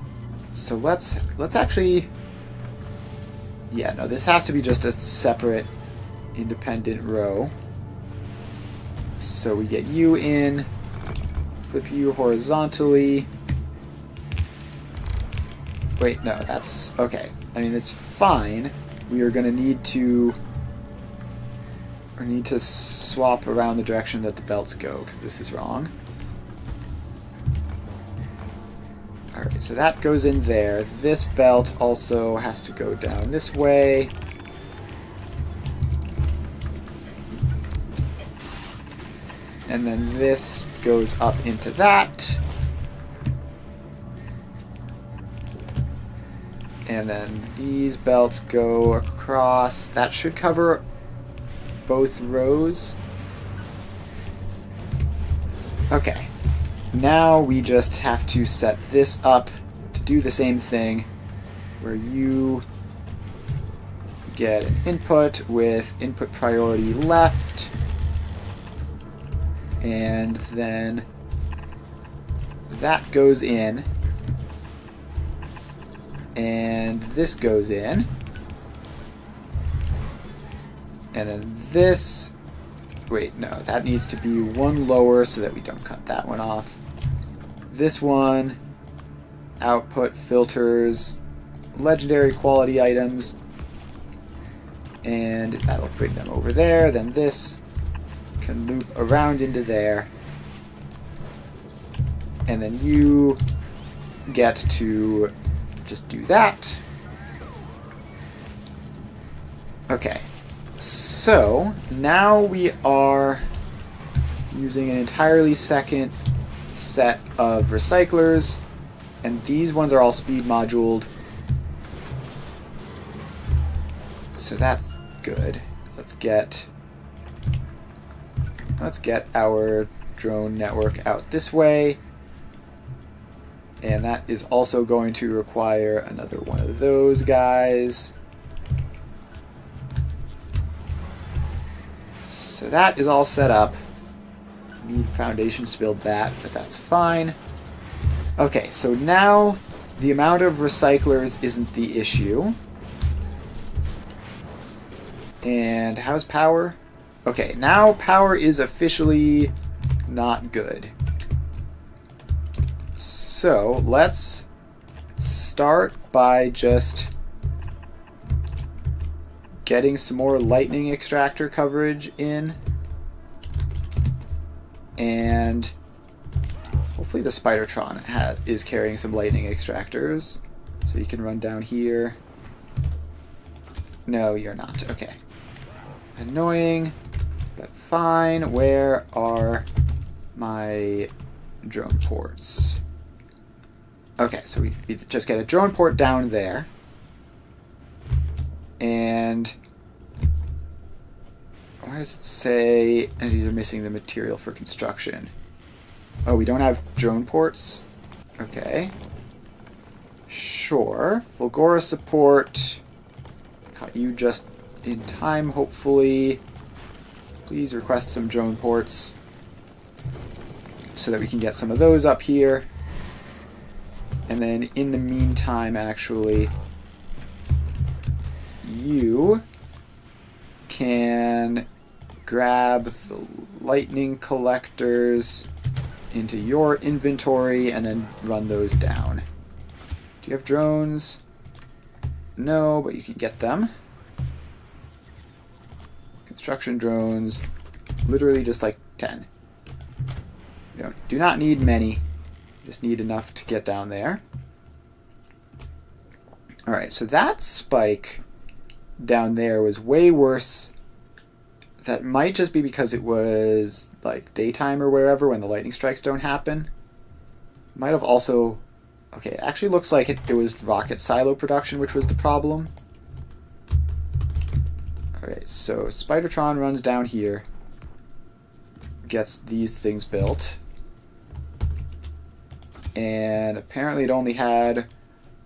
so let's actually... Yeah, no, this has to be just a separate, independent row. So we get you in, flip you horizontally. Wait, no, that's... okay. I mean, it's fine. We are going to need to... or need to swap around the direction that the belts go, because this is wrong. Alright, so that goes in there. This belt also has to go down this way. And then this goes up into that. And then these belts go across. That should cover both rows. Okay. Now we just have to set this up to do the same thing, where you get an input with input priority left, and then that goes in. And this goes in. And then this... wait, no, that needs to be one lower so that we don't cut that one off. This one, output filters, legendary quality items, and that'll bring them over there. Then this can loop around into there. And then you get to just do that. Okay, so now we are using an entirely second set of recyclers, and these ones are all speed moduled, so that's good. Let's get our drone network out this way, and that is also going to require another one of those guys. So that is all set up. Need foundations to build that, but that's fine. Okay, so now the amount of recyclers isn't the issue. And how's power? Okay, now power is officially not good. So let's start by just getting some more lightning extractor coverage in. And hopefully the Spidertron is carrying some lightning extractors. So you can run down here. No, you're not. Okay. Annoying, but fine. Where are my drone ports? Okay, so we just get a drone port down there. And why does it say entities are missing the material for construction? Oh, we don't have drone ports? Okay. Sure. Fulgora support. Caught you just in time, hopefully. Please request some drone ports so that we can get some of those up here. And then in the meantime, actually, you can grab the lightning collectors into your inventory and then run those down. Do you have drones? No, but you can get them. Construction drones, literally just like 10. You do not need many, just need enough to get down there. Alright, so that spike down there was way worse. That might just be because it was like daytime or wherever when the lightning strikes don't happen. Might have also... Okay, it actually looks like it was rocket silo production which was the problem. Alright, so Spidertron runs down here. Gets these things built. And apparently it only had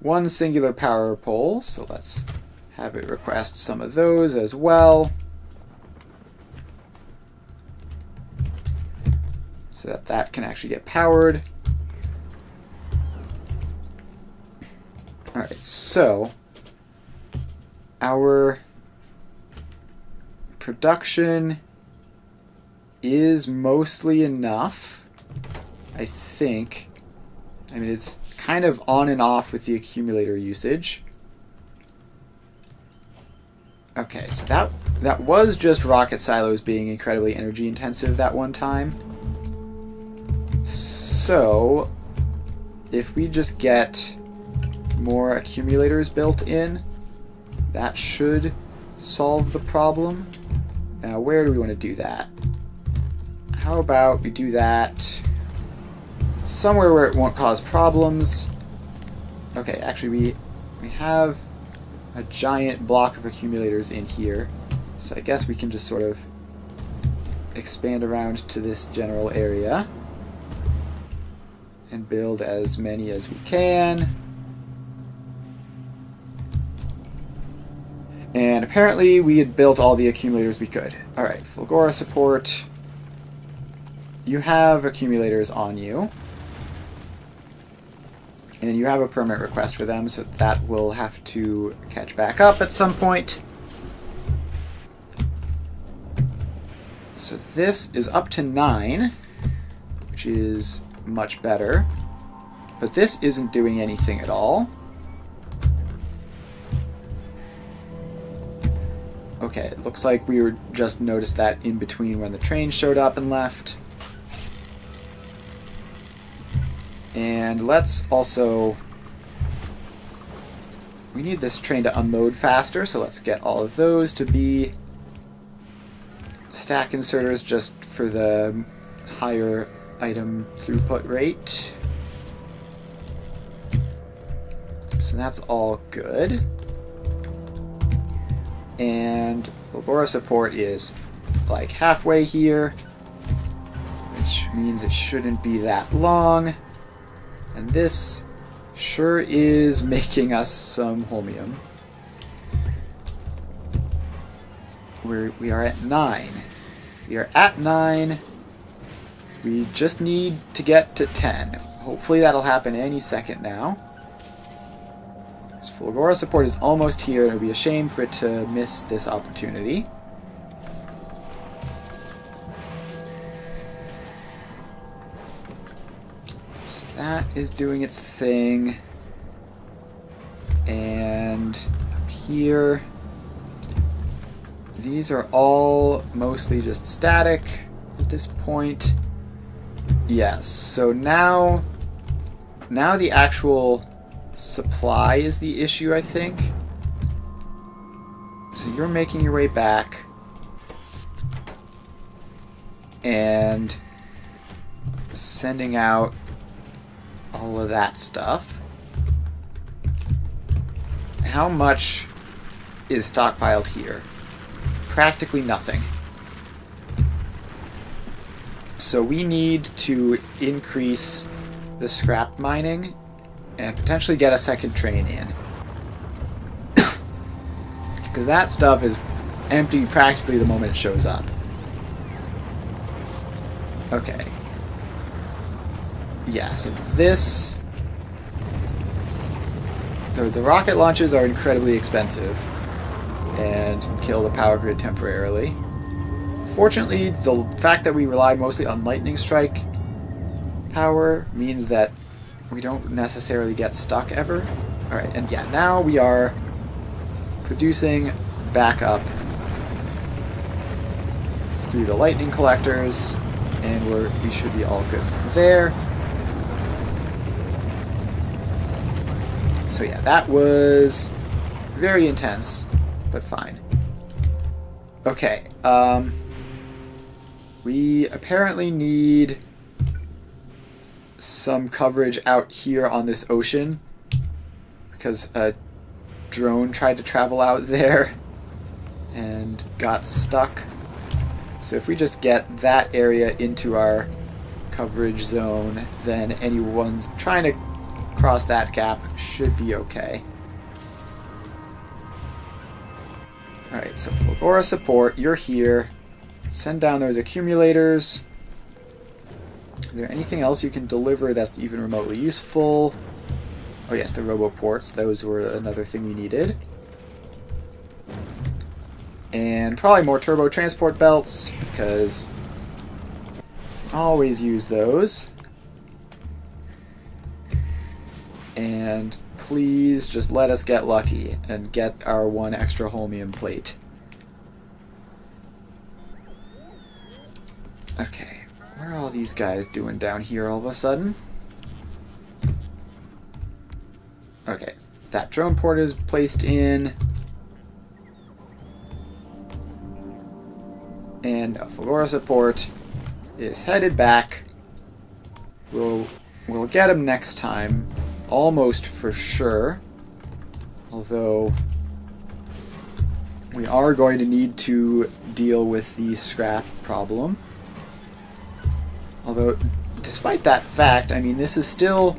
one singular power pole, so let's have it request some of those as well. So that that can actually get powered. Alright, so our production is mostly enough, I think. I mean, it's kind of on and off with the accumulator usage. Okay, so that was just rocket silos being incredibly energy intensive that one time. So if we just get more accumulators built in, that should solve the problem. Now, where do we want to do that? How about we do that somewhere where it won't cause problems? Okay, actually we have a giant block of accumulators in here, so I guess we can just sort of expand around to this general area and build as many as we can. And apparently we had built all the accumulators we could. Alright, Fulgora support. You have accumulators on you. And you have a permanent request for them, so that will have to catch back up at some point. So this is up to 9, which is much better. But this isn't doing anything at all. Okay, it looks like we were just noticed that in between when the train showed up and left. And let's also... We need this train to unload faster, so let's get all of those to be stack inserters just for the higher item throughput rate. So that's all good. And Fulgora support is like halfway here, which means it shouldn't be that long. And this sure is making us some holmium. We are at 9. We are at 9. We just need to get to 10. Hopefully that'll happen any second now. So Fulgora support is almost here. It would be a shame for it to miss this opportunity. So that is doing its thing. And up here, these are all mostly just static at this point. Yes, so now the actual supply is the issue, I think. So you're making your way back and sending out all of that stuff. How much is stockpiled here? Practically nothing. So we need to increase the scrap mining and potentially get a second train in. Because that stuff is empty practically the moment it shows up. Okay. Yeah, so this... The rocket launches are incredibly expensive and kill the power grid temporarily. Fortunately, the fact that we rely mostly on lightning strike power means that we don't necessarily get stuck ever. Alright, and yeah, now we are producing backup through the lightning collectors, and we should be all good from there. So yeah, that was very intense, but fine. Okay, we apparently need some coverage out here on this ocean because a drone tried to travel out there and got stuck. So if we just get that area into our coverage zone, then anyone's trying to cross that gap should be okay. Alright, so Fulgora support, you're here. Send down those accumulators. Is there anything else you can deliver that's even remotely useful? Oh yes, the roboports. Those were another thing we needed. And probably more turbo transport belts, because you can always use those. And please just let us get lucky and get our one extra holmium plate. Okay, what are all these guys doing down here all of a sudden? Okay, that drone port is placed in. And a Fulgora support is headed back. We'll get him next time, almost for sure. Although we are going to need to deal with the scrap problem. Although, despite that fact, I mean, this is still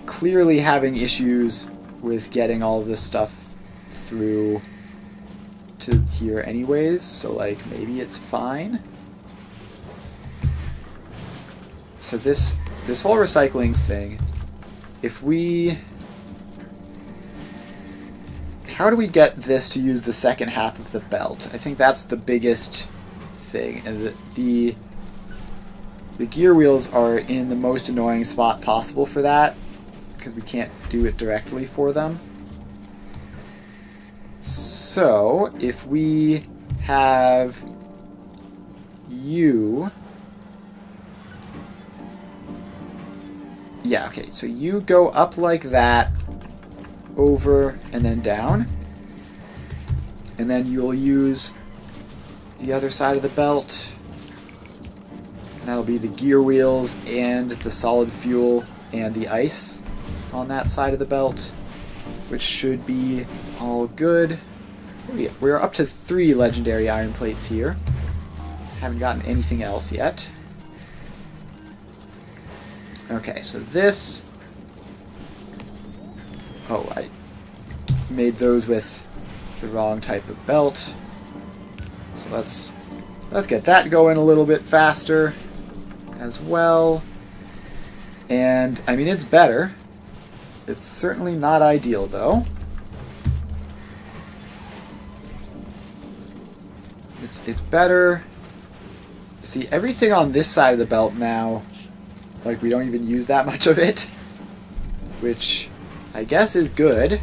clearly having issues with getting all of this stuff through to here anyways, so like maybe it's fine. So this whole recycling thing, if we... How do we get this to use the second half of the belt? I think that's the biggest thing, and the gear wheels are in the most annoying spot possible for that, because we can't do it directly for them. So, if we have you... Yeah, okay, so you go up like that, over, and then down. And then you'll use the other side of the belt. And that'll be the gear wheels and the solid fuel and the ice on that side of the belt, which should be all good. We're up to 3 legendary iron plates here. Haven't gotten anything else yet. Okay, so this... Oh, I made those with the wrong type of belt. So let's get that going a little bit faster as well. And, I mean, it's better. It's certainly not ideal, though. It's better. See, everything on this side of the belt now, like, we don't even use that much of it, which I guess is good.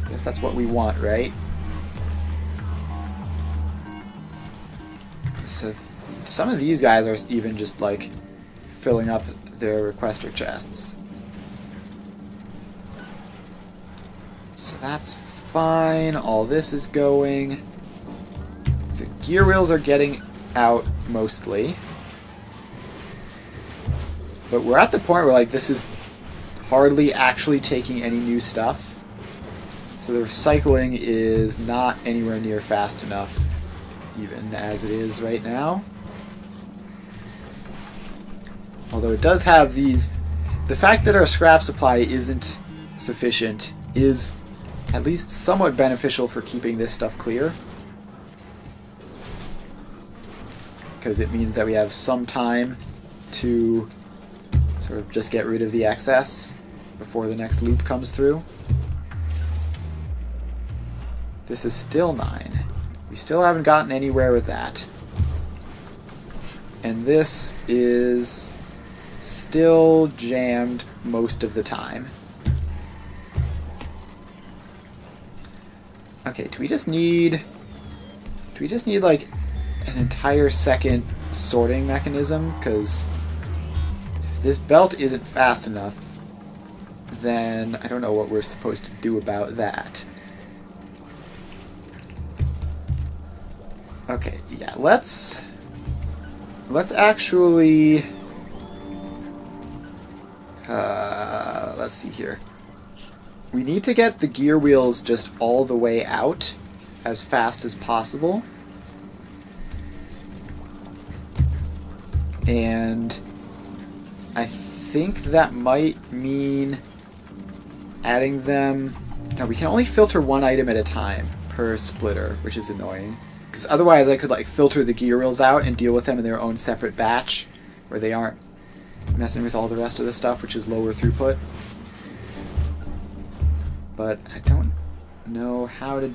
I guess that's what we want, right? So some of these guys are even just, like, filling up their requester chests. So that's fine. All this is going. The gear wheels are getting out mostly. But we're at the point where, like, this is hardly actually taking any new stuff. So the recycling is not anywhere near fast enough, even as it is right now. Although it does have these... The fact that our scrap supply isn't sufficient is at least somewhat beneficial for keeping this stuff clear. Because it means that we have some time to sort of just get rid of the excess before the next loop comes through. This is still 9. We still haven't gotten anywhere with that. And this is still jammed most of the time. Okay, do we just need like an entire second sorting mechanism? Because if this belt isn't fast enough, then I don't know what we're supposed to do about that. Okay, yeah, let's actually let's see here. We need to get the gear wheels just all the way out as fast as possible. And I think that might mean adding them... No, we can only filter one item at a time per splitter, which is annoying. Because otherwise I could like filter the gear wheels out and deal with them in their own separate batch, where they aren't messing with all the rest of the stuff, which is lower throughput. But I don't know how to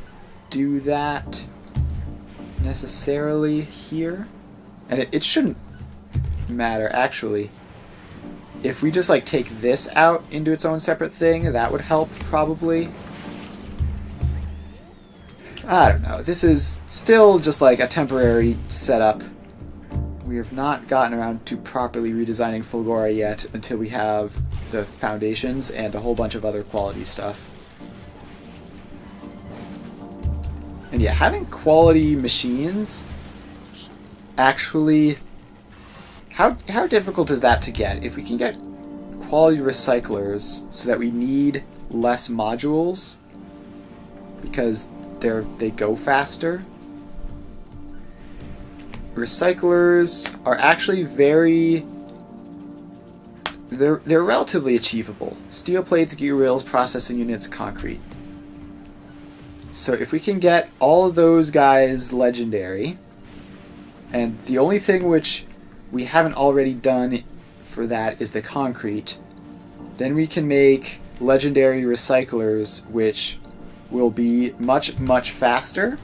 do that necessarily here. And it shouldn't matter, actually. If we just like take this out into its own separate thing, that would help, probably. I don't know. This is still just like a temporary setup. We have not gotten around to properly redesigning Fulgora yet until we have the foundations and a whole bunch of other quality stuff. And yeah, having quality machines actually... How difficult is that to get? If we can get quality recyclers so that we need less modules because they go faster. Recyclers are actually they're relatively achievable. Steel plates, gear wheels, processing units, concrete. So if we can get all of those guys legendary, and the only thing which we haven't already done for that is the concrete, then we can make legendary recyclers which will be much, much faster,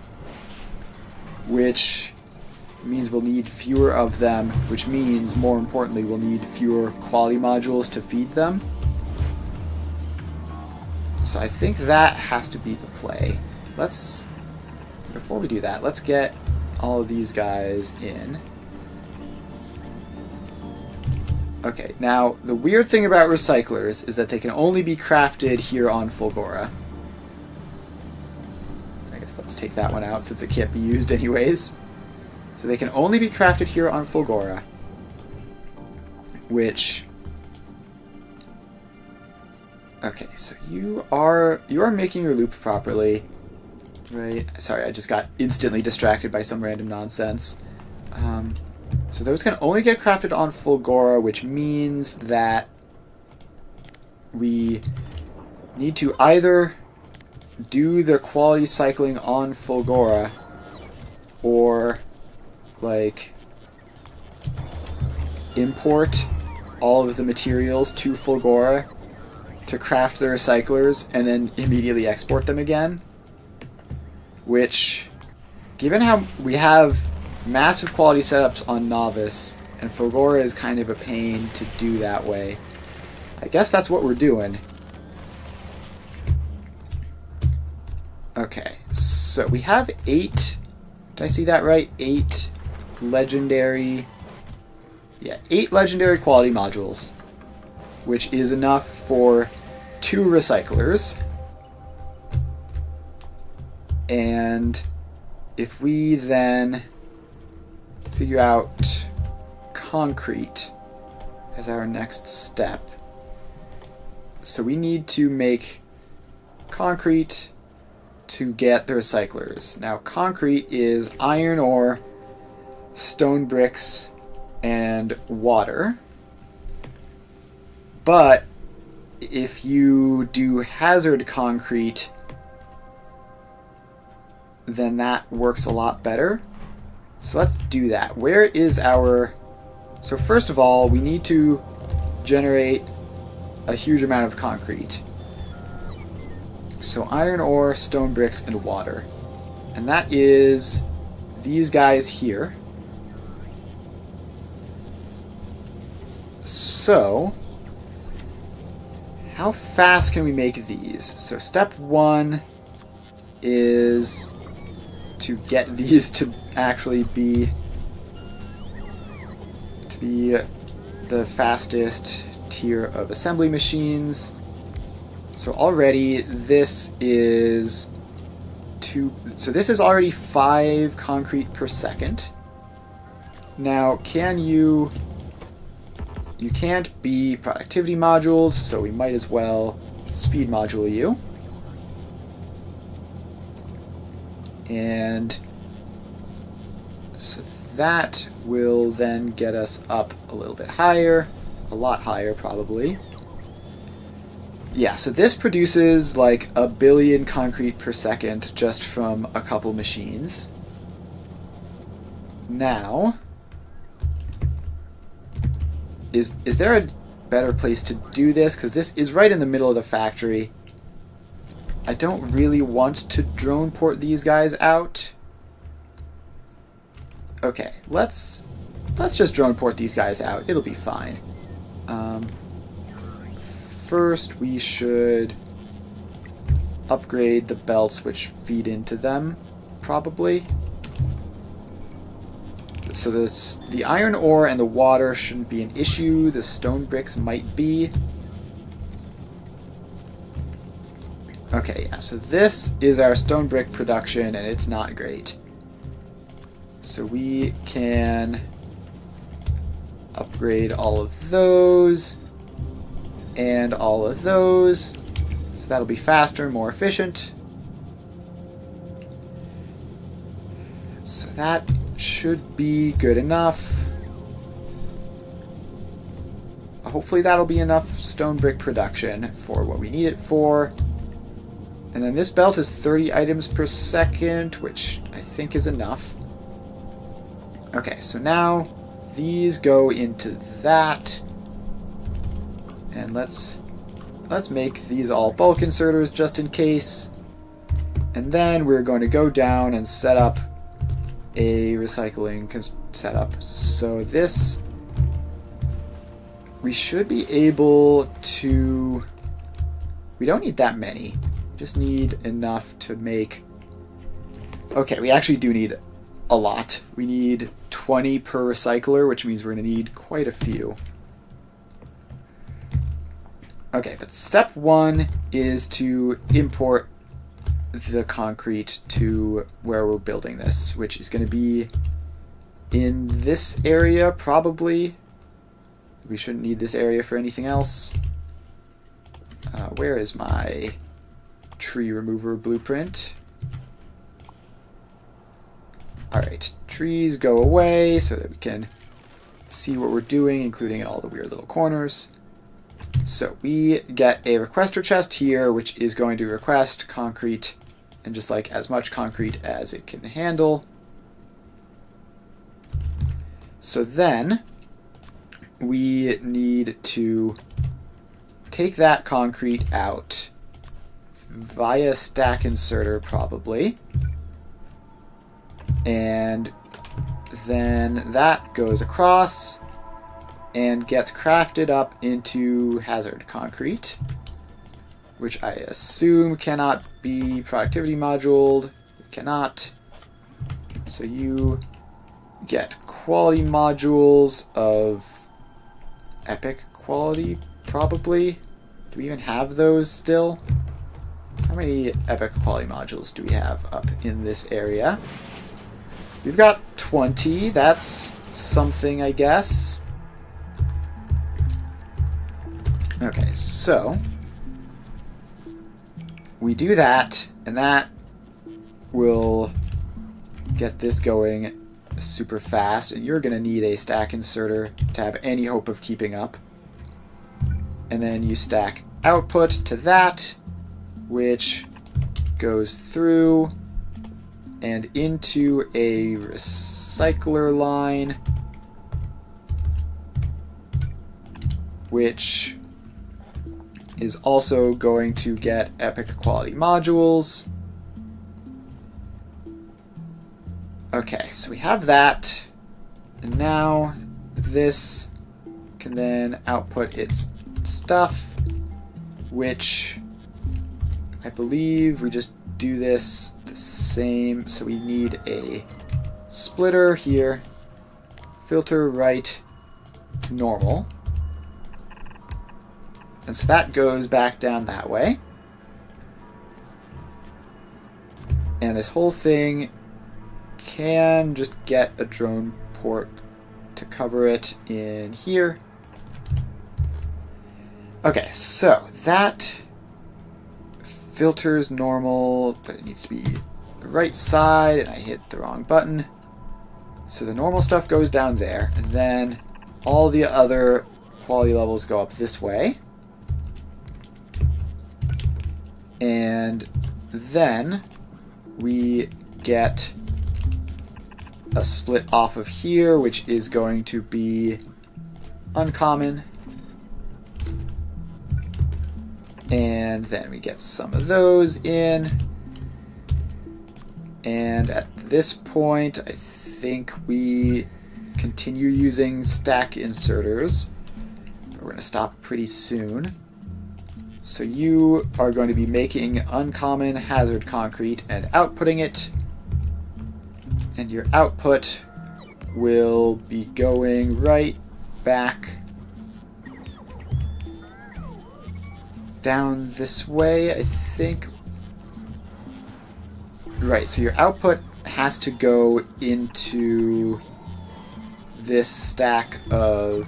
which means we'll need fewer of them, which means, more importantly, we'll need fewer quality modules to feed them. So I think that has to be the play. Before we do that, let's get all of these guys in. Okay, now, the weird thing about recyclers is that they can only be crafted here on Fulgora. I guess let's take that one out since it can't be used anyways. So they can only be crafted here on Fulgora, which... Okay, so you are making your loop properly, right? Sorry, I just got instantly distracted by some random nonsense. So those can only get crafted on Fulgora, which means that we need to either do the quality cycling on Fulgora or like import all of the materials to Fulgora to craft the recyclers and then immediately export them again, which, given how we have massive quality setups on Novice, and Fulgora is kind of a pain to do that way, I guess that's what we're doing. Okay, so we have 8, did I see that right? 8 legendary, yeah, 8 legendary quality modules, which is enough for 2 recyclers. And if we then figure out concrete as our next step, so we need to make concrete to get the recyclers. Now, concrete is iron ore, stone bricks, and water. But if you do hazard concrete, then that works a lot better. So let's do that. Where is our... So first of all, we need to generate a huge amount of concrete. So iron ore, stone bricks, and water. And that is these guys here. So, how fast can we make these? So step 1 is to get these to actually be the fastest tier of assembly machines. So already this is so this is already 5 concrete per second. Now, you can't be productivity modules, so we might as well speed module you. And so that will then get us up a little bit higher, a lot higher probably. Yeah, so this produces like 1 billion concrete per second just from a couple machines. Now, is there a better place to do this? Because this is right in the middle of the factory. I don't really want to drone port these guys out. Okay, let's just drone port these guys out. It'll be fine. First, we should upgrade the belts which feed into them, probably. So the iron ore and the water shouldn't be an issue. The stone bricks might be. Okay, yeah, so this is our stone brick production, and it's not great. So we can upgrade all of those and all of those. So that'll be faster, more efficient. So that should be good enough. Hopefully that'll be enough stone brick production for what we need it for. And then this belt is 30 items per second, which I think is enough. Okay, so now these go into that. And let's make these all bulk inserters just in case. And then we're going to go down and set up a recycling setup. So this, we should be able to, we don't need that many, just need enough to make, okay, we actually do need a lot. We need 20 per recycler, which means we're going to need quite a few. Okay, but step 1 is to import the concrete to where we're building this, which is going to be in this area probably. We shouldn't need this area for anything else. Where is my tree remover blueprint? Alright, trees go away so that we can see what we're doing, including all the weird little corners. So we get a requester chest here, which is going to request concrete, and just like as much concrete as it can handle. So then we need to take that concrete out via stack inserter probably, and then that goes across and gets crafted up into hazard concrete, which I assume cannot be productivity moduled. It cannot. So you get quality modules of epic quality, probably. Do we even have those still? How many epic quality modules do we have up in this area? We've got 20. That's something, I guess. Okay, so we do that, and that will get this going super fast, and you're going to need a stack inserter to have any hope of keeping up. And then you stack output to that, which goes through and into a recycler line, which is also going to get epic quality modules. Okay, so we have that, and now this can then output its stuff, which I believe we just do this the same. So we need a splitter here, filter right, normal. And so that goes back down that way. And this whole thing can just get a drone port to cover it in here. Okay, so that filters normal, but it needs to be the right side, and I hit the wrong button. So the normal stuff goes down there, and then all the other quality levels go up this way. And then we get a split off of here, which is going to be uncommon. And then we get some of those in. And at this point, I think we continue using stack inserters. We're going to stop pretty soon. So you are going to be making uncommon hazard concrete and outputting it. And your output will be going right back down this way, I think. Right, so your output has to go into this stack of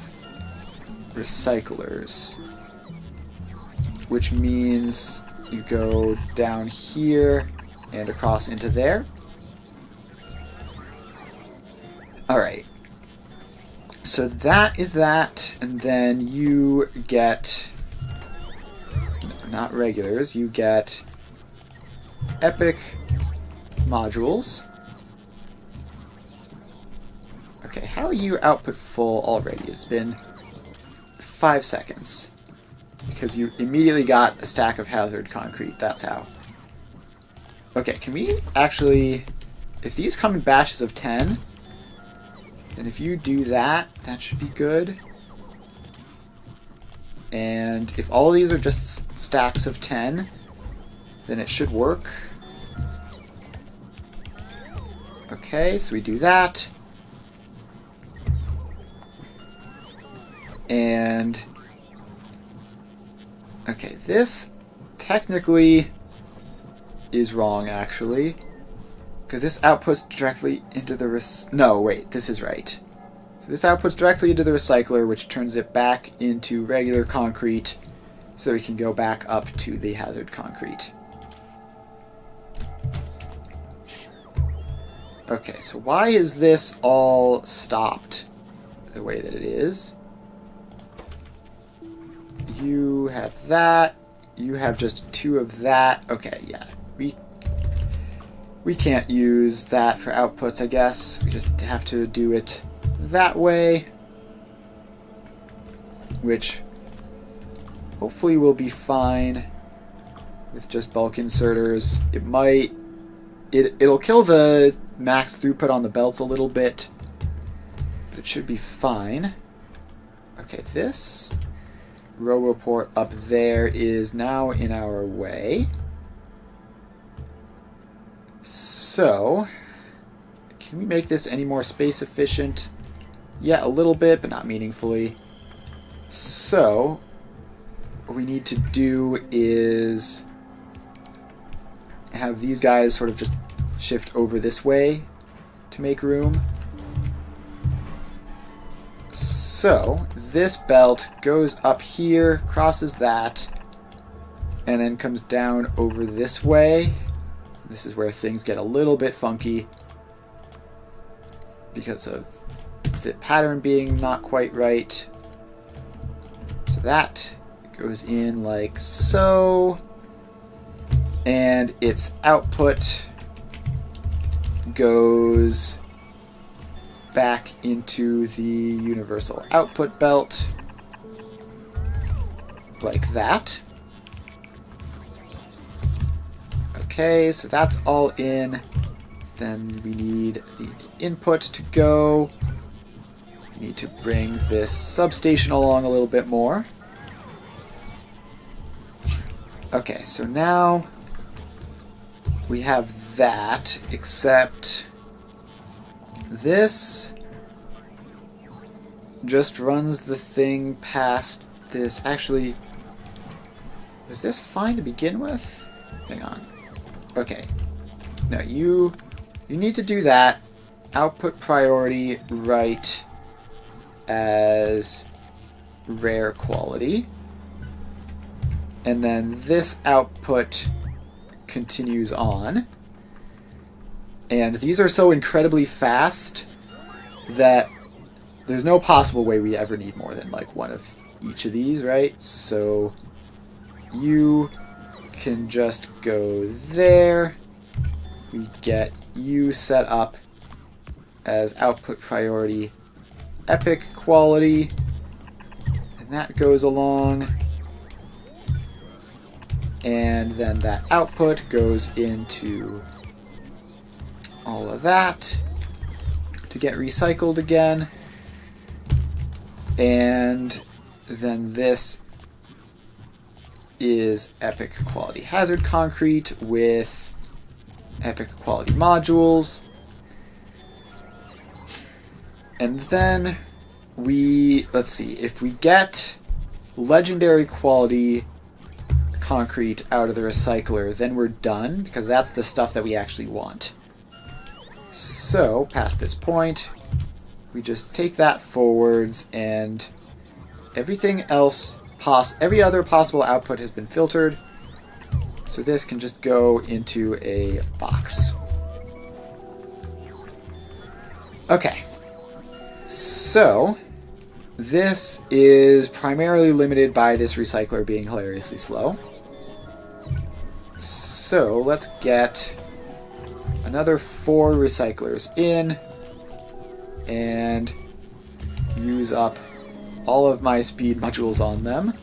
recyclers, which means you go down here and across into there. Alright, so that is that, and then you get, not regulars, you get epic modules. Okay, how are you output full already? It's been 5 seconds. Because you immediately got a stack of hazard concrete, that's how. Okay, can we actually, if these come in batches of 10, then if you do that, that should be good. And if all these are just stacks of 10, then it should work. Okay, so we do that. And okay, this technically is wrong, actually, because this outputs directly into the no, wait, this is right. So this outputs directly into the recycler, which turns it back into regular concrete, so we can go back up to the hazard concrete. Okay, so why is this all stopped the way that it is? You have that. You have just 2 of that. Okay, yeah. We can't use that for outputs, I guess. We just have to do it that way. Which hopefully we'll be fine with just bulk inserters. It'll kill the max throughput on the belts a little bit, but it should be fine. Okay, this row port up there is now in our way. So, can we make this any more space efficient? Yeah, a little bit, but not meaningfully. So, what we need to do is have these guys sort of just shift over this way to make room. So, this belt goes up here, crosses that, and then comes down over this way. This is where things get a little bit funky because of the pattern being not quite right. So that goes in like so, and its output goes back into the universal output belt like that. Okay, so that's all in. Then we need the input to go. We need to bring this substation along a little bit more. Okay, so now we have that, except this just runs the thing past this. Actually, was this fine to begin with? Hang on. Okay. No, you need to do that. Output priority right as rare quality. And then this output continues on. And these are so incredibly fast that there's no possible way we ever need more than like one of each of these, right? So you can just go there. We get you set up as output priority epic quality, and that goes along, and then that output goes into all of that to get recycled again, and then this is epic quality hazard concrete with epic quality modules. And then let's see, if we get legendary quality concrete out of the recycler, then we're done, because that's the stuff that we actually want. So, past this point, we just take that forwards, and everything else, every other possible output has been filtered, so this can just go into a box. Okay. So, this is primarily limited by this recycler being hilariously slow. So, let's get another 4 recyclers in and use up all of my speed modules on them.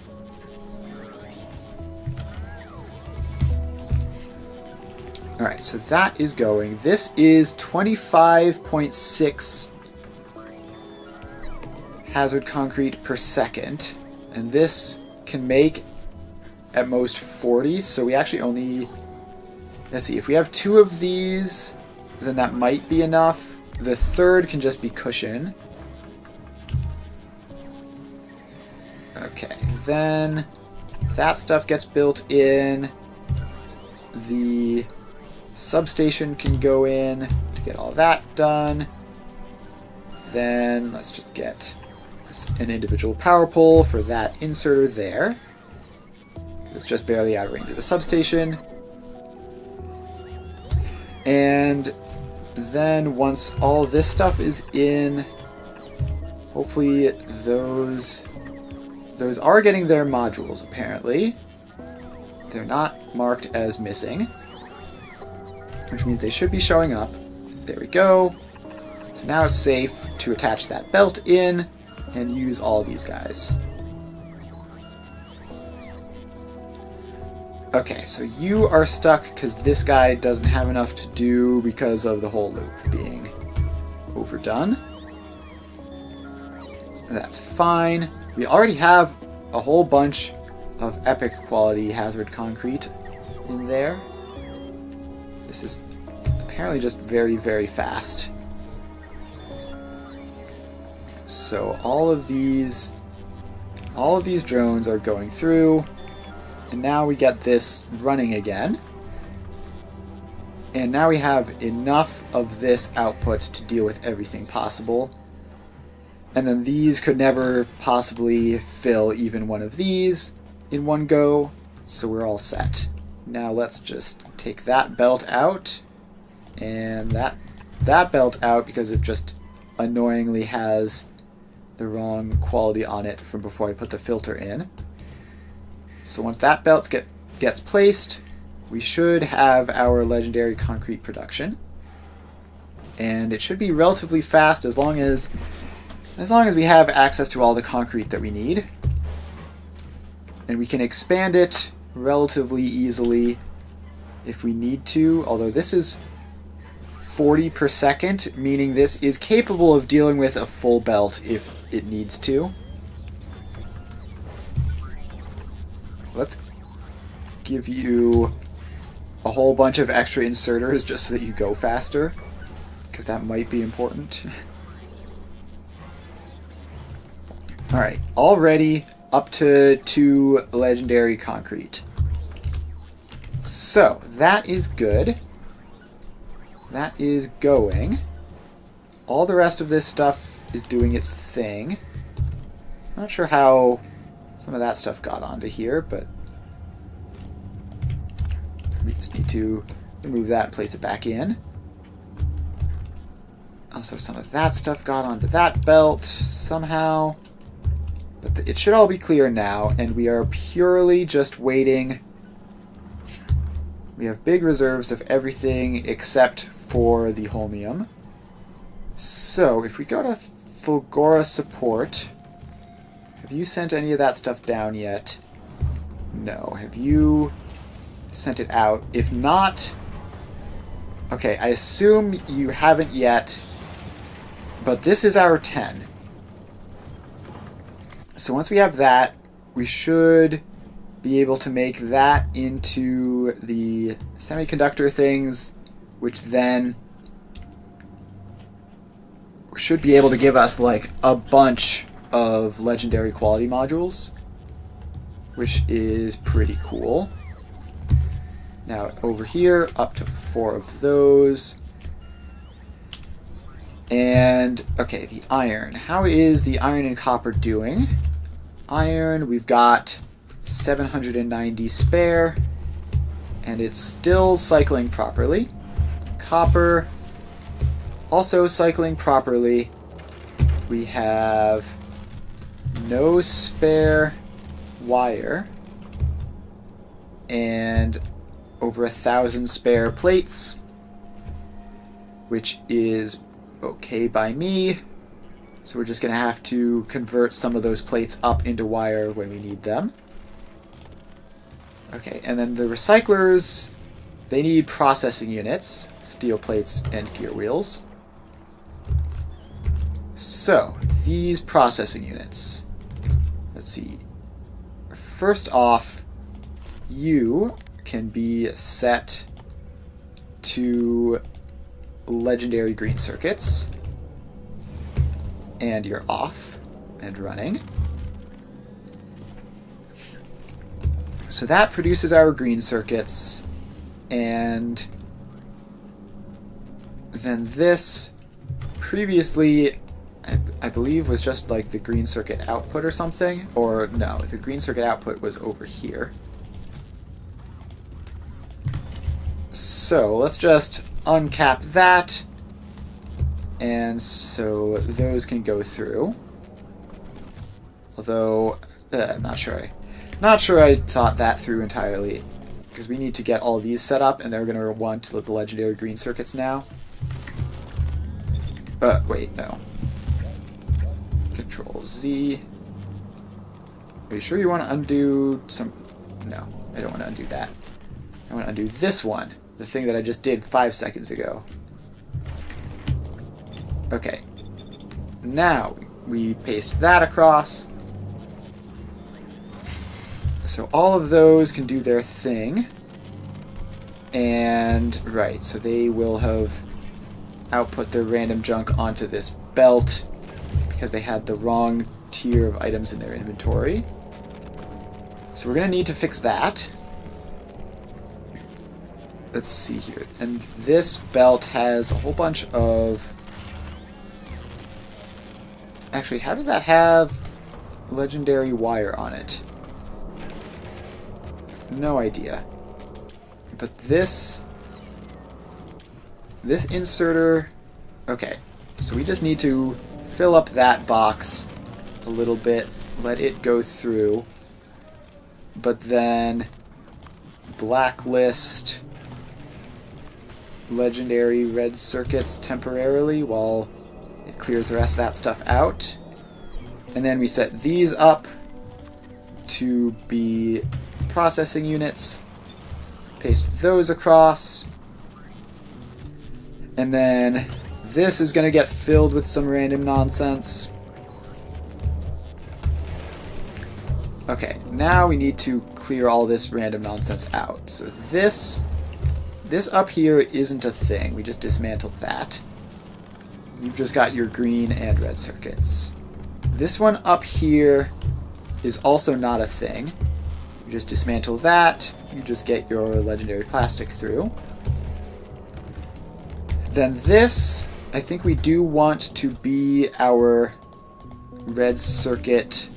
Alright, so that is going. This is 25.6 hazard concrete per second, and this can make at most 40, so we actually only, let's see, if we have 2 of these, then that might be enough. The third can just be cushion. Okay, then that stuff gets built in. The substation can go in to get all that done. Then let's just get an individual power pole for that inserter there. It's just barely out of range of the substation. And then once all this stuff is in, hopefully those are getting their modules, apparently. They're not marked as missing, which means they should be showing up. There we go. So now it's safe to attach that belt in and use all these guys. Okay, so you are stuck because this guy doesn't have enough to do because of the whole loop being overdone. That's fine. We already have a whole bunch of epic quality hazard concrete in there. This is apparently just very, very fast. So all of these drones are going through, and now we get this running again. And now we have enough of this output to deal with everything possible. And then these could never possibly fill even one of these in one go, so we're all set. Now let's just take that belt out, and that belt out because it just annoyingly has the wrong quality on it from before I put the filter in. So once that belt gets placed, we should have our legendary concrete production. And it should be relatively fast as long as we have access to all the concrete that we need. And we can expand it relatively easily if we need to, although this is 40 per second, meaning this is capable of dealing with a full belt if it needs to. Let's give you a whole bunch of extra inserters just so that you go faster, because that might be important. Alright, already up to 2 legendary concrete. So, that is good. That is going. All the rest of this stuff is doing its thing. Not sure how some of that stuff got onto here, but we just need to remove that and place it back in. Also, some of that stuff got onto that belt somehow. But it should all be clear now, and we are purely just waiting. We have big reserves of everything except for the holmium. So, if we go to Fulgora support, have you sent any of that stuff down yet? No. Have you sent it out? If not, okay, I assume you haven't yet, but this is our 10. So once we have that, we should be able to make that into the semiconductor things, which then should be able to give us like a bunch of legendary quality modules, which is pretty cool. Now over here, up to 4 of those. And, okay, the iron. How is the iron and copper doing? Iron, we've got 790 spare, and it's still cycling properly. Copper, also cycling properly. We have no spare wire, and over 1,000 spare plates, which is okay by me. So we're just going to have to convert some of those plates up into wire when we need them. Okay, and then the recyclers, they need processing units, steel plates and gear wheels. So, these processing units. Let's see. First off, you can be set to legendary green circuits, and you're off and running. So that produces our green circuits, and then this previously I believe was just like the green circuit output or something, or no, the green circuit output was over here. So let's just uncap that, and so those can go through. Although I'm not sure I thought that through entirely, because we need to get all these set up, and they're going to want the legendary green circuits now. Wait, no. Control Z. Are you sure you want to undo some? No, I don't want to undo that. I want to undo this one, the thing that I just did 5 seconds ago. Okay. Now we paste that across. So all of those can do their thing. And, right, so they will have output their random junk onto this belt because they had the wrong tier of items in their inventory. So we're going to need to fix that. Let's see here. And this belt has a whole bunch of... Actually, how does that have legendary wire on it? No idea. But this inserter... Okay, so we just need to fill up that box a little bit, let it go through, but then blacklist legendary red circuits temporarily while it clears the rest of that stuff out. And then we set these up to be processing units. Paste those across. And then this is going to get filled with some random nonsense. Okay, now we need to clear all this random nonsense out. So this up here isn't a thing. We just dismantled that. You've just got your green and red circuits. This one up here is also not a thing. You just dismantle that. You just get your legendary plastic through. Then this, I think we do want to be our red circuit,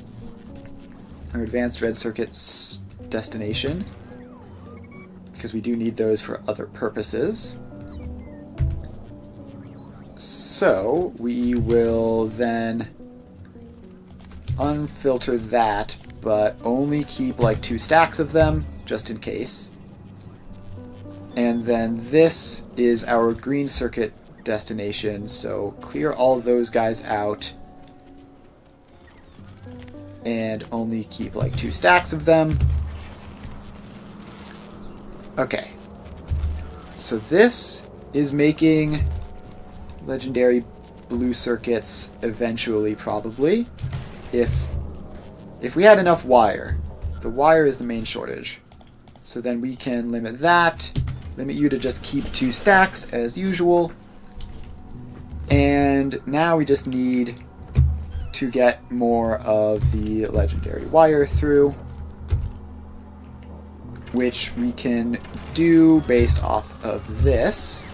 our advanced red circuits destination, because we do need those for other purposes. So we will then unfilter that, but only keep like 2 stacks of them, just in case. And then this is our green circuit destination, so clear all those guys out and only keep like 2 stacks of them. Okay. So this is making legendary blue circuits eventually, probably. If we had enough wire. The wire is the main shortage. So then we can limit that. Limit you to just keep 2 stacks as usual. And now we just need to get more of the legendary wire through, which we can do based off of this.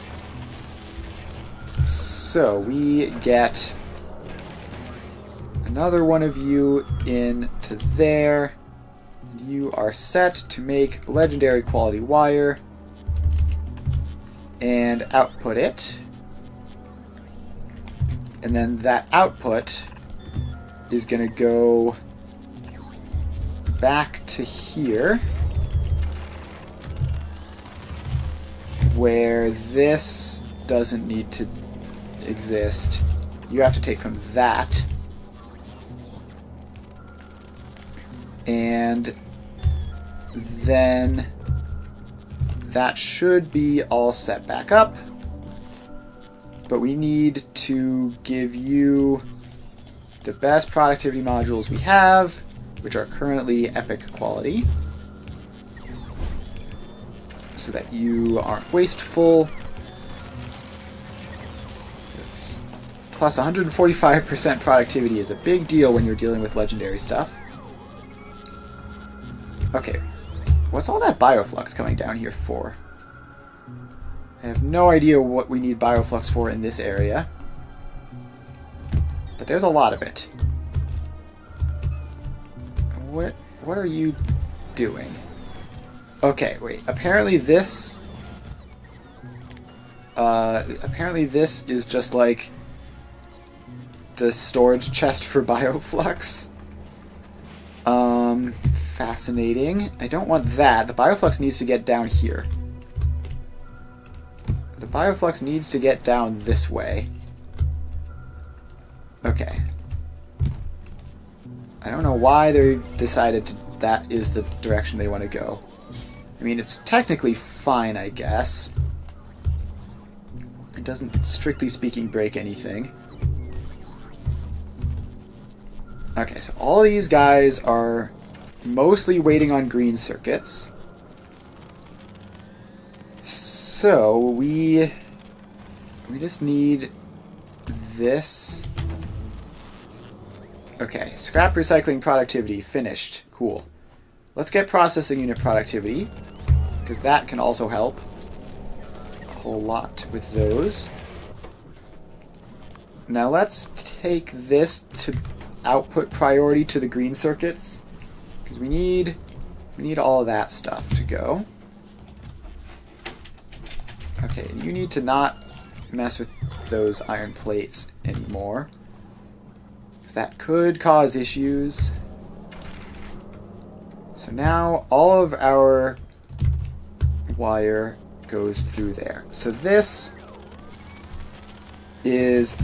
So we get another one of you into there. You are set to make legendary quality wire and output it. And then that output is going to go back to here, where this doesn't need to exist. You have to take from that. And then that should be all set back up. But we need to give you the best productivity modules we have, which are currently epic quality, so that you aren't wasteful. Plus 145% productivity is a big deal when you're dealing with legendary stuff. Okay, what's all that bioflux coming down here for? I have no idea what we need bioflux for in this area, but there's a lot of it. What are you doing? Okay, wait. Apparently this is just like the storage chest for bioflux. Fascinating. I don't want that. The bioflux needs to get down here. The bioflux needs to get down this way. Okay. I don't know why they decided to that is the direction they want to go. I mean, it's technically fine, I guess. It doesn't, strictly speaking, break anything. Okay, so all these guys are mostly waiting on green circuits. So we just need this. Okay, scrap recycling productivity finished. Cool. Let's get processing unit productivity, because that can also help a whole lot with those. Now let's take this to output priority to the green circuits, because we need all of that stuff to go. Okay, you need to not mess with those iron plates anymore, because that could cause issues. So now all of our wire goes through there. So this is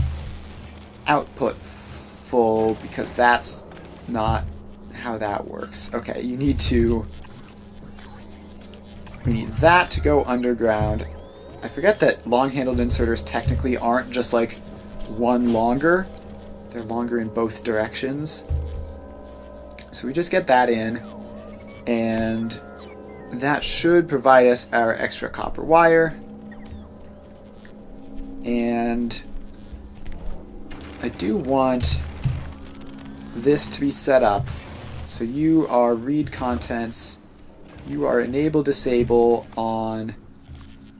output full, because that's not how that works. Okay, we need that to go underground. I forget that long-handled inserters technically aren't just like one longer. They're longer in both directions. So we just get that in, and that should provide us our extra copper wire. And I do want this to be set up so you are read contents, you are enable disable on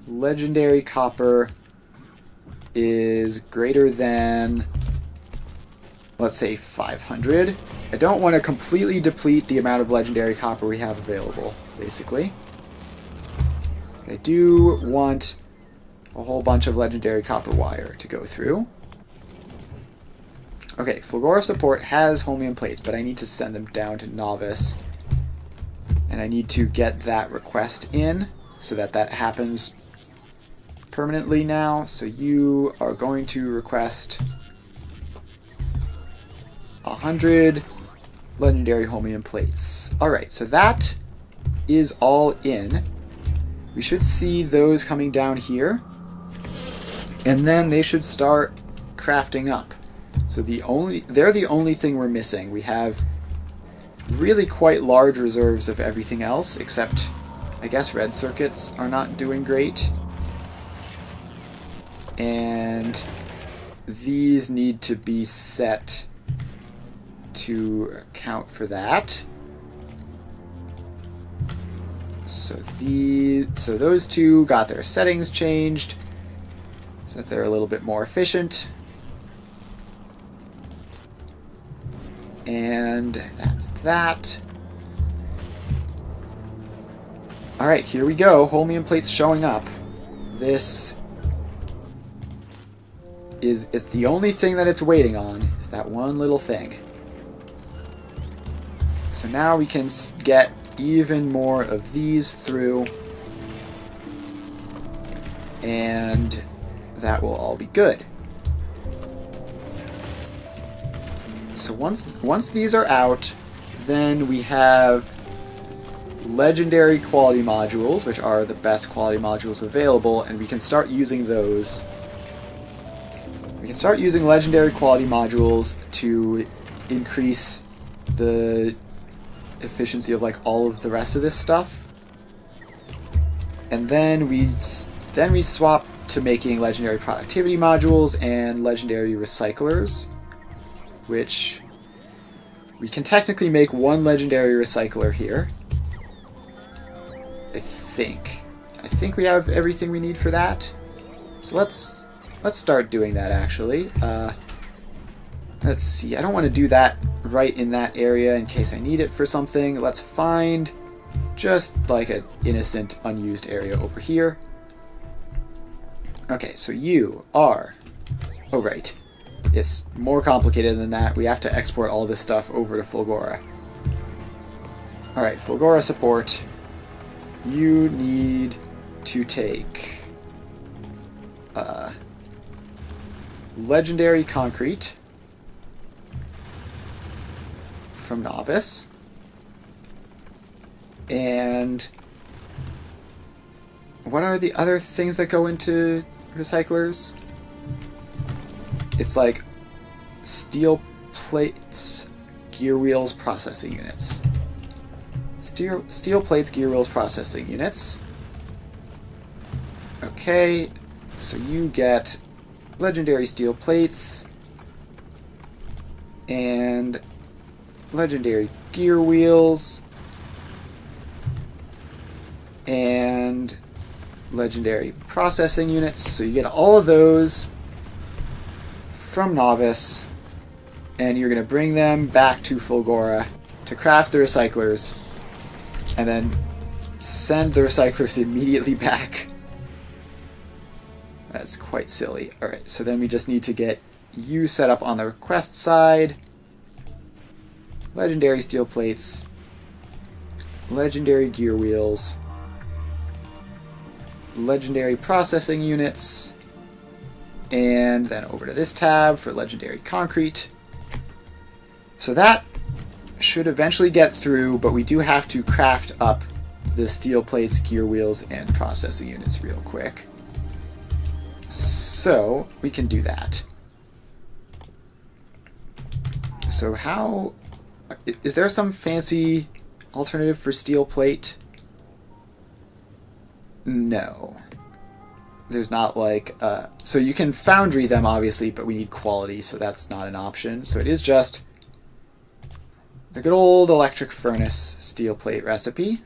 legendary copper is greater than, let's say, 500. I don't want to completely deplete the amount of legendary copper we have available, basically. I do want a whole bunch of legendary copper wire to go through. Okay, Fulgora support has holmium plates, but I need to send them down to novice. And I need to get that request in so that that happens permanently now. So you are going to request 100 legendary holmium plates. Alright, so that is all in. We should see those coming down here. And then they should start crafting up. So they're the only thing we're missing. We have really quite large reserves of everything else, except I guess red circuits are not doing great. And these need to be set to account for that. So those two got their settings changed so that they're a little bit more efficient. And that's that. Alright, here we go. Holmium plates showing up. This is the only thing that it's waiting on, is that one little thing. So now we can get even more of these through, and that will all be good. So once these are out, then we have legendary quality modules, which are the best quality modules available, and we can start using those. We can start using legendary quality modules to increase the efficiency of like all of the rest of this stuff. And then we swap to making legendary productivity modules and legendary recyclers, which we can technically make one legendary recycler here. I think we have everything we need for that. So let's start doing that, actually. Let's see, I don't want to do that right in that area in case I need it for something. Let's find just like an innocent unused area over here. Okay, so you are... Oh, right. It's more complicated than that. We have to export all this stuff over to Fulgora. Alright, Fulgora support. You need to take legendary concrete from novice. And what are the other things that go into recyclers? It's like steel plates, gear wheels, processing units. Steel plates, gear wheels, processing units. Okay, so you get legendary steel plates and legendary gear wheels and legendary processing units. So you get all of those from Novice, and you're going to bring them back to Fulgora to craft the recyclers, and then send the recyclers immediately back. That's quite silly. Alright, so then we just need to get you set up on the request side. Legendary steel plates, legendary gear wheels, legendary processing units, and then over to this tab for legendary concrete. So that should eventually get through, but we do have to craft up the steel plates, gear wheels, and processing units real quick. So we can do that. So how... is there some fancy alternative for steel plate? No. There's not like... so you can foundry them, obviously, but we need quality, so that's not an option. So it is just the good old electric furnace steel plate recipe.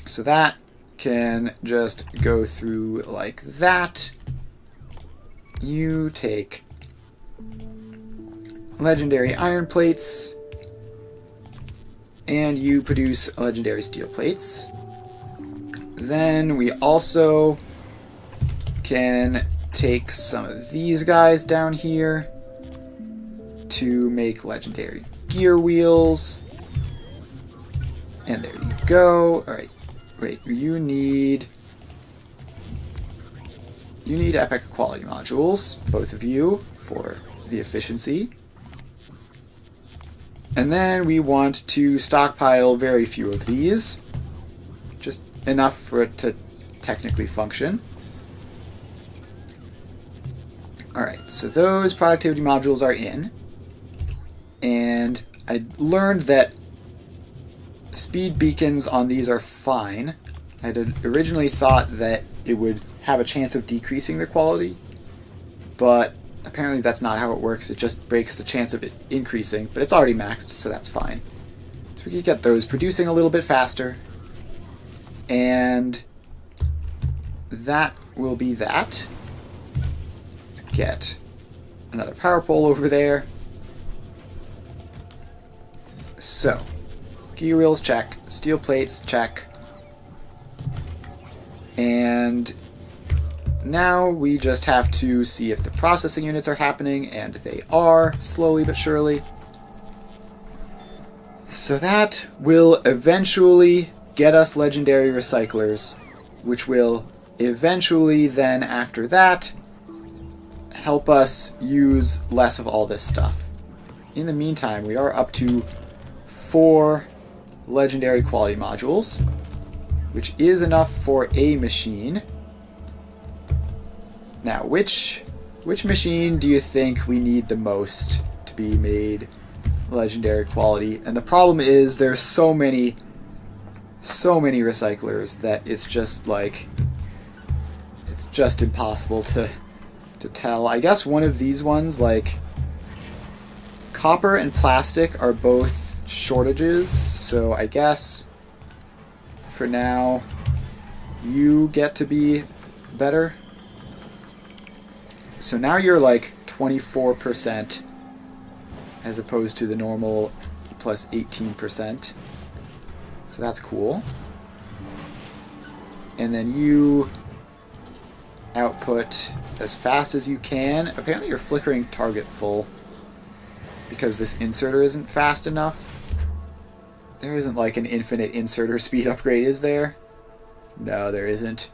So that can just go through like that. You take legendary iron plates, and you produce legendary steel plates. Then we also can take some of these guys down here to make legendary gear wheels. And there you go. Alright, wait, you need epic quality modules, both of you, for the efficiency. And then we want to stockpile very few of these, just enough for it to technically function. Alright, so those productivity modules are in. And I learned that speed beacons on these are fine. I had originally thought that it would have a chance of decreasing the quality, but apparently that's not how it works. It just breaks the chance of it increasing, but it's already maxed, so that's fine. So we can get those producing a little bit faster, and that will be that. Let's get another power pole over there. So, gear wheels, check. Steel plates, check. And now we just have to see if the processing units are happening, and they are, slowly but surely. So that will eventually get us legendary recyclers, which will eventually then, after that, help us use less of all this stuff. In the meantime, we are up to 4 legendary quality modules, which is enough for a machine. Now, which machine do you think we need the most to be made legendary quality? And the problem is there's so many recyclers that it's just like, it's just impossible to tell. I guess one of these ones, like copper and plastic, are both shortages, so I guess for now you get to be better. So now you're like 24% as opposed to the normal plus 18%. So that's cool. And then you output as fast as you can. Apparently you're flickering target full because this inserter isn't fast enough. There isn't like an infinite inserter speed upgrade, is there? No, there isn't.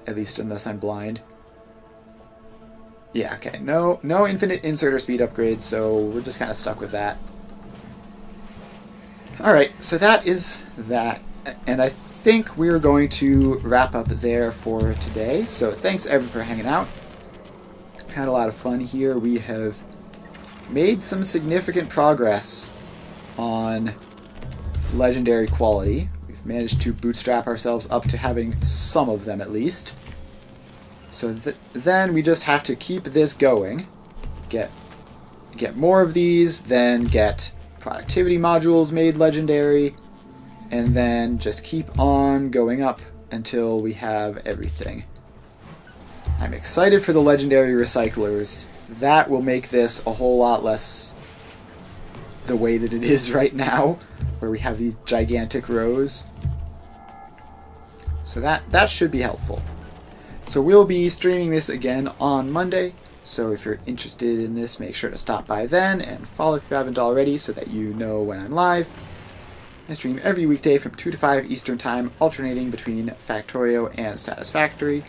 At least unless I'm blind. Yeah, okay. No infinite inserter speed upgrade, so we're just kind of stuck with that. Alright, so that is that. And I think we're going to wrap up there for today. So thanks everyone for hanging out. Had a lot of fun here. We have made some significant progress on legendary quality. We've managed to bootstrap ourselves up to having some of them at least. So then we just have to keep this going. Get more of these, then get productivity modules made legendary, and then just keep on going up until we have everything. I'm excited for the legendary recyclers. That will make this a whole lot less the way that it is right now, where we have these gigantic rows. So that should be helpful. So we'll be streaming this again on Monday. So if you're interested in this, make sure to stop by then and follow if you haven't already so that you know when I'm live. I stream every weekday from 2 to 5 Eastern Time, alternating between Factorio and Satisfactory.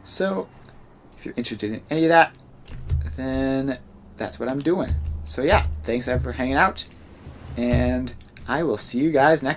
So if you're interested in any of that, then that's what I'm doing. So yeah, thanks everyone for hanging out, and I will see you guys next